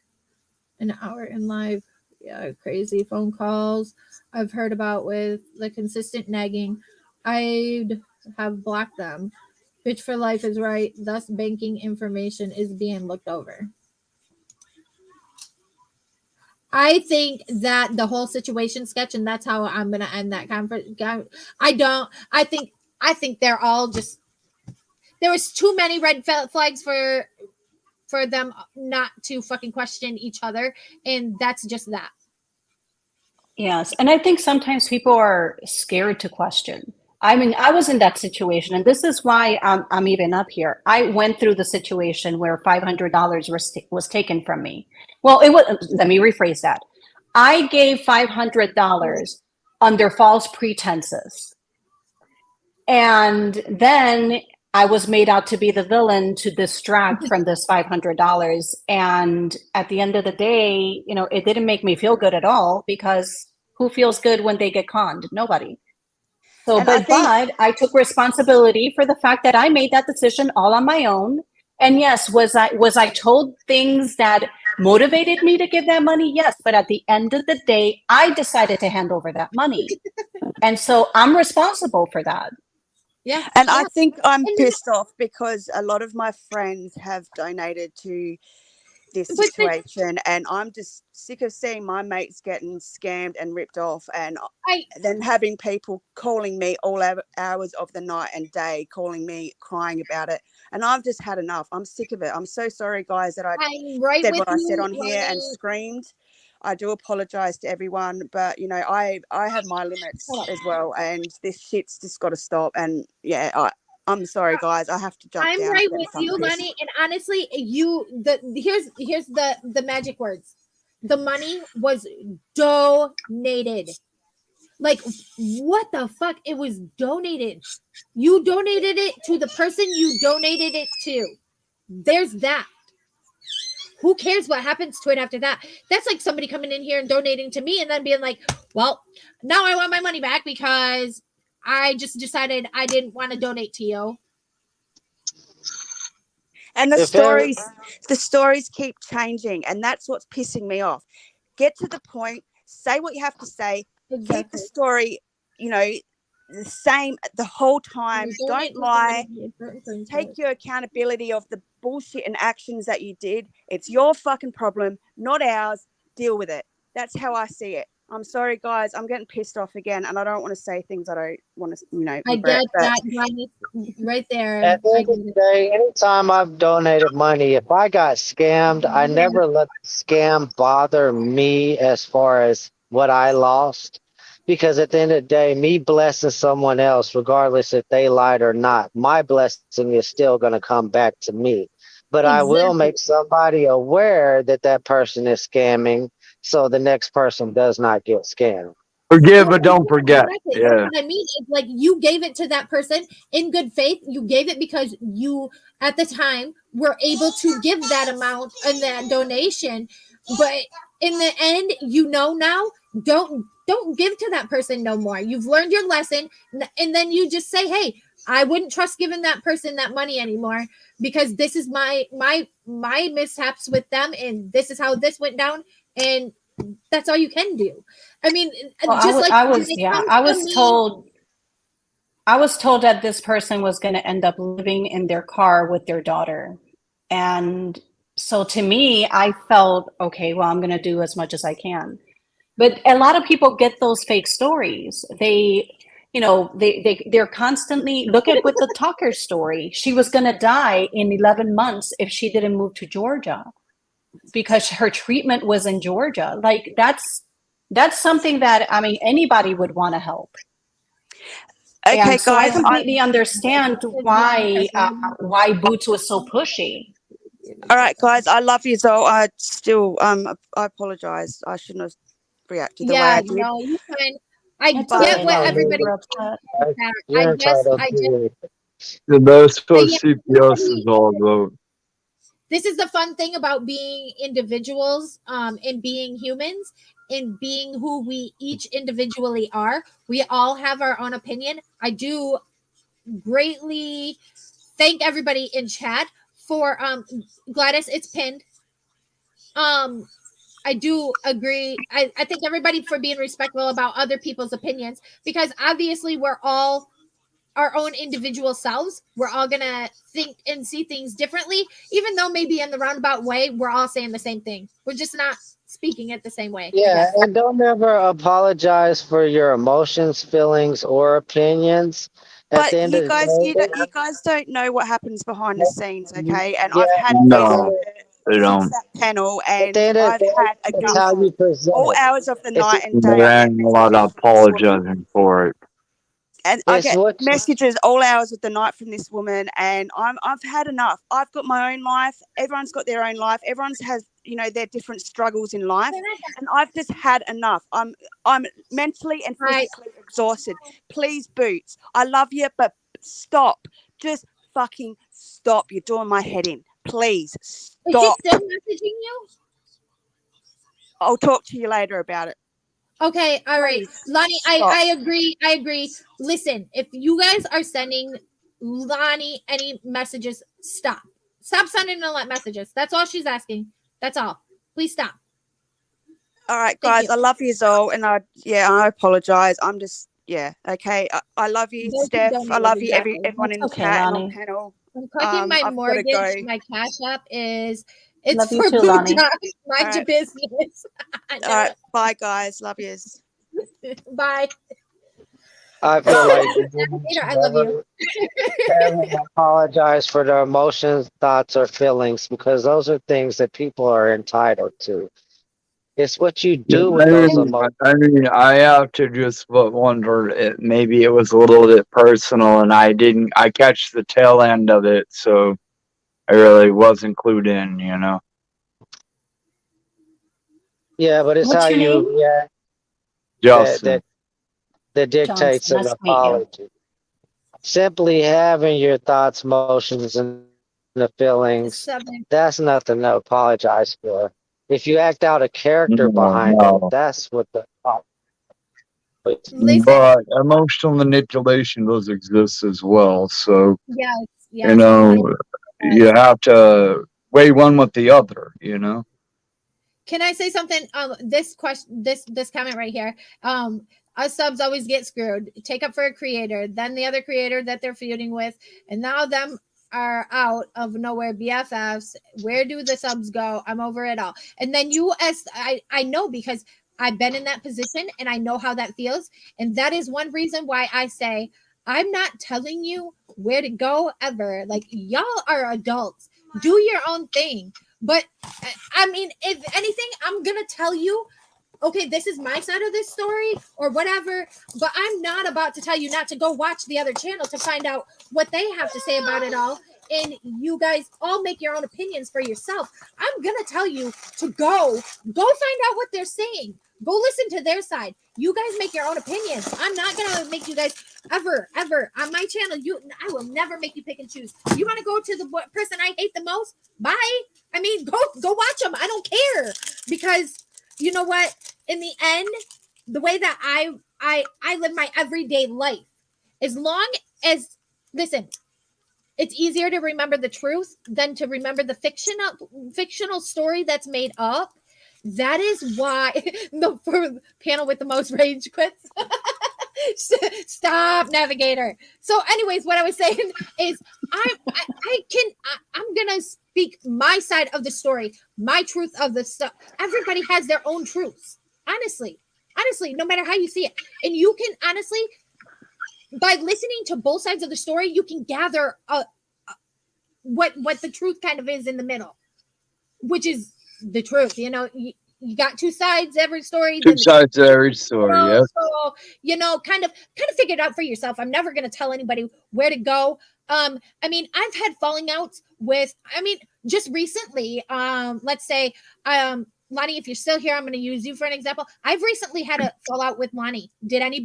in an hour in live. Yeah, crazy phone calls I've heard about with the consistent nagging. I'd have blocked them. Bitch for life is right. Thus, banking information is being looked over. I think that the whole situation sketch, and that's how I'm gonna end that conference. I don't. I think they're all just. There was too many red flags for them not to fucking question each other, and that's just that. Yes. And I think sometimes people are scared to question. I mean, I was in that situation, and this is why I'm even up here. I went through the situation where $500 was taken from me. Well, let me rephrase that. I gave $500 under false pretenses. And then I was made out to be the villain to distract from this $500. And at the end of the day, it didn't make me feel good at all, because who feels good when they get conned? Nobody. So, And I but think, I took responsibility for the fact that I made that decision all on my own. And yes, was I told things that motivated me to give that money? Yes, but at the end of the day, I decided to hand over that money. And so I'm responsible for that. Yeah, and I yeah. think I'm And pissed off because a lot of my friends have donated to this but situation, and I'm just sick of seeing my mates getting scammed and ripped off, and I then having people calling me all hours of the night and day, calling me crying about it. And I've just had enough. I'm sick of it. I'm so sorry, guys, that I I'm right said with what I said you, on here and Ronnie. screamed. I do apologize to everyone, but I have my limits Hold as well, and this shit's just got to stop. And yeah, I'm sorry, guys. I have to jump I'm down. I'm right getting with fucking you, pissed. Lenny. And honestly, here's the magic words. The money was donated. Like, what the fuck? It was donated. You donated it to the person you donated it to. There's that. Who cares what happens to it after that? That's like somebody coming in here and donating to me and then being like, well, now I want my money back because I just decided I didn't want to donate to you. And If ever, the stories keep changing, and that's what's pissing me off. Get to the point, say what you have to say, keep the Exactly. story, you know, the same the whole time. You Don't donate to somebody lie. who certain things for Take it. your accountability of the bullshit and actions that you did. It's your fucking problem, not ours. Deal with it. That's how I see it. I'm sorry, guys. I'm getting pissed off again, and I don't want to say things I don't want to, I regret. get But that, Ronnie, right there. at the I end of get the it. day, anytime I've donated money, if I got scammed, I never let the scam bother me as far as what I lost. Because at the end of the day, me blessing someone else, regardless if they lied or not, my blessing is still going to come back to me. But I will Exactly. make somebody aware that that person is scamming, so the next person does not get scammed. Forgive Well, but don't forget. exactly. That's Yeah. what I mean. It's like you gave it to that person in good faith. You gave it because you, at the time, were able to give that amount and that donation. But in the end, you know now, don't give to that person no more. You've learned your lesson, and then you just say, "Hey, I wouldn't trust giving that person that money anymore because this is my mishaps with them, and this is how this went down." And that's all you can do. I mean, Well, just like I when was, it yeah, comes I to was me, told that this person was going to end up living in their car with their daughter. And so to me, I felt, okay, well, I'm going to do as much as I can. But a lot of people get those fake stories. They're constantly look at with the Tucker story. She was going to die in 11 months if she didn't move to Georgia because her treatment was in Georgia. Like that's something that I mean anybody would want to help. Okay, And so I guys, completely understand why Boots was so pushy. all right, guys, I love you, so I still I apologize. I shouldn't have reacted the way yeah, I did. no, you can. I It's get okay, what Lonnie. everybody. You're upset. You're entitled I just, to it. That's but what yeah, CPS is all about. this is the fun thing about being individuals, and being humans, and being who we each individually are. We all have our own opinion. I do greatly thank everybody in chat for Gladys. It's pinned. Um, I do agree. I thank everybody for being respectful about other people's opinions because obviously we're all our own individual selves. We're all gonna think and see things differently, even though maybe in the roundabout way we're all saying the same thing. We're just not speaking it the same way, I Yeah, guess. and don't ever apologize for your emotions, feelings, or opinions. At But the end of you guys don't know what happens behind the scenes, the day, okay? And yeah, I've had this No, they since don't. that panel, at the and end of the I've day, had it's enough. how you present All it. hours of the It's night and day, There I get ain't a lot messages of from this woman. apologizing for it. And I it's get what you, messages all hours of the night from this woman, and I've had enough. I've got my own life. Everyone's got their own life. Everyone's has their different struggles in life, and I've just had enough. I'm mentally and I physically exhausted. Please, Boots, I love you, but stop. Just fucking stop. You're doing my head in. Please is she stop. still messaging you? I'll talk to you later about it. Okay, all right. Please Lonnie, stop. I agree. I agree. Listen, if you guys are sending Lonnie any messages, stop. Stop sending her messages. That's all she's asking. That's all. Please stop. All right, Thank guys, you. I love you all, and I apologize. I'm just okay. I love you, Those who Steph. I donated, love you, exactly. everyone It's in the okay, chat and on Lonnie. panel. I'm clicking my I've got to mortgage. go. My cash app is it's Love you for too, boot Lonnie. time. All Mind your right, business. all right. Bye, guys. Love yous. Bye. I feel like you Later, I should love you. ever apologize for their emotions, thoughts, or feelings because those are things that people are entitled to. It's what you do with those emotions. I have to just wonder, maybe it was a little bit personal and I catch the tail end of it, so I really wasn't clued in, Yeah, but it's how What's your name? you react that Justin. that that dictates Johnson. an Nice to meet you. apology. Simply having your thoughts, emotions, and the feelings, Seven. that's nothing to apologize for. If you act out a character behind them, No. that's what the Listen. But emotional manipulation does exist as well, so, Yes. you Yes. know, you have to weigh one with the other. Can I say something? This question, this comment right here. Us subs always get screwed. Take up for a creator, then the other creator that they're feuding with, and now them are out of nowhere BFFs. Where do the subs go? I'm over it all. And then I know because I've been in that position and I know how that feels. And that is one reason why I say I'm not telling you where to go ever. Like y'all are adults. Do your own thing. But I mean, if anything, I'm gonna tell you, okay, this is my side of this story or whatever. But I'm not about to tell you not to go watch the other channel to find out what they have to say about it all. and you guys all make your own opinions for yourself. I'm gonna tell you to go find out what they're saying. Go listen to their side. You guys make your own opinions. I'm not gonna make you guys ever on my channel. I will never make you pick and choose. You want to go to the person I hate the most? Bye. I mean, go watch them. I don't care, because you know what? In the end, the way that I live my everyday life, as long as, listen, it's easier to remember the truth than to remember the fictional story that's made up. That is why the panel with the most rage quits. Stop, navigator. So anyways, what I was saying is I'm gonna speak my side of the story, my truth of the stuff. Everybody has their own truths, honestly, no matter how you see it. And you can honestly, by listening to both sides of the story, you can gather what the truth kind of is in the middle, which is the truth. You got two sides every story. Two sides to every story. Yeah. So kind of figure it out for yourself. I'm never going to tell anybody where to go. I mean, I've had falling outs with, just recently, let's say, Lonnie, if you're still here, I'm going to use you for an example. I've recently had a fallout with Lonnie. Did any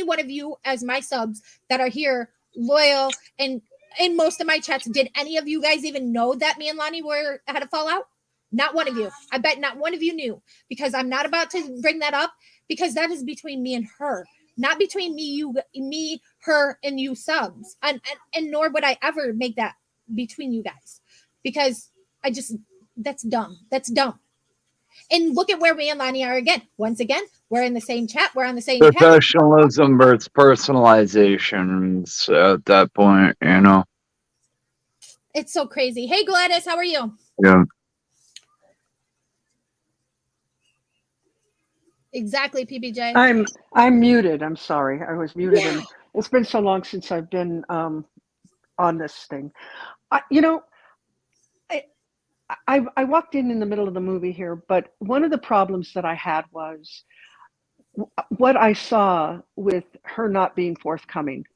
one of you as my subs that are here, loyal, and in most of my chats, did any of you guys even know that me and Lonnie had a fallout? Not one of you. I bet not one of you knew, because I'm not about to bring that up, because that is between me and her, not between me, her, and you subs. And nor would I ever make that between you guys, because that's dumb. That's dumb. And look at where me and Lonnie are again. Once again, we're in the same chat. We're on the same Professionalism versus personalization at that point, It's so crazy. Hey, Gladys, how are you? Yeah. Exactly, PBJ. I'm muted. I'm sorry. I was muted, and it's been so long since I've been on this thing. I walked in the middle of the movie here, but one of the problems that I had was what I saw with her not being forthcoming.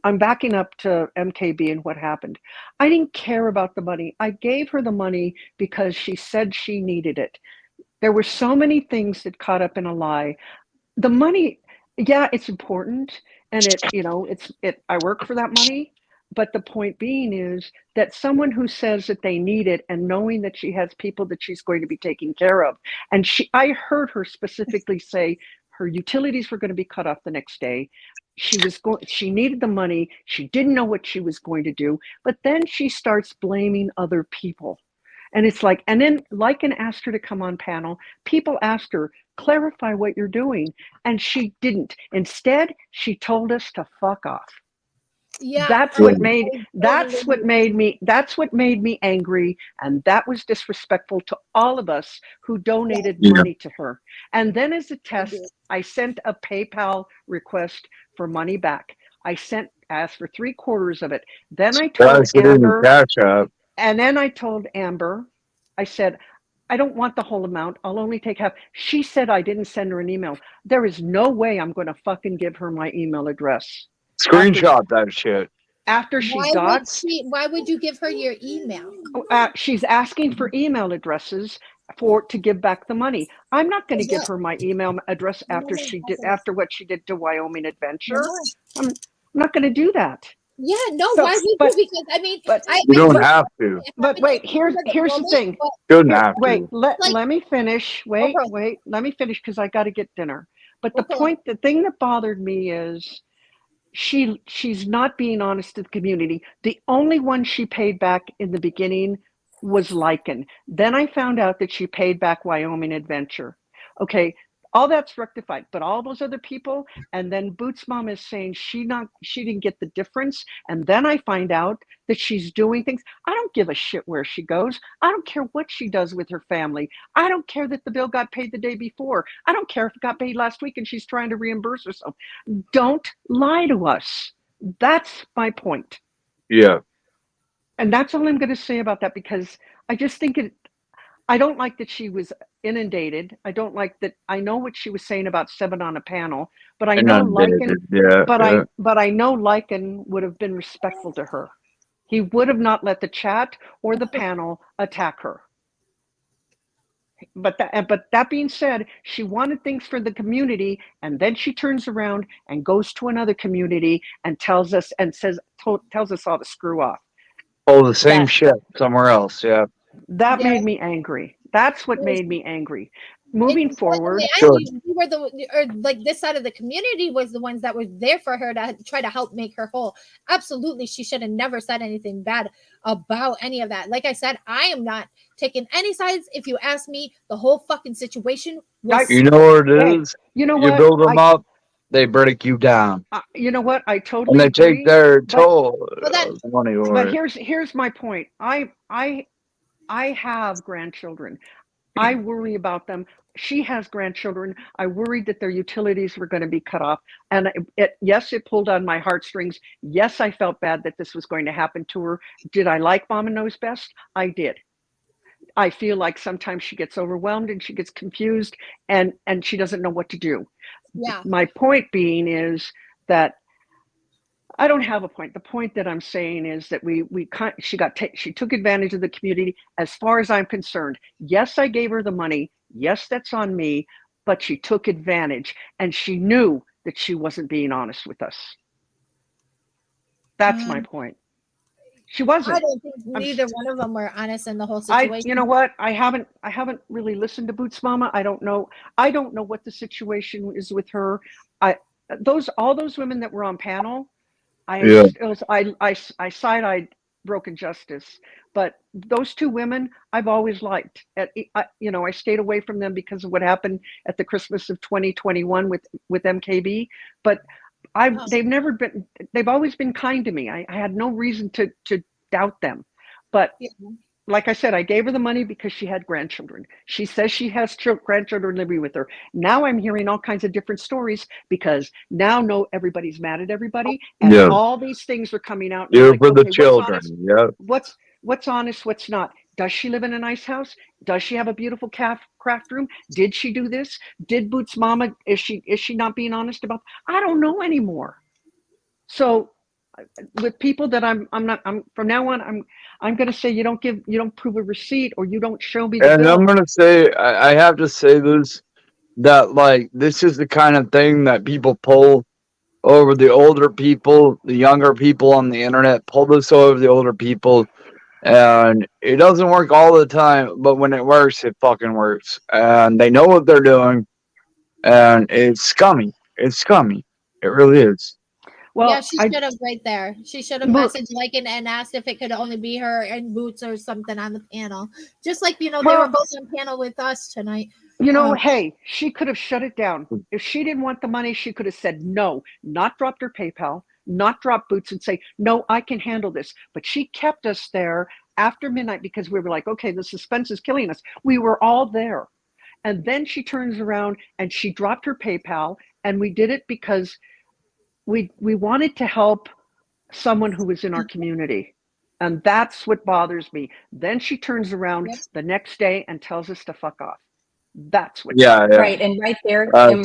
I'm backing up to MKB and what happened. I didn't care about the money. I gave her the money because she said she needed it. There were so many things that caught up in a lie. The money, yeah, it's important, and I work for that money. But the point being is that someone who says that they need it, and knowing that she has people that she's going to be taking care of, and I heard her specifically say her utilities were going to be cut off the next day. She needed the money. She didn't know what she was going to do, but then she starts blaming other people. And it's like, and then Lycan asked her to come on panel. People asked her, clarify what you're doing. And she didn't. Instead, she told us to fuck off. Yeah. That's what made me angry. And that was disrespectful to all of us who donated money to her. And then as a test, I sent a PayPal request for money back. Asked for 3/4 of it. Then I told Amber. And then I told Amber, I said, I don't want the whole amount. I'll only take half. She said I didn't send her an email. There is no way I'm going to fucking give her my email address. Screenshot that shit. After she why would you give her your email? She's asking for email addresses to give back the money. I'm not going to give her my email address after what she did to Wyoming Adventure. I'm not going to do that. Yeah, no, why would you? Because you don't have to. But wait, here's the thing. Let me finish. Wait, let me finish, because I got to get dinner. But the thing that bothered me is she's not being honest to the community. The only one she paid back in the beginning was Lycan. Then I found out that she paid back Wyoming Adventure. Okay, all that's rectified, but all those other people, and then Boots' mom is saying she didn't get the difference, and then I find out that she's doing things. I don't give a shit where she goes. I don't care what she does with her family. I don't care that the bill got paid the day before. I don't care if it got paid last week and she's trying to reimburse herself. Don't lie to us. That's my point. Yeah. And that's all I'm going to say about that, because I just think I don't like that she was inundated. I don't like that. I know what she was saying about 7 on a panel, but I know Lycan. But I know Lycan would have been respectful to her. He would have not let the chat or the panel attack her. But that being said, she wanted things for the community, and then she turns around and goes to another community and tells us all to screw off. Oh, the same That shit somewhere else. Yeah. That Yeah. made me angry. That's what made me angry. Moving forward, we were like this side of the community was the ones that were there for her to try to help make her whole. Absolutely, she should have never said anything bad about any of that. Like I said, I am not taking any sides. If you ask me, the whole fucking situation was. You know what it hey, is? you know You what? build them up, they break you down. You know what? I And totally they agree. take their but toll Well, then, of money over but it. here's my point. I have grandchildren. I worry about them. She has grandchildren. I worried that their utilities were going to be cut off. And yes, it pulled on my heartstrings. Yes, I felt bad that this was going to happen to her. Did I like Mama Knows Best? I did. I feel like sometimes she gets overwhelmed and she gets confused and she doesn't know what to do. Yeah. My point being is that I don't have a point. The point that I'm saying is that she took advantage of the community. As far as I'm concerned, yes, I gave her the money. Yes, that's on me, but she took advantage and she knew that she wasn't being honest with us. That's my point. She wasn't. I don't think neither one of them were honest in the whole situation. You know what? I haven't really listened to Boots Mama. I don't know what the situation is with her. All those women that were on panel, I side-eyed Broken Justice, but those two women I've always liked. I stayed away from them because of what happened at the Christmas of 2021 with MKB, but they've always been kind to me. I had no reason to doubt them, but like I said, I gave her the money because she had grandchildren. She says she has grandchildren living with her. Now I'm hearing all kinds of different stories because now everybody's mad at everybody, and all these things are coming out. Do Like, for the okay, children. Yep. What's honest? What's not? Does she live in a nice house? Does she have a beautiful craft room? Did she do this? Did Boots Mama? Is she not being honest about? I don't know anymore. So with people that I'm from now on, I'm going to say you don't prove a receipt or you don't show me the And bill. I'm gonna say, I have to say this, that like this is the kind of thing that people pull over the older people, the younger people on the internet, pull this over the older people, and it doesn't work all the time, but when it works, it fucking works. And they know what they're doing, and it's scummy. It's scummy. It really is. Well, yeah, she should have right there. She should have messaged like and asked if it could only be her and Boots or something on the panel. Just like they were both on panel with us tonight. Hey, she could have shut it down. If she didn't want the money, she could have said no, not dropped her PayPal, not drop Boots and say, no, I can handle this. But she kept us there after midnight because we were like, okay, the suspense is killing us. We were all there. And then she turns around and she dropped her PayPal, and we did it because we wanted to help someone who was in our community. And that's what bothers me. Then she turns around the next day and tells us to fuck off. That's what right. And right there, Gladys,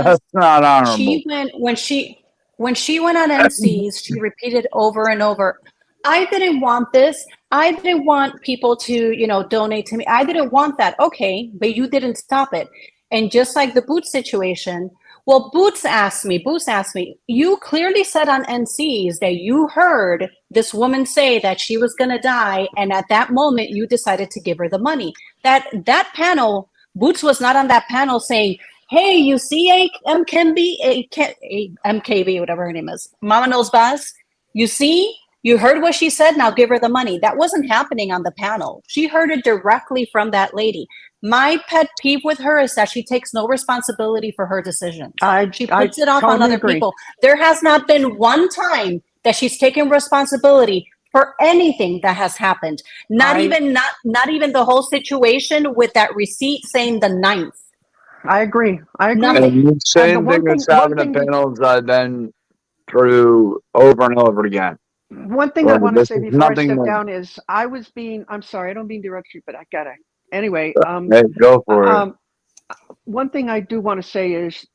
that's not honorable. She went when she went on NCs, she repeated over and over, I didn't want this. I didn't want people to, donate to me. I didn't want that. Okay, but you didn't stop it. And just like the Boots situation, well, Boots asked me, you clearly said on NCs that you heard this woman say that she was going to die. And at that moment, you decided to give her the money. That panel, Boots was not on that panel saying, hey, you see MKB, whatever her name is, Mama Knows Best, you see? You heard what she said, now give her the money. That wasn't happening on the panel. She heard it directly from that lady. My pet peeve with her is that she takes no responsibility for her decisions. She puts it off on other people. There has not been one time that she's taken responsibility for anything that has happened. Not even the whole situation with that receipt saying the 9th. I agree. And the same thing that's happened at panels I've been through over and over again. One thing I want to say before I step down is I'm sorry, I don't mean to interrupt you, but I gotta. Anyway, hey, go for it. One thing I do want to say is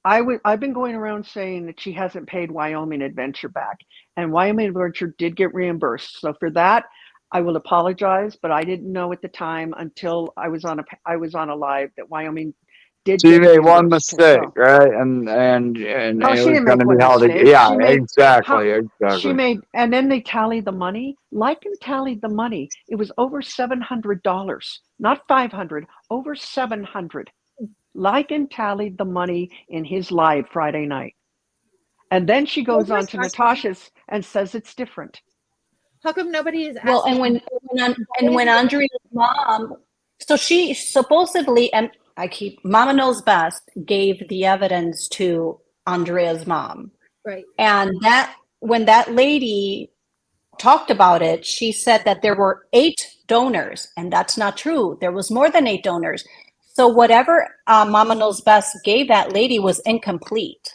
I've been going around saying that she hasn't paid Wyoming Adventure back, and Wyoming Adventure did get reimbursed. So for that, I will apologize, but I didn't know at the time until I was on a live that Wyoming did She get made one reimbursed. mistake, So right? And no, it she was didn't going make to be one held. mistake. Yeah, She made how exactly, she exactly. made, and then they tallied the money. Lycan tallied the money. It was over $700, not 500, over 700. Lycan tallied the money in his live Friday night. And then she goes on to Natasha's and says it's different. How come nobody is Well, asking? and when Andrea's mom, so she supposedly, and Mama Knows Best gave the evidence to Andrea's mom, Right. and that when that lady talked about it, she said that there were 8 donors, and that's not true. There was more than 8 donors. So whatever Mama Knows Best gave that lady was incomplete.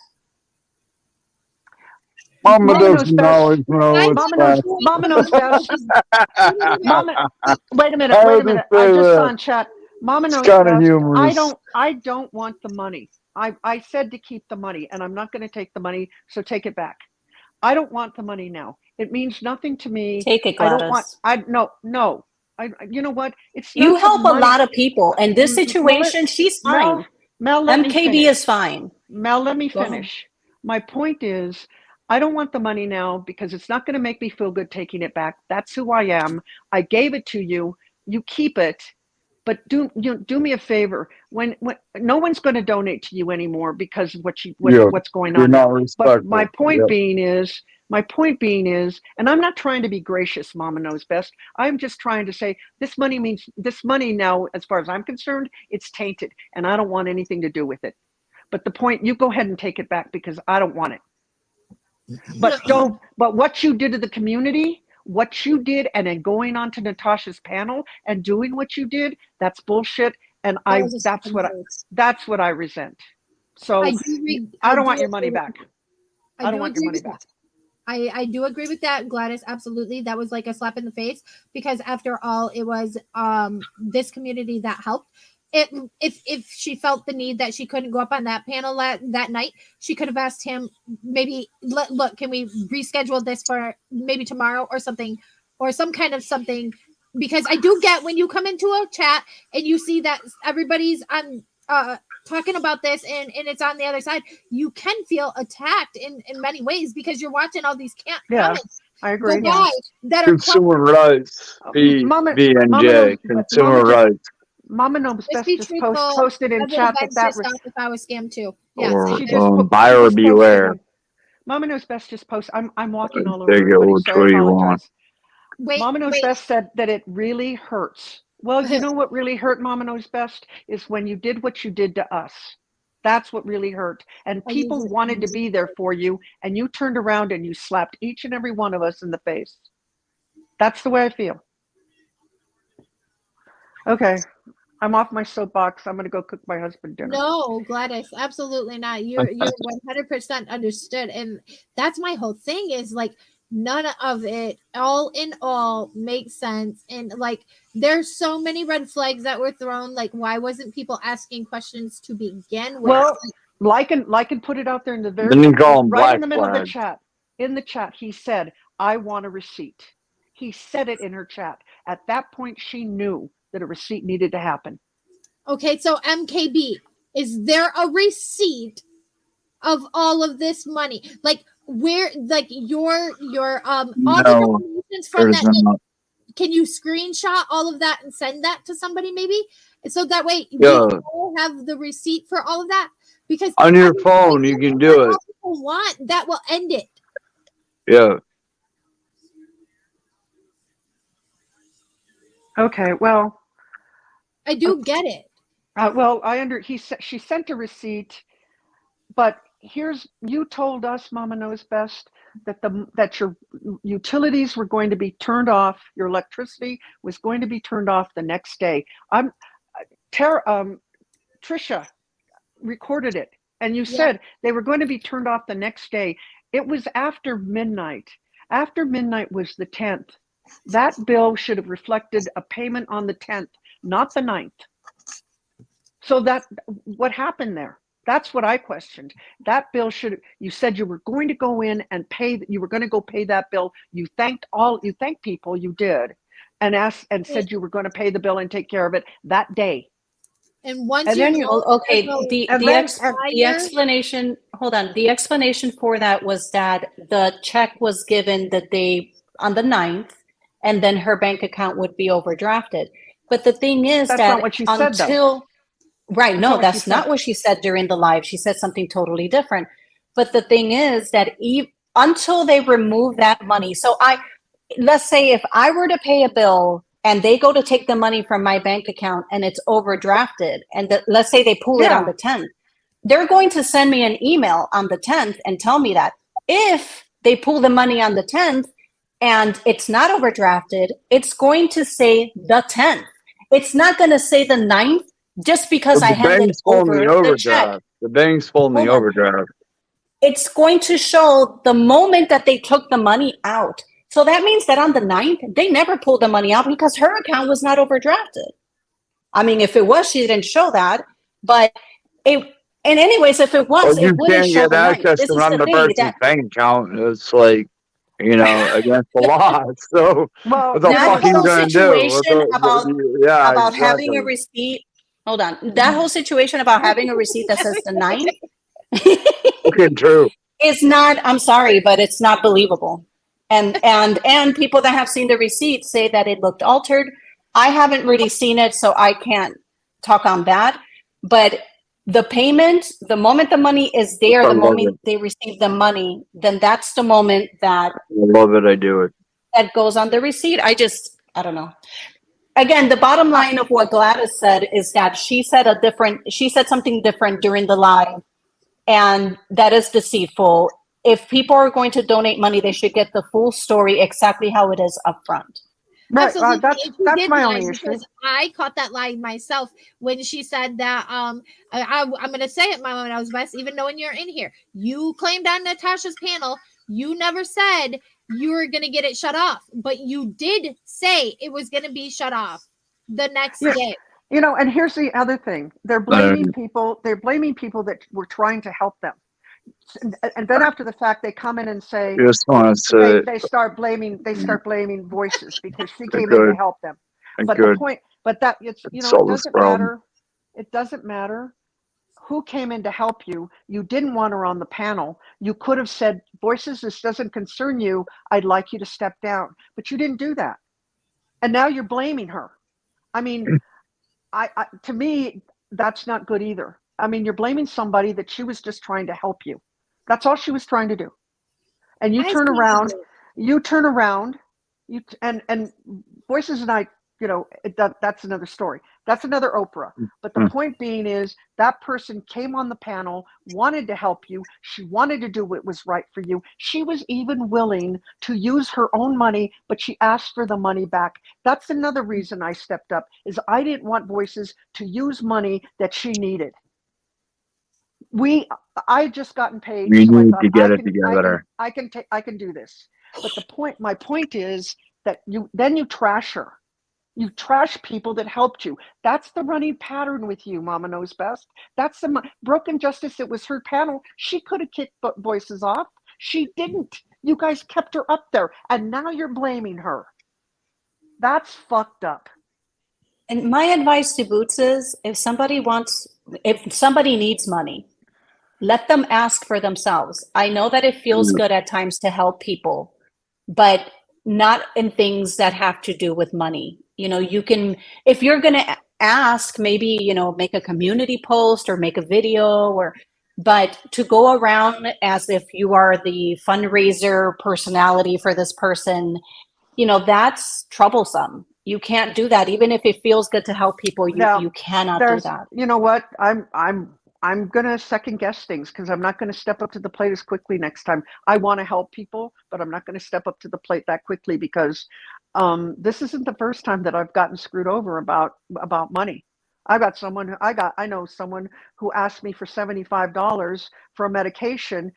Mama Mama knows doesn't best. always know what's best. Mama knows best. Mama, wait a minute. I Wait a would minute. say I just saw that. in chat. Mama It's knows kind of best. humorous. I don't want the money. I said to keep the money, and I'm not going to take the money. So take it back. I don't want the money now. It means nothing to me. Take it, I don't want. Gladys. No. You know what? It's You not the help a money. lot of people. In this situation, she's fine. Mel, let me MKB finish. is fine. Mel, let me Go ahead. finish. My point is, I don't want the money now because it's not going to make me feel good taking it back. That's who I am. I gave it to you. You keep it, but do me a favor. When no one's going to donate to you anymore because of what's going You're on not now. But respectful. my point Yep. being is, and I'm not trying to be gracious, Mama Knows Best. I'm just trying to say this money now, as far as I'm concerned, it's tainted, and I don't want anything to do with it. But the point, you go ahead and take it back because I don't want it. But what you did to the community, what you did, and then going on to Natasha's panel and doing what you did, that's bullshit. And that's what I resent. So I don't want your money back. I don't want your money back. I do agree with that, Gladys. Absolutely. That was like a slap in the face because after all, it was this community that helped. If she felt the need that she couldn't go up on that panel that night, she could have asked him, maybe look, can we reschedule this for maybe tomorrow or something, or some kind of something, because I do get when you come into a chat and you see that everybody's on talking about this and it's on the other side, you can feel attacked in many ways because you're watching all these comments. I agree. That Consumer rights, BNJ, consumer rights. Mama Knows Best just posted in chat that if I was scammed too. Yes, or buyer beware. Mama Knows Best just posted. I'm walking all over everybody, so I apologize. Mama Knows Best said that it really hurts. Well, you know what really hurt Mama Knows Best is when you did what you did to us. That's what really hurt. And people wanted to be there for you, and you turned around and you slapped each and every one of us in the face. That's the way I feel. Okay. I'm off my soapbox. I'm going to go cook my husband dinner. No, Gladys, absolutely not. You're 100% understood. And that's my whole thing is like, none of it all in all makes sense. And like, there's so many red flags that were thrown. Like, why wasn't people asking questions to begin with? Well, Lycan put it out there in the very right in the middle of the chat. In the chat, he said, I want a receipt. He said it in her chat. At that point, she knew that a receipt needed to happen. Okay, so MKB, is there a receipt of all of this money? Like where, like your all the donations from that? Like, can you screenshot all of that and send that to somebody maybe? So that way we all have the receipt for all of that? Because on your phone you can do it. People want that will end it. Yeah. Okay, well, I do get it. Well, she sent a receipt, but you told us, Mama Knows Best, that your utilities were going to be turned off, your electricity was going to be turned off the next day. Trisha recorded it, and you said they were going to be turned off the next day. It was after midnight. After midnight was the 10th. That bill should have reflected a payment on the 10th, not the 9th. So what happened there? That's what I questioned. That bill you said you were going to go in and you were going to go pay that bill. You thanked people, you did, and said you were going to pay the bill and take care of it that day. And once And you then know, Okay, the flyer, explanation, hold on. The explanation for that was that the check was given the day on the 9th, and then her bank account would be overdrafted. But the thing is That's that not what she said, though. right, That's no, not what she that's not said. what she said during the live. She said something totally different. But the thing is that until they remove that money, let's say if I were to pay a bill and they go to take the money from my bank account and it's overdrafted, and let's say they pull it on Yeah. the 10th, they're going to send me an email on the 10th and tell me that if they pull the money on the 10th and it's not overdrafted, it's going to say the 10th. It's not going to say the 9th just because But I the handed bank's pulling the over the check. overdraft. The bank's pulling the Hold on. overdraft. It's going to show the moment that they took the money out. So that means that on the 9th, they never pulled the money out because her account was not overdrafted. I mean, if it was, she didn't show that. But and anyways, if it was, Well, you it wouldn't can't show get the 9th. access This to is the another thing person's bank account. It's like, against the law. So Well, what the that fuck are you whole gonna do? situation Yeah, about having a exactly. receipt. Hold on. That whole situation about having a receipt that says the 9th Fucking true. is not, I'm sorry, but it's not believable. And people that have seen the receipt say that it looked altered. I haven't really seen it, so I can't talk on that. But the payment, the moment the money is there, I the love it. moment they receive the money, then that's the moment that I love it. I do it. that goes on the receipt. I don't know. Again, the bottom line of what Gladys said is that she said something different during the live, and that is deceitful. If people are going to donate money, they should get the full story exactly how it is upfront. Right. absolutely. That's And she that's did my lie only issue. because I caught that lie myself when she said that. I'm gonna say it, Mama knows best. Even knowing you're in here, you claimed on Natasha's panel. You never said you were gonna get it shut off, but you did say it was gonna be shut off the next Yeah. day. And here's the other thing. They're blaming people that were trying to help them. And then after the fact, they come in and say I just want to say they start blaming Voices because she they're came in to good. help them. They're But the good. point, but that it's Solve it this doesn't problem. matter. It doesn't matter who came in to help you. You didn't want her on the panel. You could have said, Voices, this doesn't concern you. I'd like you to step down. But you didn't do that. And now you're blaming her. I mean, to me, that's not good either. I mean, you're blaming somebody that she was just trying to help you. That's all she was trying to do. And you I turn see around, you. and Voices and I, that's another story. That's another Oprah. But the point being is that person came on the panel, wanted to help you. She wanted to do what was right for you. She was even willing to use her own money, but she asked for the money back. That's another reason I stepped up, is I didn't want Voices to use money that she needed. I had just gotten paid, We so I need thought to get it together. I can do this. But my point is that you trash her. You trash people that helped you. That's the running pattern with you, Mama Knows Best. That's the Broken Justice. It was her panel. She could have kicked Voices off. She didn't. You guys kept her up there, and now you're blaming her. That's fucked up. And my advice to Boots is if somebody needs money, let them ask for themselves. I know that it feels good at times to help people, but not in things that have to do with money. You can, if you're going to ask, maybe, make a community post or make a video but to go around as if you are the fundraiser personality for this person, that's troublesome. You can't do that. Even if it feels good to help people, you cannot do that. You know what? I'm gonna second guess things because I'm not gonna step up to the plate as quickly next time. I want to help people, but I'm not gonna step up to the plate that quickly because this isn't the first time that I've gotten screwed over about money. I know someone who asked me for $75 for a medication,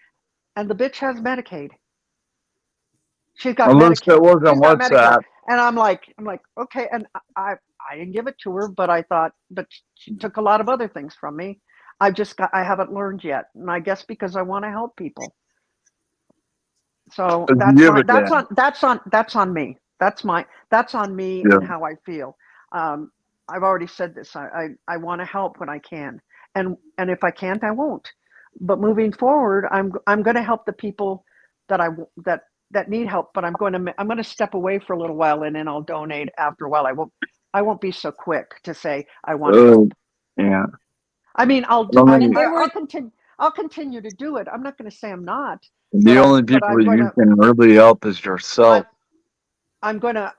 and the bitch has Medicaid. She's got Unless it Medicaid. was on She's got Medicaid. WhatsApp. And I'm like, okay. And I didn't give it to her, but I thought, but she took a lot of other things from me. I haven't learned yet, and I guess because I want to help people. So Give a damn. that's on me. That's on me Yeah. and how I feel. I've already said this. I want to help when I can, and if I can't, I won't. But moving forward, I'm going to help the people that that need help. But I'm going to step away for a little while, and then I'll donate after a while. I won't be so quick to say I want to help. Yeah. I mean, And there were I'll continue to do it. I'm not going to say I'm not, The only but people you can really help is yourself. I'm going to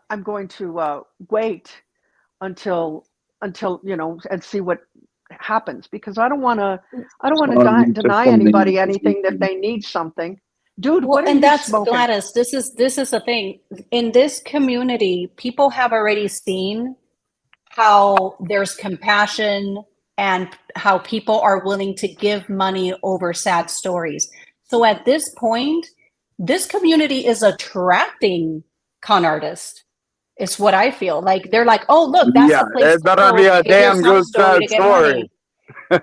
wait until and see what happens, because I don't want to deny anybody anything if they need something. Dude, Well, what are and you that's smoking? Gladys. This is the thing. In this community, people have already seen how there's compassion and how people are willing to give money over sad stories. So at this point, this community is attracting con artists. It's what I feel. Like they're like, oh, look, that's the place It to better go be a to hear damn some good story to sad get story. money.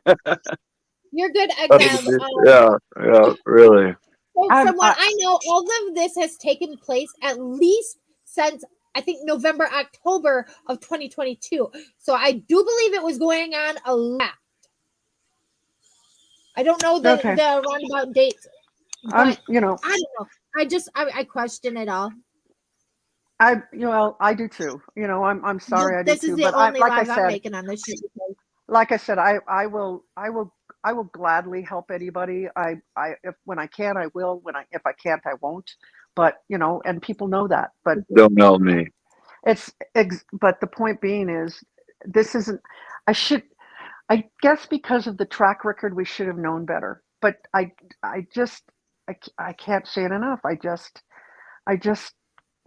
You're good, Exile. Yeah, really. So from what I know, all of this has taken place at least since I think November, October of 2022. So I do believe it was going on a lot. I don't know the roundabout dates, but I don't know. I question it all. I do too. I'm sorry, I do This is too. the But only like I live I'm said, making on this shit. like I said, I will gladly help anybody. If when I can, I will. If I can't, I won't. But and people know that. But Don't know me. but the point being is, this isn't. I guess because of the track record, we should have known better. But I can't say it enough. I just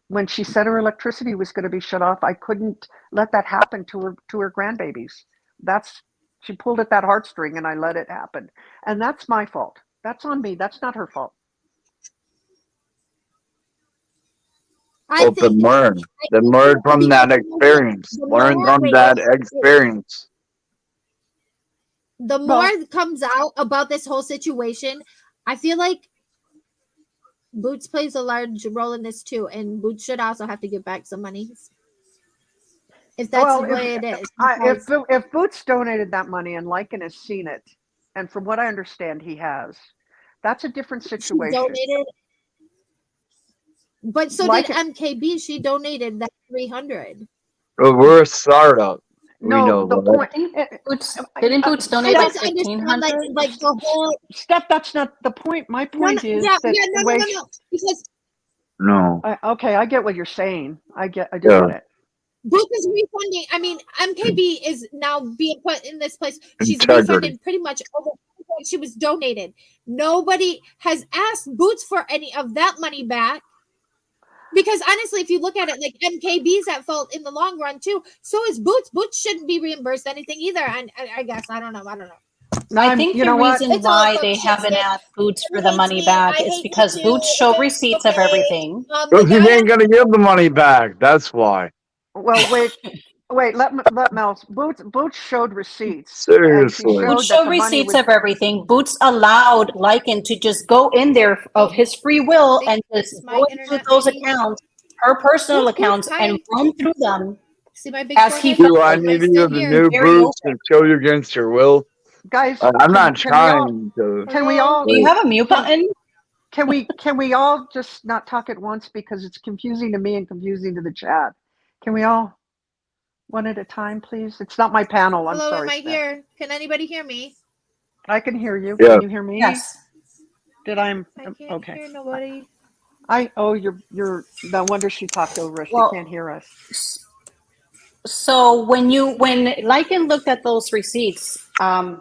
when she said her electricity was going to be shut off, I couldn't let that happen to her grandbabies. She pulled at that heartstring, and I let it happen, and that's my fault. That's on me. That's not her fault. Then learn. Then learn from that experience. Learn from that experience. The more comes out about this whole situation, I feel like Boots plays a large role in this too, and Boots should also have to give back some money if that's the way it is. If Boots donated that money and Lycan has seen it, and from what I understand, he has, that's a different situation. She donated, but so did MKB. She donated that 300. We're a startup. No, the point. Didn't Boots donate like 1,500? Like the whole Steph. That's not the point. My point is that no. Because okay, I get what you're saying. I do get it. Boots is refunding. I mean, MKB is now being put in this place. She's refunded pretty much over what she was donated. Nobody has asked Boots for any of that money back. Because honestly, if you look at it, like MKB's at fault in the long run too. So is Boots. Boots shouldn't be reimbursed anything either. And I guess I don't know. I think the reason why they haven't asked Boots for the money back is because Boots showed receipts of everything. Because he ain't gonna give the money back. That's why. Well, wait. Let Mel. Boots showed receipts. Seriously. Boots showed receipts of everything. Boots allowed Lycan to just go in there of his free will and just go into those accounts, her personal accounts, and roam through them. See my big as he Do I need to use the new Boots to show you against your will? Guys, I'm not trying to. Can we all? Do you have a mute button? Can we all just not talk at once, because it's confusing to me and confusing to the chat? Can we all one at a time, please? It's not my panel. I'm Hello, sorry. am I here? Can anybody hear me? I can hear you. Yeah. Can you hear me? Yes. I can't hear nobody. You're no wonder she talked over us. Well, she can't hear us. So when Lycan looked at those receipts,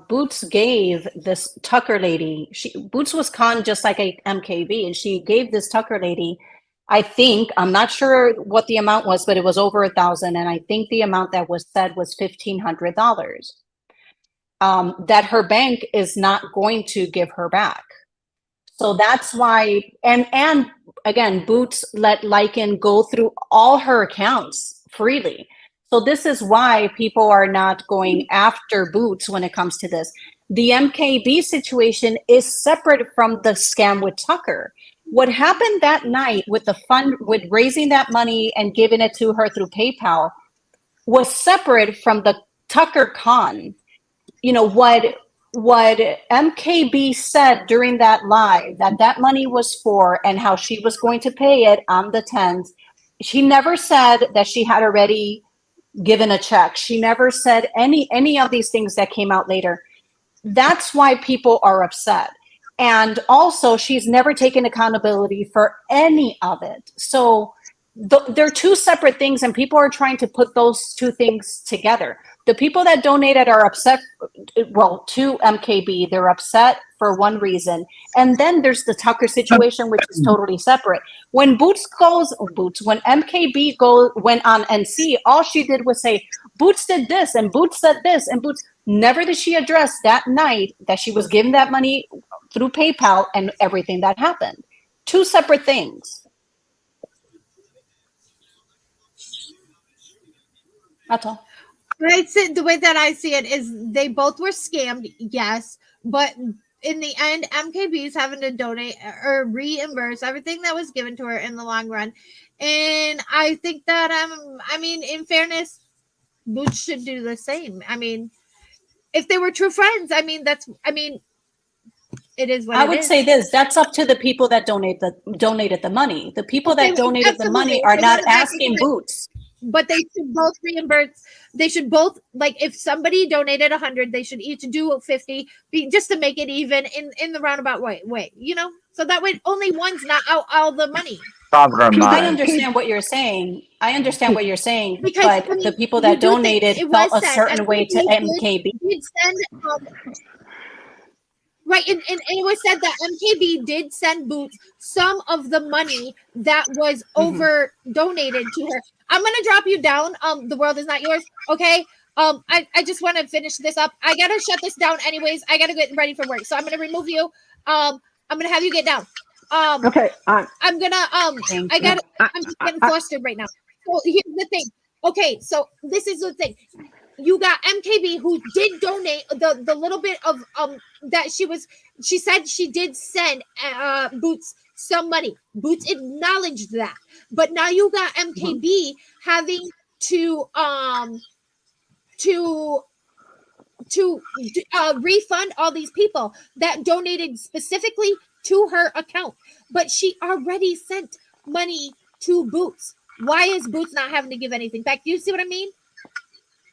Boots gave this Tucker lady. Boots was conned just like a MKB, and she gave this Tucker lady, I think, I'm not sure what the amount was, but it was over 1,000, and I think the amount that was said was $1,500. That her bank is not going to give her back. So that's why, and again, Boots let Lycan go through all her accounts freely. So this is why people are not going after Boots when it comes to this. the MKB situation is separate from the scam with Tucker. What happened that night with the fund, with raising that money and giving it to her through PayPal, was separate from the Tucker con. You know, what MKB said during that live, that money was for, and how she was going to pay it on the 10th. She never said that she had already given a check. She never said any of these things that came out later. That's why people are upset. And also, she's never taken accountability for any of it. So they're two separate things, and people are trying to put those two things together. The people that donated are upset, well, to MKB, they're upset for one reason. And then there's the Tucker situation, which is totally separate. When when MKB went on NC, all she did was say, Boots did this, and Boots said this, and Boots, never did she address that night that she was given that money through PayPal and everything that happened. Two separate things. That's all. The way that I see it is they both were scammed, yes, but in the end, MKB is having to donate or reimburse everything that was given to her in the long run. And I think that, I mean, in fairness, Boots should do the same. I mean, if they were true friends, I mean, it is what I would say this, that's up to the people that donated the money. The people that donated the money are not asking Boots. But they should both reimburse. They should both, like, if somebody donated 100, they should each do 50, just to make it even in the roundabout way, you know? So that way only one's not out all the money. I understand what you're saying. Because but the people that donated felt a certain way to MKB. Right, and it was said that MKB did send Boots some of the money that was over donated to her. I'm gonna drop you down. The world is not yours. Okay. I just want to finish this up. I gotta shut this down anyways. I gotta get ready for work. So I'm gonna remove you. I'm gonna have you get down. Okay. I'm gonna I'm just getting flustered right now. So here's the thing. Okay, so this is the thing. You got MKB who did donate the little bit of that she said she did send Boots some money. Boots acknowledged that. But now you got MKB having to refund all these people that donated specifically to her account. But she already sent money to Boots. Why is Boots not having to give anything back? Do you see what I mean?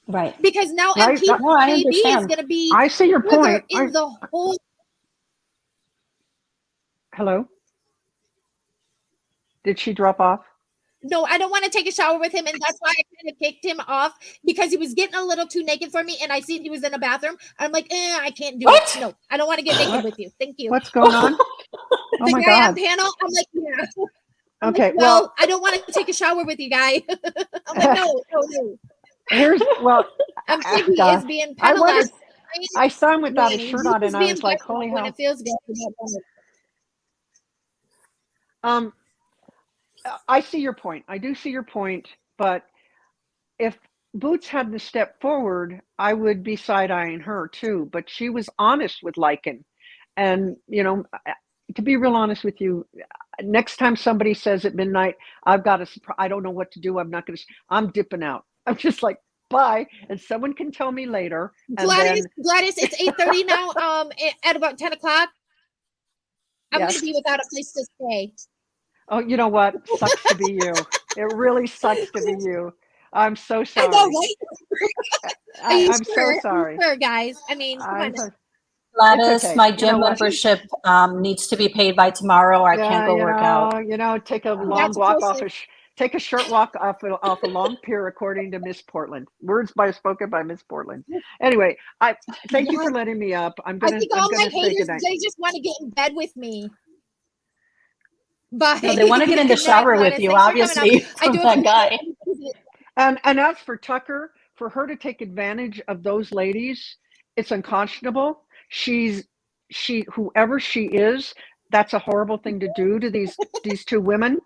Right. Because now Right. MKB is going to be I see your point. In the whole. Hello? Did she drop off? No, I don't want to take a shower with him, and that's why I kind of kicked him off, because he was getting a little too naked for me, and I seen he was in a bathroom. I'm like, I can't do it. No, I don't want to get naked with you. Thank you. What's going on? Oh the my guy God. on panel, I'm like, yeah. Okay, like, well, I don't want to take a shower with you, guy. I'm like, no. Here's MKB is being penalized. I saw him without his shirt on, and I was like, holy when hell. it feels good. I see your point. I do see your point, but if Boots hadn't stepped forward, I would be side-eyeing her too. But she was honest with Lycan. And, you know, to be real honest with you, next time somebody says at midnight, I don't know what to do, I'm dipping out. I'm just like, bye. And someone can tell me later. Gladys, it's 8:30 now. At about 10 o'clock, I'm going to be without a place to stay. Oh, you know what? Sucks to be you. It really sucks to be you. I'm so sorry. I know, right? I'm so sorry. Sure, guys. I mean, come on. Gladys, okay. my gym membership needs to be paid by tomorrow, or I can't go work out. You know, take a long walk take a short walk off a long pier, according to Miss Portland. Words spoken by Miss Portland. Anyway, I thank you for letting me up. I think all my haters, they just want to get in bed with me. But no, they want to get in the shower with you, obviously, from that guy. And as for Tucker, for her to take advantage of those ladies, it's unconscionable. Whoever she is, that's a horrible thing to do to these two women.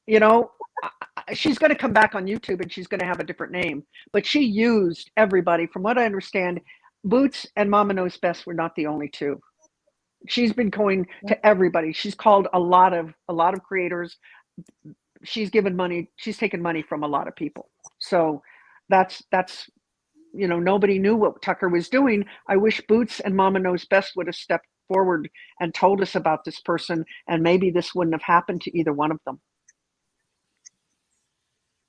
You know, she's going to come back on YouTube and she's going to have a different name. But she used everybody, from what I understand. Boots and Mama Knows Best were not the only two. She's been going to everybody. She's called a lot of creators. She's given money. She's taken money from a lot of people. So that's nobody knew what Tucker was doing. I wish Boots and Mama Knows Best would have stepped forward and told us about this person, and maybe this wouldn't have happened to either one of them.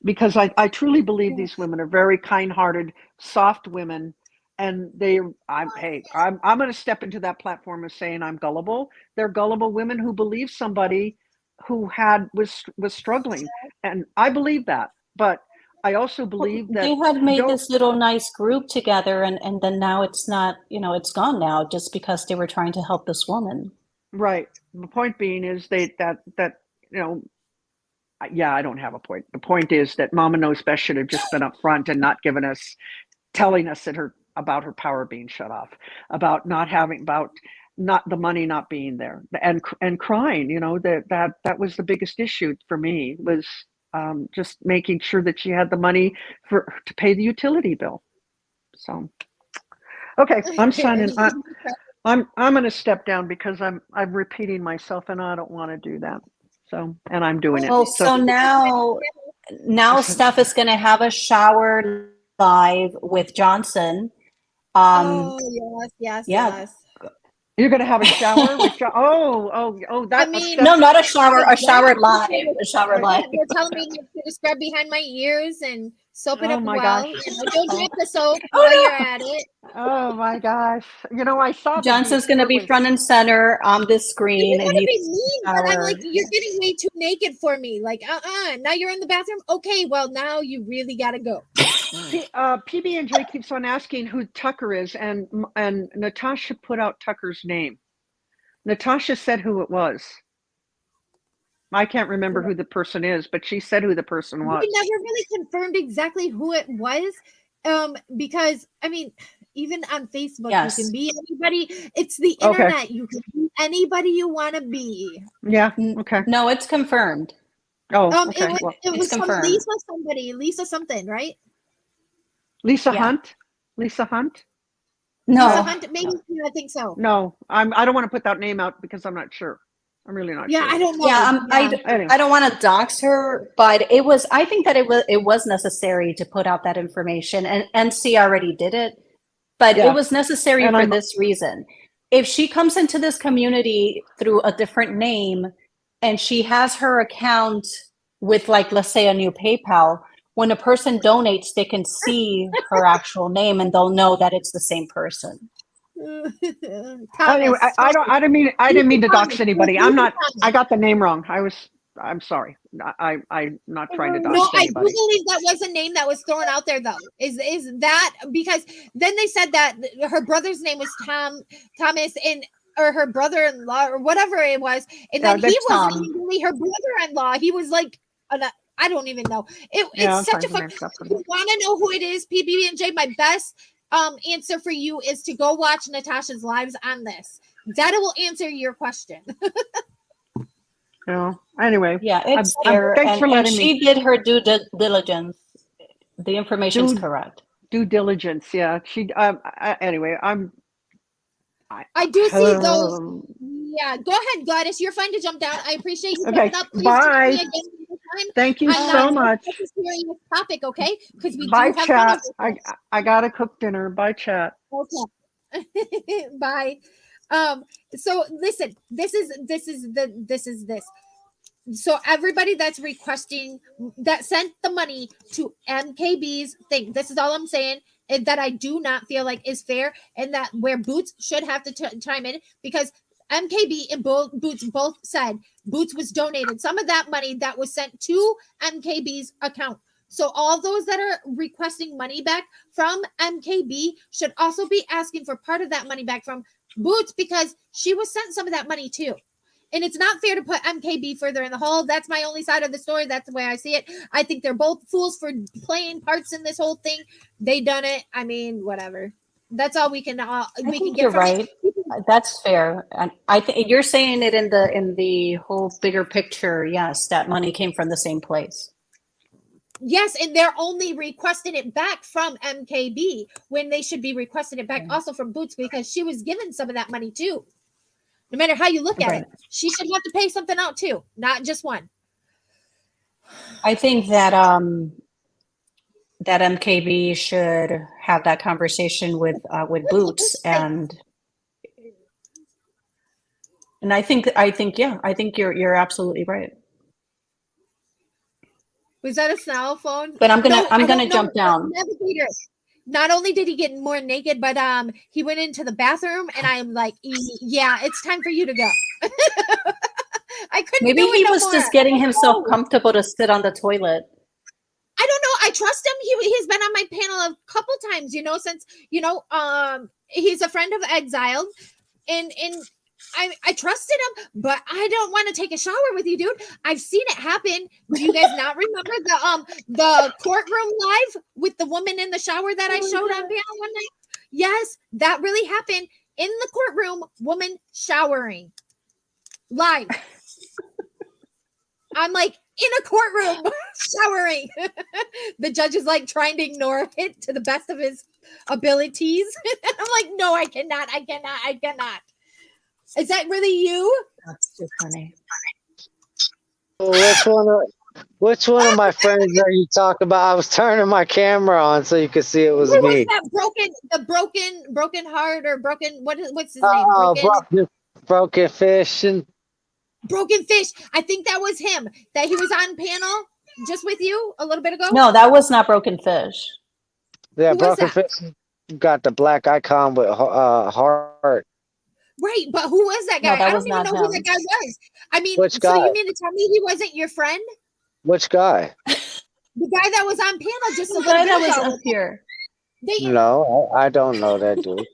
Because I truly believe these women are very kind-hearted, soft women, and I'm going to step into that platform of saying I'm gullible. They're gullible women who believe somebody who was struggling, and I believe that. But I also believe that they had made this little nice group together, and then now it's not, it's gone now just because they were trying to help this woman. Right. The point being is I don't have a point. The point is that Mama Knows Best should have just been up front and not telling us about her power being shut off, about the money not being there, and crying. That was the biggest issue for me, was just making sure that she had the money to pay the utility bill. So, okay, I'm signing. I'm going to step down because I'm repeating myself, and I don't want to do that. So, and I'm doing it. Well, so now Steph is going to have a shower live with Johnson. Yes. You're going to have a shower with that. I mean, no, not a shower live. A shower live. You're telling me to scrub behind my ears and soap it up my well. gosh. Don't drop the soap while you're at it. Oh my gosh! I saw Johnson's going to be front and center on this screen. You want to be mean, but I'm like, you're getting way too naked for me. Like, now you're in the bathroom. Okay, well now you really got to go. PB&J keeps on asking who Tucker is, and Natasha put out Tucker's name. Natasha said who it was. I can't remember who the person is, but she said who the person was. We never really confirmed exactly who it was, because I mean, even on Facebook, you can be anybody. It's the internet. Okay. You can be anybody you want to be. Yeah. Okay. No, it's confirmed. Oh, okay. It was confirmed. Lisa something, right? Lisa Hunt? Lisa Hunt? No. Lisa Hunt, maybe. I think so. No, I don't want to put that name out because I'm not sure. I'm really not sure. I don't know. Yeah, I don't want to dox her, but I think that it was necessary to put out that information, and NC already did it, but it was necessary for this reason. If she comes into this community through a different name and she has her account with, like, let's say a new PayPal, when a person donates, they can see her actual name and they'll know that it's the same person. Anyway, I didn't mean to dox anybody. I got the name wrong. I'm sorry. I'm not trying to dox anybody. I do believe that was a name that was thrown out there, though. Is that because then they said that her brother's name was Thomas, or her brother-in-law or whatever it was, and then he wasn't even really her brother-in-law. He was like I don't even know. It's such a fun. If you want to know who it is, PB&J, my best answer for you is to go watch Natasha's lives on this. That will answer your question. Anyway. Yeah, it's fair. Thanks for letting me. She did her due diligence. The information is correct. Due diligence, yeah. She. Anyway, I do see those. Yeah, go ahead, Gladys. You're fine to jump down. I appreciate you jumping up. Please bye. Thank you so much. This is a serious topic, okay? Because we bye, do have chat. I gotta cook dinner. Bye, chat. Okay. Bye. So listen, this is. So everybody that's requesting that sent the money to MKB's thing. This is all I'm saying. That I do not feel like is fair, and that where Boots should have to chime in, because MKB and Boots both said Boots was donated some of that money that was sent to MKB's account. So all those that are requesting money back from MKB should also be asking for part of that money back from Boots, because she was sent some of that money too. And it's not fair to put MKB further in the hole. That's my only side of the story. That's the way I see it. I think they're both fools for playing parts in this whole thing. They done it. I mean, whatever. That's all we can get. You're right. That's fair. And I think you're saying it in the whole bigger picture. Yes, that money came from the same place. Yes, and they're only requesting it back from MKB when they should be requesting it back also from Boots because she was given some of that money too. No matter how you look at Right. it, she should have to pay something out too, not just one. I think that that MKB should have that conversation with Boots and I think you're absolutely right. Was that a cell phone? But I'm No, I gonna don't know. jump down. Navigator. Not only did he get more naked, but he went into the bathroom, and I'm like, yeah, it's time for you to go. I couldn't. Maybe do it he no was more. just getting himself Oh, comfortable to sit on the toilet. I don't know. I trust him. He's been on my panel a couple times, you know, since he's a friend of Exiled, and I trusted him, but I don't want to take a shower with you, dude. I've seen it happen. Do you guys not remember the courtroom live with the woman in the shower that I showed on panel one night? Yes, that really happened in the courtroom. Woman showering live. I'm like in a courtroom showering. The judge is like trying to ignore it to the best of his abilities. I'm like, no, I cannot. Is that really you? That's too funny. Which one of my friends are you talking about? I was turning my camera on so you could see it was Who me. was that broken heart or broken what's his name? Oh, broken fish and Broken fish. I think that was him. That he was on panel just with you a little bit ago. No, that was not Broken Fish. yeah, Who was broken that? fish got the black icon with heart. Right, but who was that guy? No, that I was don't even not know who him. that guy was. I mean, Which so guy? you mean to tell me he wasn't your friend? Which guy? The guy that was on panel just a The little guy bit that was ago. up here. No, I don't know that dude.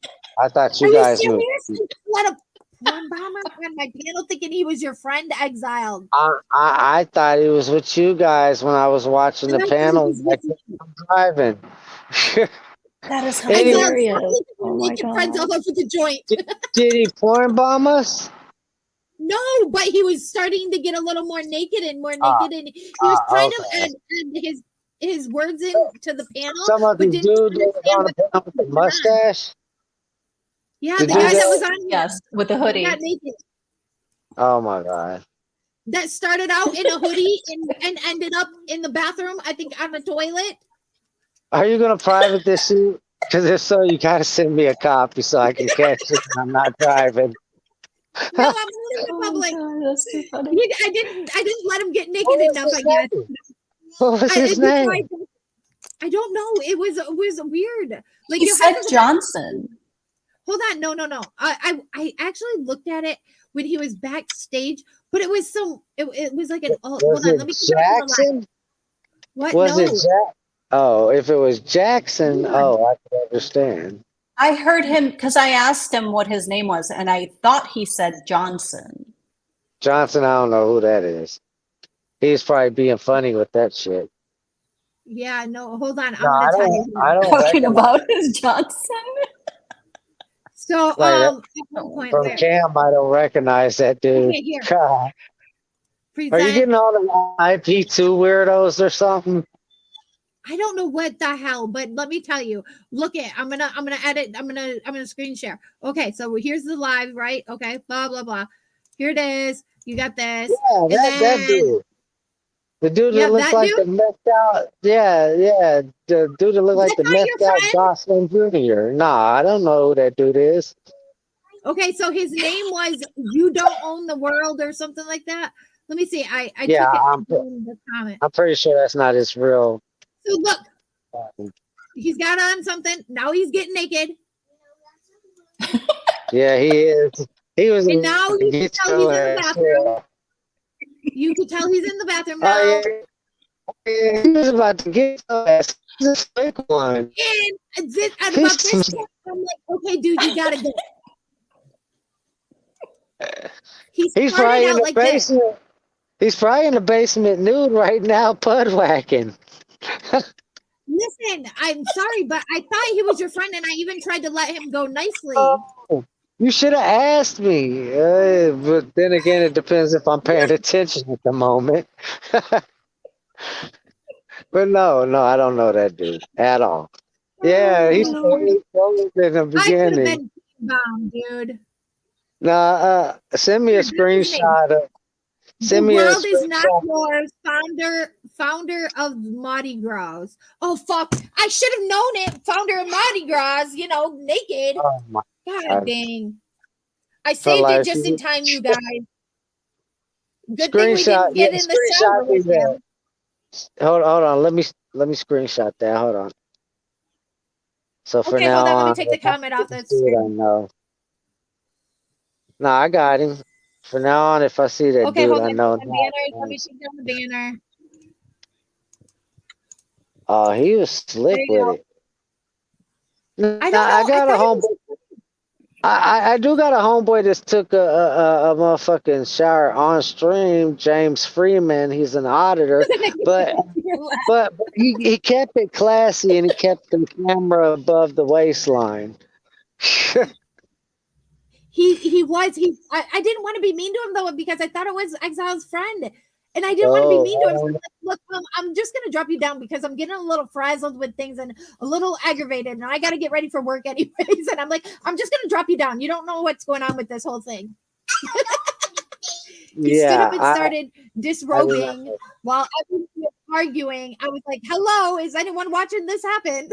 I thought Are you you guys knew. serious? You let a porn bomber on my panel thinking he was your friend Exiled. I thought it was with you guys when I was watching the And I thought he panel. was Like, with you. I'm driving. That is Anyway, Exiled, hilarious. stop Oh my naked friends all god. over the joint. did he porn bomb us? No, but he was starting to get a little more naked and more Ah, naked, and he was trying to okay. add his words into the panel, Some of but the didn't dude that was understand on what the the panel with the mustache. Yeah, The the dude guy that that was was, on Yes, with the got hoodie. naked. oh my god. That started out in a hoodie and ended up in the bathroom, I think on the toilet. Are you gonna private this shoot? Because if so, you gotta send me a copy so I can catch it when I'm not driving. No, I'm only in Oh public. god, that's too funny. I didn't let him get naked What was enough, I his guess. name? What was his name? I don't know. It was weird. Like He you said have to Johnson. hold on. No. I actually looked at it when he was backstage, but it was it was like an hold Was on, it let me go back to the live. Jackson? What? Was No. it Jack? Oh, if it was Jackson, Hold on. I can understand. I heard him because I asked him what his name was, and I thought he said Johnson. Johnson, I don't know who that is. He's probably being funny with that shit. Yeah, no, hold on. I'm No, gonna tell you. I don't Talking recognize about his Johnson. So like that. at one point From where Cam. I don't recognize that dude. okay, here. God. Are you Present. getting all the IP2 weirdos or something? I don't know what the hell, but let me tell you. Look at I'm gonna edit. I'm gonna screen share. Okay, so here's the live, right? Okay, blah blah blah. Here it is. You got this. Yeah, And that then dude. The dude yeah, that looks that like dude. the messed out. Yeah. The dude that looks like That's the not your messed out friend. Gosling Jr. Nah, I don't know who that dude is. Okay, so his name was You Don't Own the World or something like that. Let me see. I Yeah, took it from the comment. I'm pretty sure that's not his real. So look, he's got on something. Now he's getting naked. Yeah, he is. He was. And now you can Get tell he's your in the ass, bathroom. yeah. You can tell he's in the bathroom now. Oh yeah, he was about to get your ass. He's a slick one. And at about this point, I'm like, okay, dude, you gotta go. He He's started probably in out the like this. basement. He's probably in the basement nude right now, pud whacking. Listen, I'm sorry, but I thought he was your friend, and I even tried to let him go nicely. Oh, you should have asked me. But then again, it depends if I'm paying attention at the moment. But no, I don't know that dude at all. Yeah, Oh he's Lord. told in the I could have beginning. been bomb, dude. Nah, send me a Excuse me. screenshot of. The Send me a world is not screenshot. yours, founder of Mardi Gras. Oh fuck! I should have known it. Founder of Mardi Gras, naked. Oh my God God. dang! I For saved it like, just in time, you guys. Good thing we screenshot. didn't Yeah, get in the shower screenshot me with that. him. Hold on. Let me screenshot that. Hold on. So for Okay, now hold on. Let me on, take the if I comment see off that this dude, I screen. know. No, I got him. For now on, if I see that Okay, dude, hold I on. know Banners. Let not. me take down the banner. Oh, he was There slick you with go. it. Nah, I don't I know. I got a thought it was. homeboy. I do got a homeboy that's took a motherfucking shower on stream. James Freeman. He's an auditor, but but he kept it classy and he kept the camera above the waistline. He was I didn't want to be mean to him though because I thought it was Exile's friend, and I didn't want to be Oh, mean to him. So I'm like, look, I'm just gonna drop you down because I'm getting a little frazzled with things and a little aggravated, and I got to get ready for work anyways. And I'm like, I'm just gonna drop you down. You don't know what's going on with this whole thing. He stood yeah, up and started I remember. disrobing while everyone was arguing. I was like, hello, is anyone watching this happen?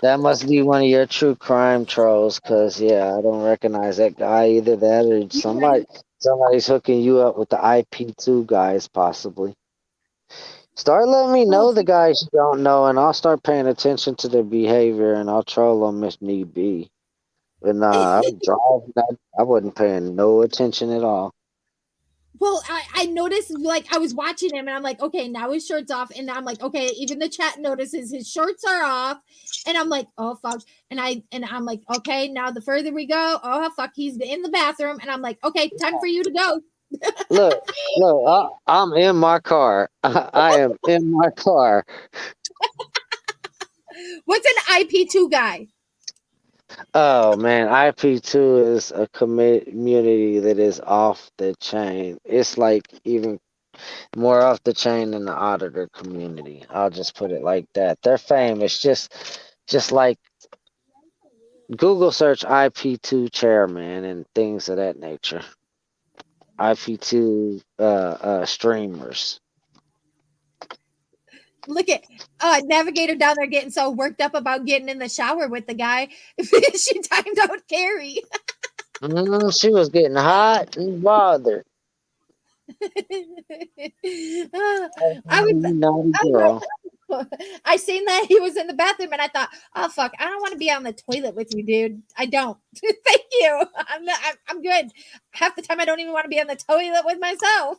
That must be one of your true crime trolls, cause yeah, I don't recognize that guy either. That or You ready? somebody's hooking you up with the IP2 guys, possibly. Start letting me Oh, know the guys you don't know, and I'll start paying attention to their behavior, and I'll troll them if need be. But nah, I was driving. I wasn't paying no attention at all. well, I noticed like I was watching him and I'm like, okay, now his shirt's off. And I'm like, okay, even the chat notices his shirts are off. And I'm like, oh fuck. And I'm like, okay, now the further we go, oh fuck, he's in the bathroom. And I'm like, okay, time for you to go. Look, I'm in my car. I am in my car. What's an IP2 guy? Oh man, IP2 is a community that is off the chain. It's like even more off the chain than the auditor community. I'll just put it like that. They're famous, just like Google search IP2 chairman and things of that nature. IP2 streamers. Look at Navigator down there getting so worked up about getting in the shower with the guy. She timed out Carrie. She was getting hot and bothered. I was Naughty I girl. know. I seen that he was in the bathroom and I thought, oh fuck, I don't want to be on the toilet with you, dude. I don't. Thank you. I'm good. Half the time I don't even want to be on the toilet with myself.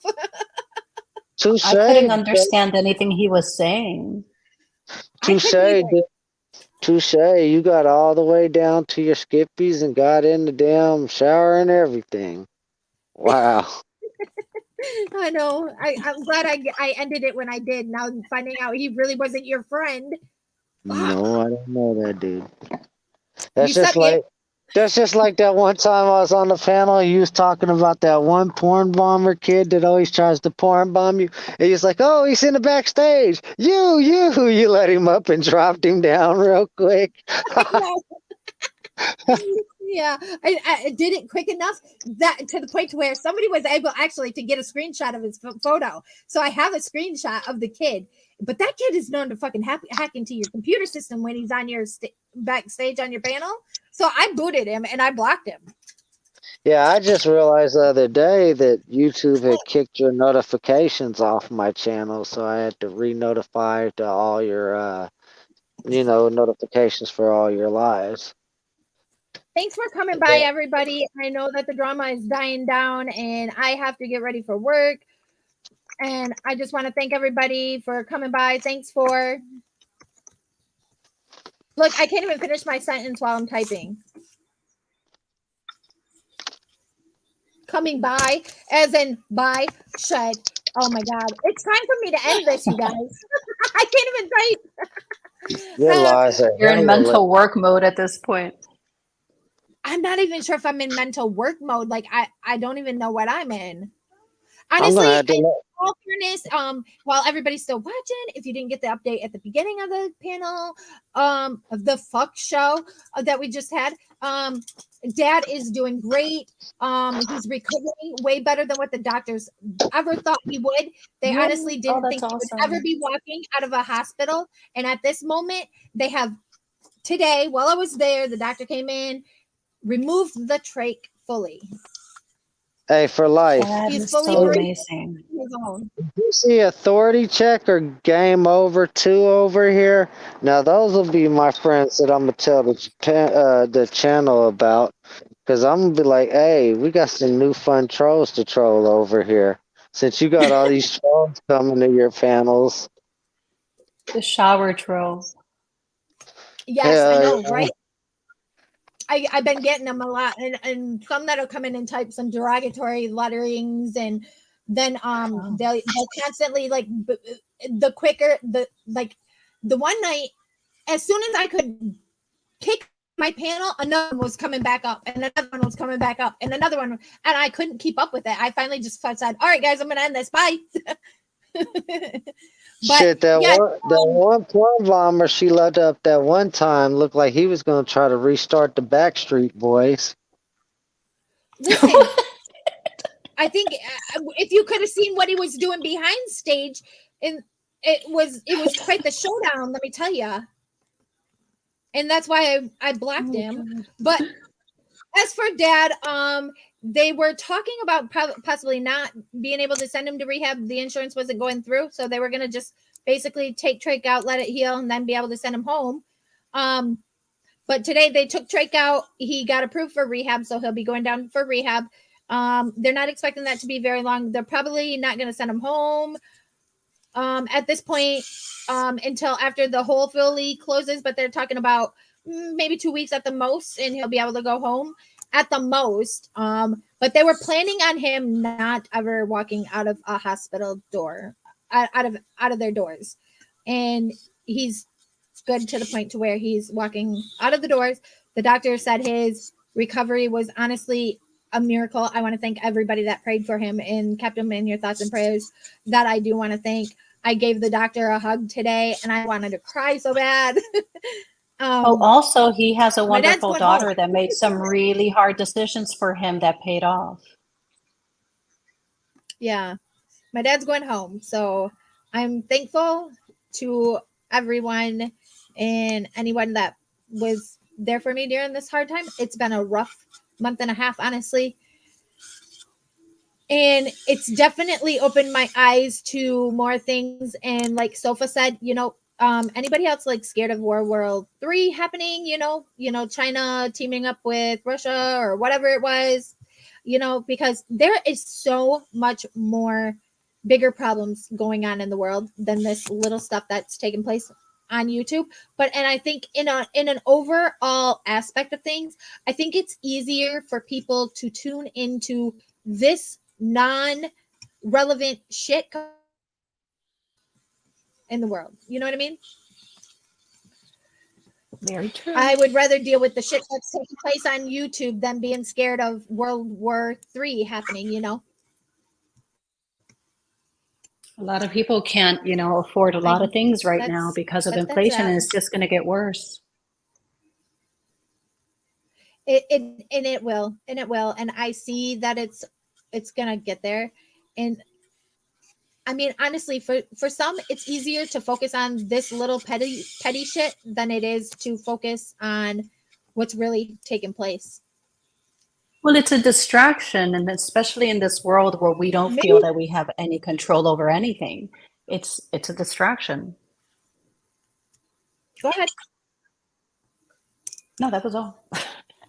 Touche. I couldn't understand anything he was saying. Touche. Touche. You got all the way down to your skippies and got in the damn shower and everything. Wow. I know. I'm glad I ended it when I did. Now finding out he really wasn't your friend. No, I don't know that dude. You sent me. That's just like that one time I was on the panel. You was talking about that one porn bomber kid that always tries to porn bomb you. And he was like, "Oh, he's in the backstage. You let him up and dropped him down real quick." Yeah, I did it quick enough that to the point to where somebody was able actually to get a screenshot of his photo. So I have a screenshot of the kid, but that kid is known to fucking hack into your computer system when he's on your backstage on your panel. So I booted him and I blocked him. Yeah, I just realized the other day that YouTube had kicked your notifications off my channel, so I had to re-notify to all your notifications for all your lives. Thanks for coming by, everybody. I know that the drama is dying down and I have to get ready for work. And I just want to thank everybody for coming by. Thanks for... Look, I can't even finish my sentence while I'm typing. Coming by, as in by, shut. Oh my God. It's time for me to end this, you guys. I can't even type. Your lies are You're in mental work mode at this point. I'm not even sure if I'm in mental work mode. Like I don't even know what I'm in. Honestly, all fairness, while everybody's still watching, if you didn't get the update at the beginning of the panel, of the fuck show that we just had, Dad is doing great. He's recovering way better than what the doctors ever thought he would. They Yeah. honestly didn't Oh, think that's he would awesome. ever be walking out of a hospital. And at this moment, they have today, while I was there, the doctor came in, removed the trach fully. Hey, for life. That He's is fully so breathing amazing. on his own. You see Authority Check or Game Over 2 over here? Now, those will be my friends that I'm going to tell the channel about. Because I'm going to be like, hey, we got some new fun trolls to troll over here. Since you got all these trolls coming to your panels. The shower troll. Yes, I know, right? I've been getting them a lot, and some that'll come in and type some derogatory letterings, and then they'll constantly like the quicker the one night, as soon as I could kick my panel, another one was coming back up, and another one was coming back up, and another one, and I couldn't keep up with it. I finally just said, "All right, guys, I'm gonna end this. Bye." But Shit, that yeah, one plum bomber she let up that one time looked like he was going to try to restart the Backstreet Boys. listen, I think if you could have seen what he was doing behind stage, and it was quite the showdown, let me tell you. And that's why I blocked him. But as for Dad, they were talking about possibly not being able to send him to rehab. The insurance wasn't going through, so they were going to just basically take Trach out, let it heal, and then be able to send him home. But today they took Trach out. He got approved for rehab, so he'll be going down for rehab. They're not expecting that to be very long. They're probably not going to send him home at this point until after the hole fully closes, but they're talking about maybe 2 weeks at the most, and he'll be able to go home at the most. But they were planning on him not ever walking out of a hospital door, out of their doors, and he's good to the point to where he's walking out of the doors. The doctor said his recovery was honestly a miracle. I want to thank everybody that prayed for him and kept him in your thoughts and prayers. That I do want to thank. I gave the doctor a hug today, and I wanted to cry so bad. Also, he has a my dad's wonderful going daughter home. that made some really hard decisions for him that paid off. Yeah, my dad's going home, so I'm thankful to everyone and anyone that was there for me during this hard time. It's been a rough month and a half, honestly. And it's definitely opened my eyes to more things. And like Sofa said, anybody else like scared of World War III happening, China teaming up with Russia or whatever it was, because there is so much more bigger problems going on in the world than this little stuff that's taking place on YouTube. And I think in an overall aspect of things, I think it's easier for people to tune into this non-relevant shit in the world. You know what I mean? Very true. I would rather deal with the shit that's taking place on YouTube than being scared of World War III happening, A lot of people can't, afford a lot of things right now because of inflation, and it's just going to get worse. It will, and I see that it's gonna get there. And I mean, honestly, for some, it's easier to focus on this little petty shit than it is to focus on what's really taking place. Well, it's a distraction, and especially in this world where we don't feel that we have any control over anything, it's a distraction. Go ahead. No, that was all.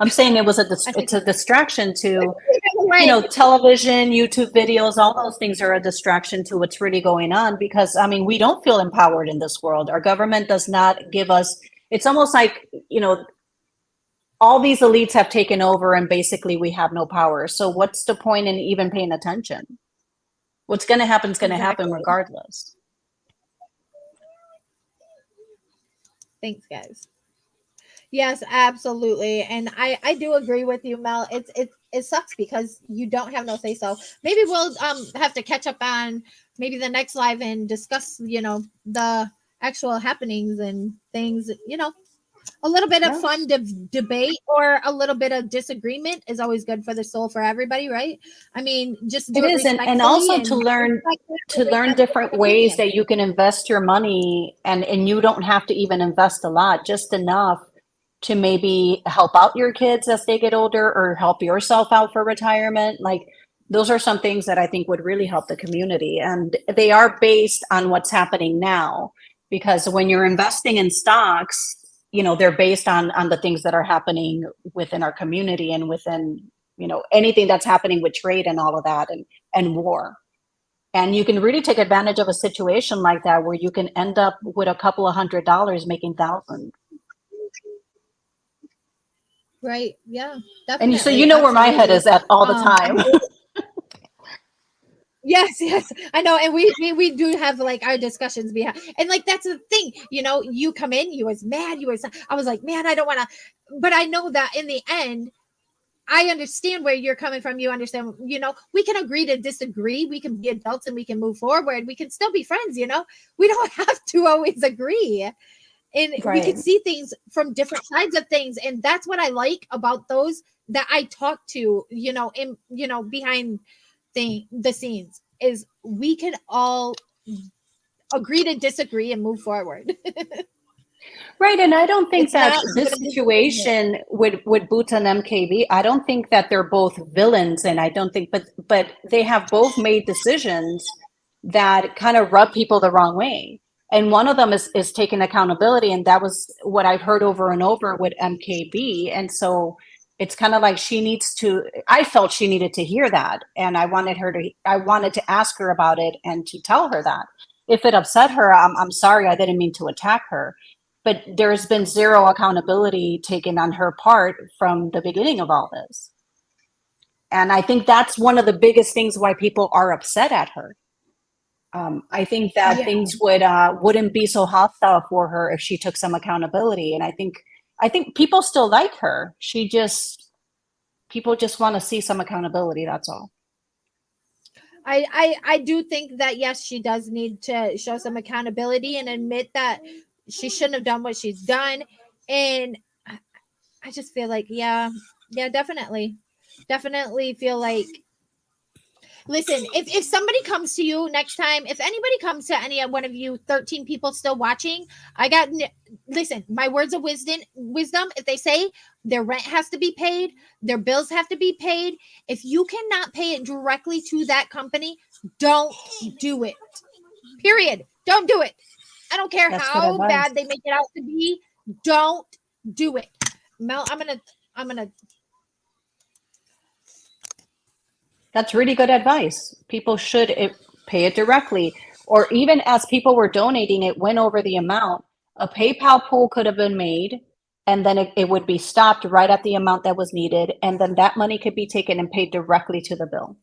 I'm saying it's a distraction to, television, YouTube videos, all those things are a distraction to what's really going on, because, we don't feel empowered in this world. Our government does not give us, it's almost like, all these elites have taken over and basically we have no power. So what's the point in even paying attention? What's going to happen is going to happen regardless. Thanks, guys. Yes, absolutely. And I do agree with you, Mel. It sucks because you don't have no say so. Maybe we'll have to catch up on maybe the next live and discuss, the actual happenings and things, a little bit of Yeah. fun debate or a little bit of disagreement is always good for the soul for everybody, right? I mean, just It do it is, and respectfully also and respect to everybody learn has a different different ways opinion. that you can invest your money, and you don't have to even invest a lot, just enough to maybe help out your kids as they get older or help yourself out for retirement. Like those are some things that I think would really help the community, and they are based on what's happening now, because when you're investing in stocks, they're based on the things that are happening within our community and within anything that's happening with trade and all of that, and war. And you can really take advantage of a situation like that where you can end up with a couple of $100 making thousands. Right. Yeah, And so definitely. where my head Absolutely. is at all the I time. Yes, yes, I know, and we do have like our discussions behind, and like that's the thing, you come in, you was mad, I was like, man, I don't want to, but I know that in the end, I understand where you're coming from. You understand, we can agree to disagree, we can be adults and we can move forward, we can still be friends, we don't have to always agree, and we can Right. see things from different sides of things, and that's what I like about those that I talk to, behind the scenes is we can all agree to disagree and move forward. Right, and I don't think It's that not this even a disagreement. situation with Boots and MKB, I don't think that they're both villains, and I don't think, but they have both made decisions that kind of rub people the wrong way. And one of them is taking accountability, and that was what I've heard over and over with MKB. And so it's kind of like I felt she needed to hear that, and I wanted to ask her about it and to tell her that. If it upset her, I'm sorry, I didn't mean to attack her, but there's been zero accountability taken on her part from the beginning of all this. And I think that's one of the biggest things why people are upset at her. I think that Yeah. things wouldn't be so hostile for her if she took some accountability. And I think people still like her. People just want to see some accountability. That's all. I do think that yes, she does need to show some accountability and admit that she shouldn't have done what she's done. And I just feel like, yeah, definitely feel like, listen, if somebody comes to you next time, if anybody comes to any one of you 13 people still watching, listen, my words of wisdom, if they say their rent has to be paid, their bills have to be paid, if you cannot pay it directly to that company, don't do it. Period. Don't do it. I don't care That's good how advice. bad they make it out to be. Don't do it. Mel, I'm gonna That's really good advice. People should pay it directly, or even as people were donating, it went over the amount. A PayPal pool could have been made, and then it would be stopped right at the amount that was needed, and then that money could be taken and paid directly to the bill.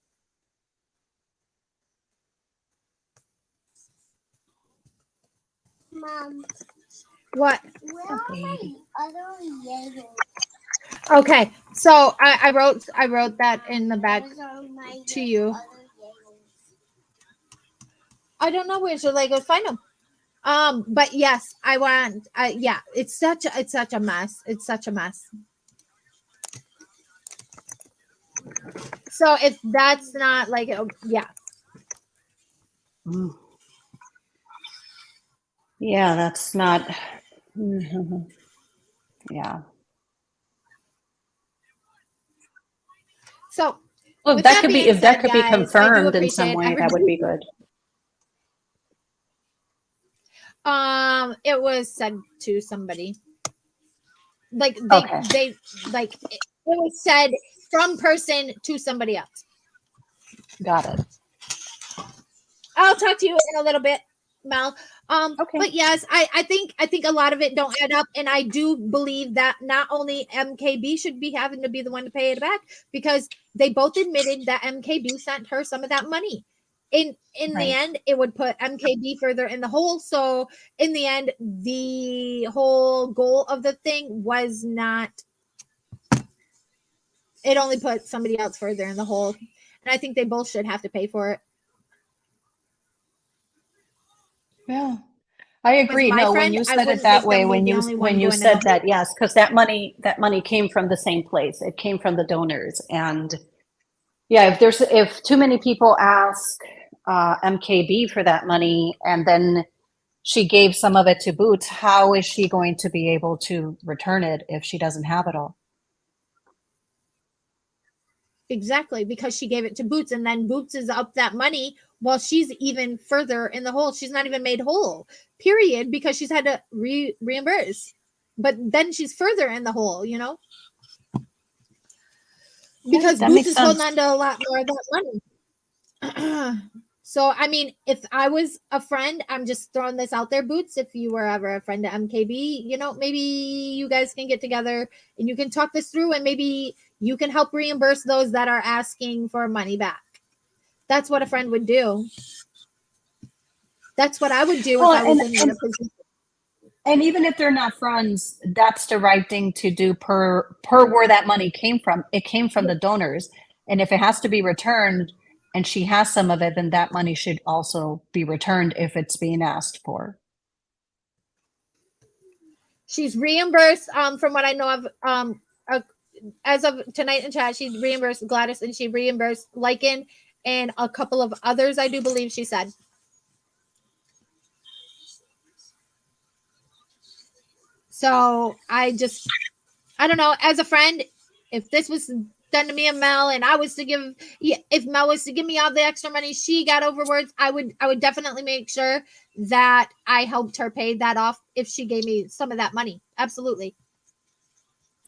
Mom, what? where are my other Legos? Okay, so I wrote that in the back Those are my to you. other Legos. I don't know where's your Legos. Find them. But yes, I want. Yeah, it's such a mess. It's such a mess. So if that's not like, yeah, Mm. Yeah, that's not. Mhm. Yeah. so Well, with that being if that said, could be guys, I do confirmed in some appreciate way, that would everybody. be good. It was said to somebody, like Okay. it was said from person to somebody else. Got it. I'll talk to you in a little bit, Mel. Okay. But yes, I think a lot of it don't add up, and I do believe that not only MKB should be having to be the one to pay it back, because they both admitted that MKB sent her some of that money. in the Right. end, it would put MKB further in the hole. So in the end, the whole goal of the thing was not. It only put somebody else further in the hole, and I think they both should have to pay for it. Yeah. I agree. my No, when friend, you I said it wouldn't that make way, them be the only one when you going to said hell. that, yes, because that money came from the same place. It came from the donors. And yeah, if too many people ask MKB for that money and then she gave some of it to Boots, how is she going to be able to return it if she doesn't have it all? Exactly, because she gave it to Boots, and then Boots is up that money while she's even further in the hole. She's not even made whole, period, because she's had to reimburse. But then she's further in the hole, because That Boots makes is holding sense. on to a lot more of that money. So, I mean, if I was a friend, I'm just throwing this out there, Boots. If you were ever a friend to MKB, maybe you guys can get together and you can talk this through, and maybe you can help reimburse those that are asking for money back. That's what a friend would do. That's what I would do if Well, I was in their position. and even if they're not friends, that's the right thing to do per where that money came from. It came from the donors. And if it has to be returned and she has some of it, then that money should also be returned if it's being asked for. She's reimbursed, from what I know of, as of tonight in chat, she reimbursed Gladys and she reimbursed Lycan and a couple of others, I do believe she said. So I don't know, as a friend, if this was done to me and Mel, and I was to if Mel was to give me all the extra money she got overwards, I would definitely make sure that I helped her pay that off if she gave me some of that money. Absolutely.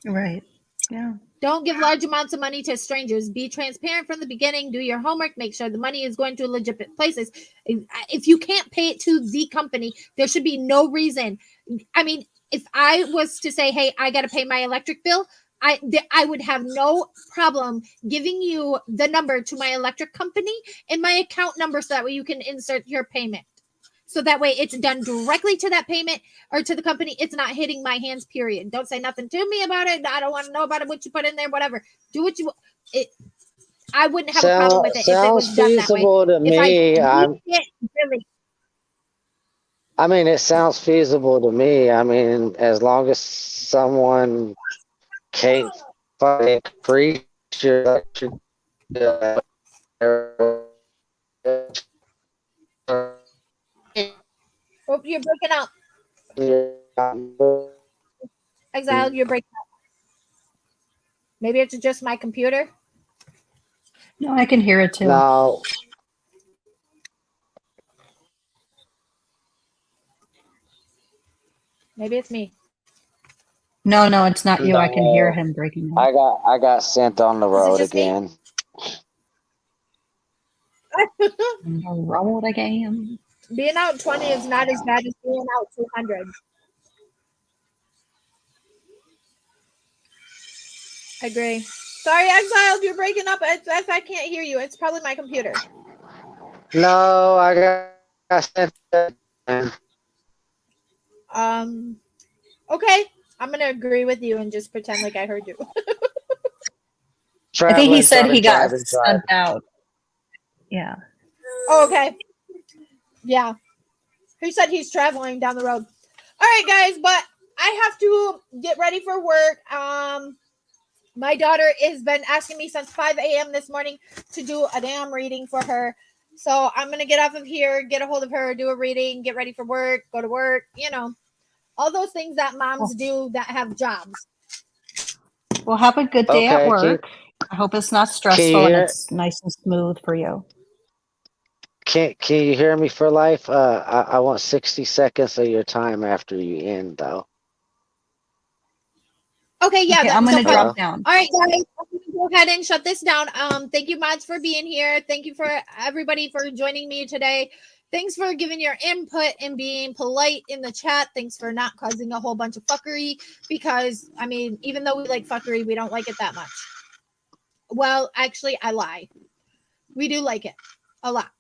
Right. Yeah. Don't give large amounts of money to strangers. Be transparent from the beginning. Do your homework. Make sure the money is going to legitimate places. If you can't pay it to the company, there should be no reason. I mean, if I was to say, hey, I got to pay my electric bill, I would have no problem giving you the number to my electric company and my account number so that way you can insert your payment. So that way it's done directly to that payment or to the company. It's not hitting my hands, period. Don't say nothing to me about it. I don't want to know about it, what you put in there, whatever. Do what you I wouldn't have a problem with it if it was done that way. Feasible to If I me. really, I mean, it sounds feasible to me. I mean, as long as someone can't fucking increase your electric bill. oh, you're breaking up. Exile, you're breaking up. Maybe it's just my computer. No, I can hear it too. No. Maybe it's me. No, it's not you. I can hear No. him breaking up. I got sent on the Is it road just me? again. On the road again. Being out 20 is not as bad as being out 200. I agree. Sorry, Exiled, you're breaking up. I can't hear you. It's probably my computer. No, I got sent. Okay, I'm gonna agree with you and just pretend like I heard you. I think he Traveling, said he got driving. sent out. Yeah. Oh, okay. Yeah. He said he's traveling down the road. All right, guys, but I have to get ready for work. My daughter has been asking me since 5 a.m. this morning to do a damn reading for her. So I'm going to get off of here, get a hold of her, do a reading, get ready for work, go to work, all those things that moms do that have jobs. Well, have a good day at Okay, work. I hope it's not stressful and it's nice and smooth for you. Can you hear me for life? I want 60 seconds of your time after you end, though. Okay, yeah, Okay, that's I'm no gonna problem. drop down. All right, guys, I'm gonna go ahead and shut this down. Thank you, mods, for being here. Thank you for everybody for joining me today. Thanks for giving your input and being polite in the chat. Thanks for not causing a whole bunch of fuckery because, I mean, even though we like fuckery, we don't like it that much. Well, actually, I lie. We do like it a lot.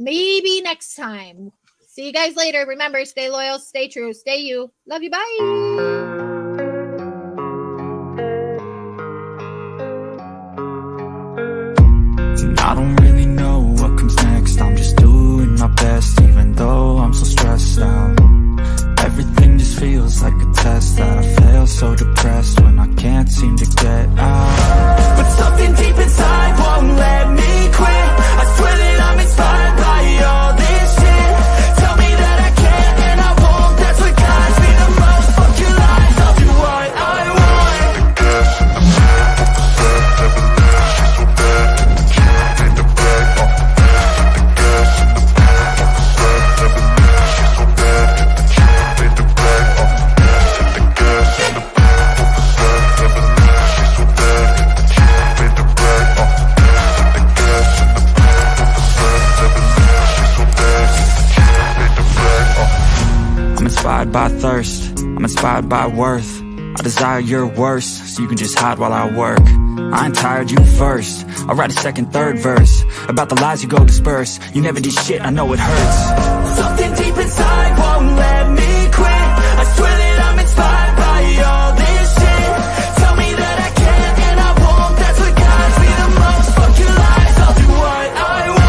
maybe next time. See you guys later. Remember, stay loyal, stay true, stay you. Love you. Bye. And I don't really know what comes next. I'm just doing my best, even though I'm so stressed out. Everything just feels like a test that I fail, so depressed when I can't seem to get out. But something deep inside won't let me quit. I swear that I'm inspired by all this shit. Tell me that I can't and I won't. That's what guides me the most. Fuck your lies, I'll do what I want. I'm inspired by thirst, I'm inspired by worth. I desire your worst, so you can just hide while I work. I ain't tired, you first. I'll write a second, third verse about the lies you go disperse. You never did shit, I know it hurts. Something deep inside won't let me quit. I swear that I'm inspired by all this shit. Tell me that I can't and I won't. That's what guides me the most. Fuck your lies, I'll do what I want.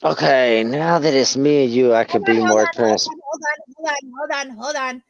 Okay, now that it's me and you, I could be more transparent. Hold on.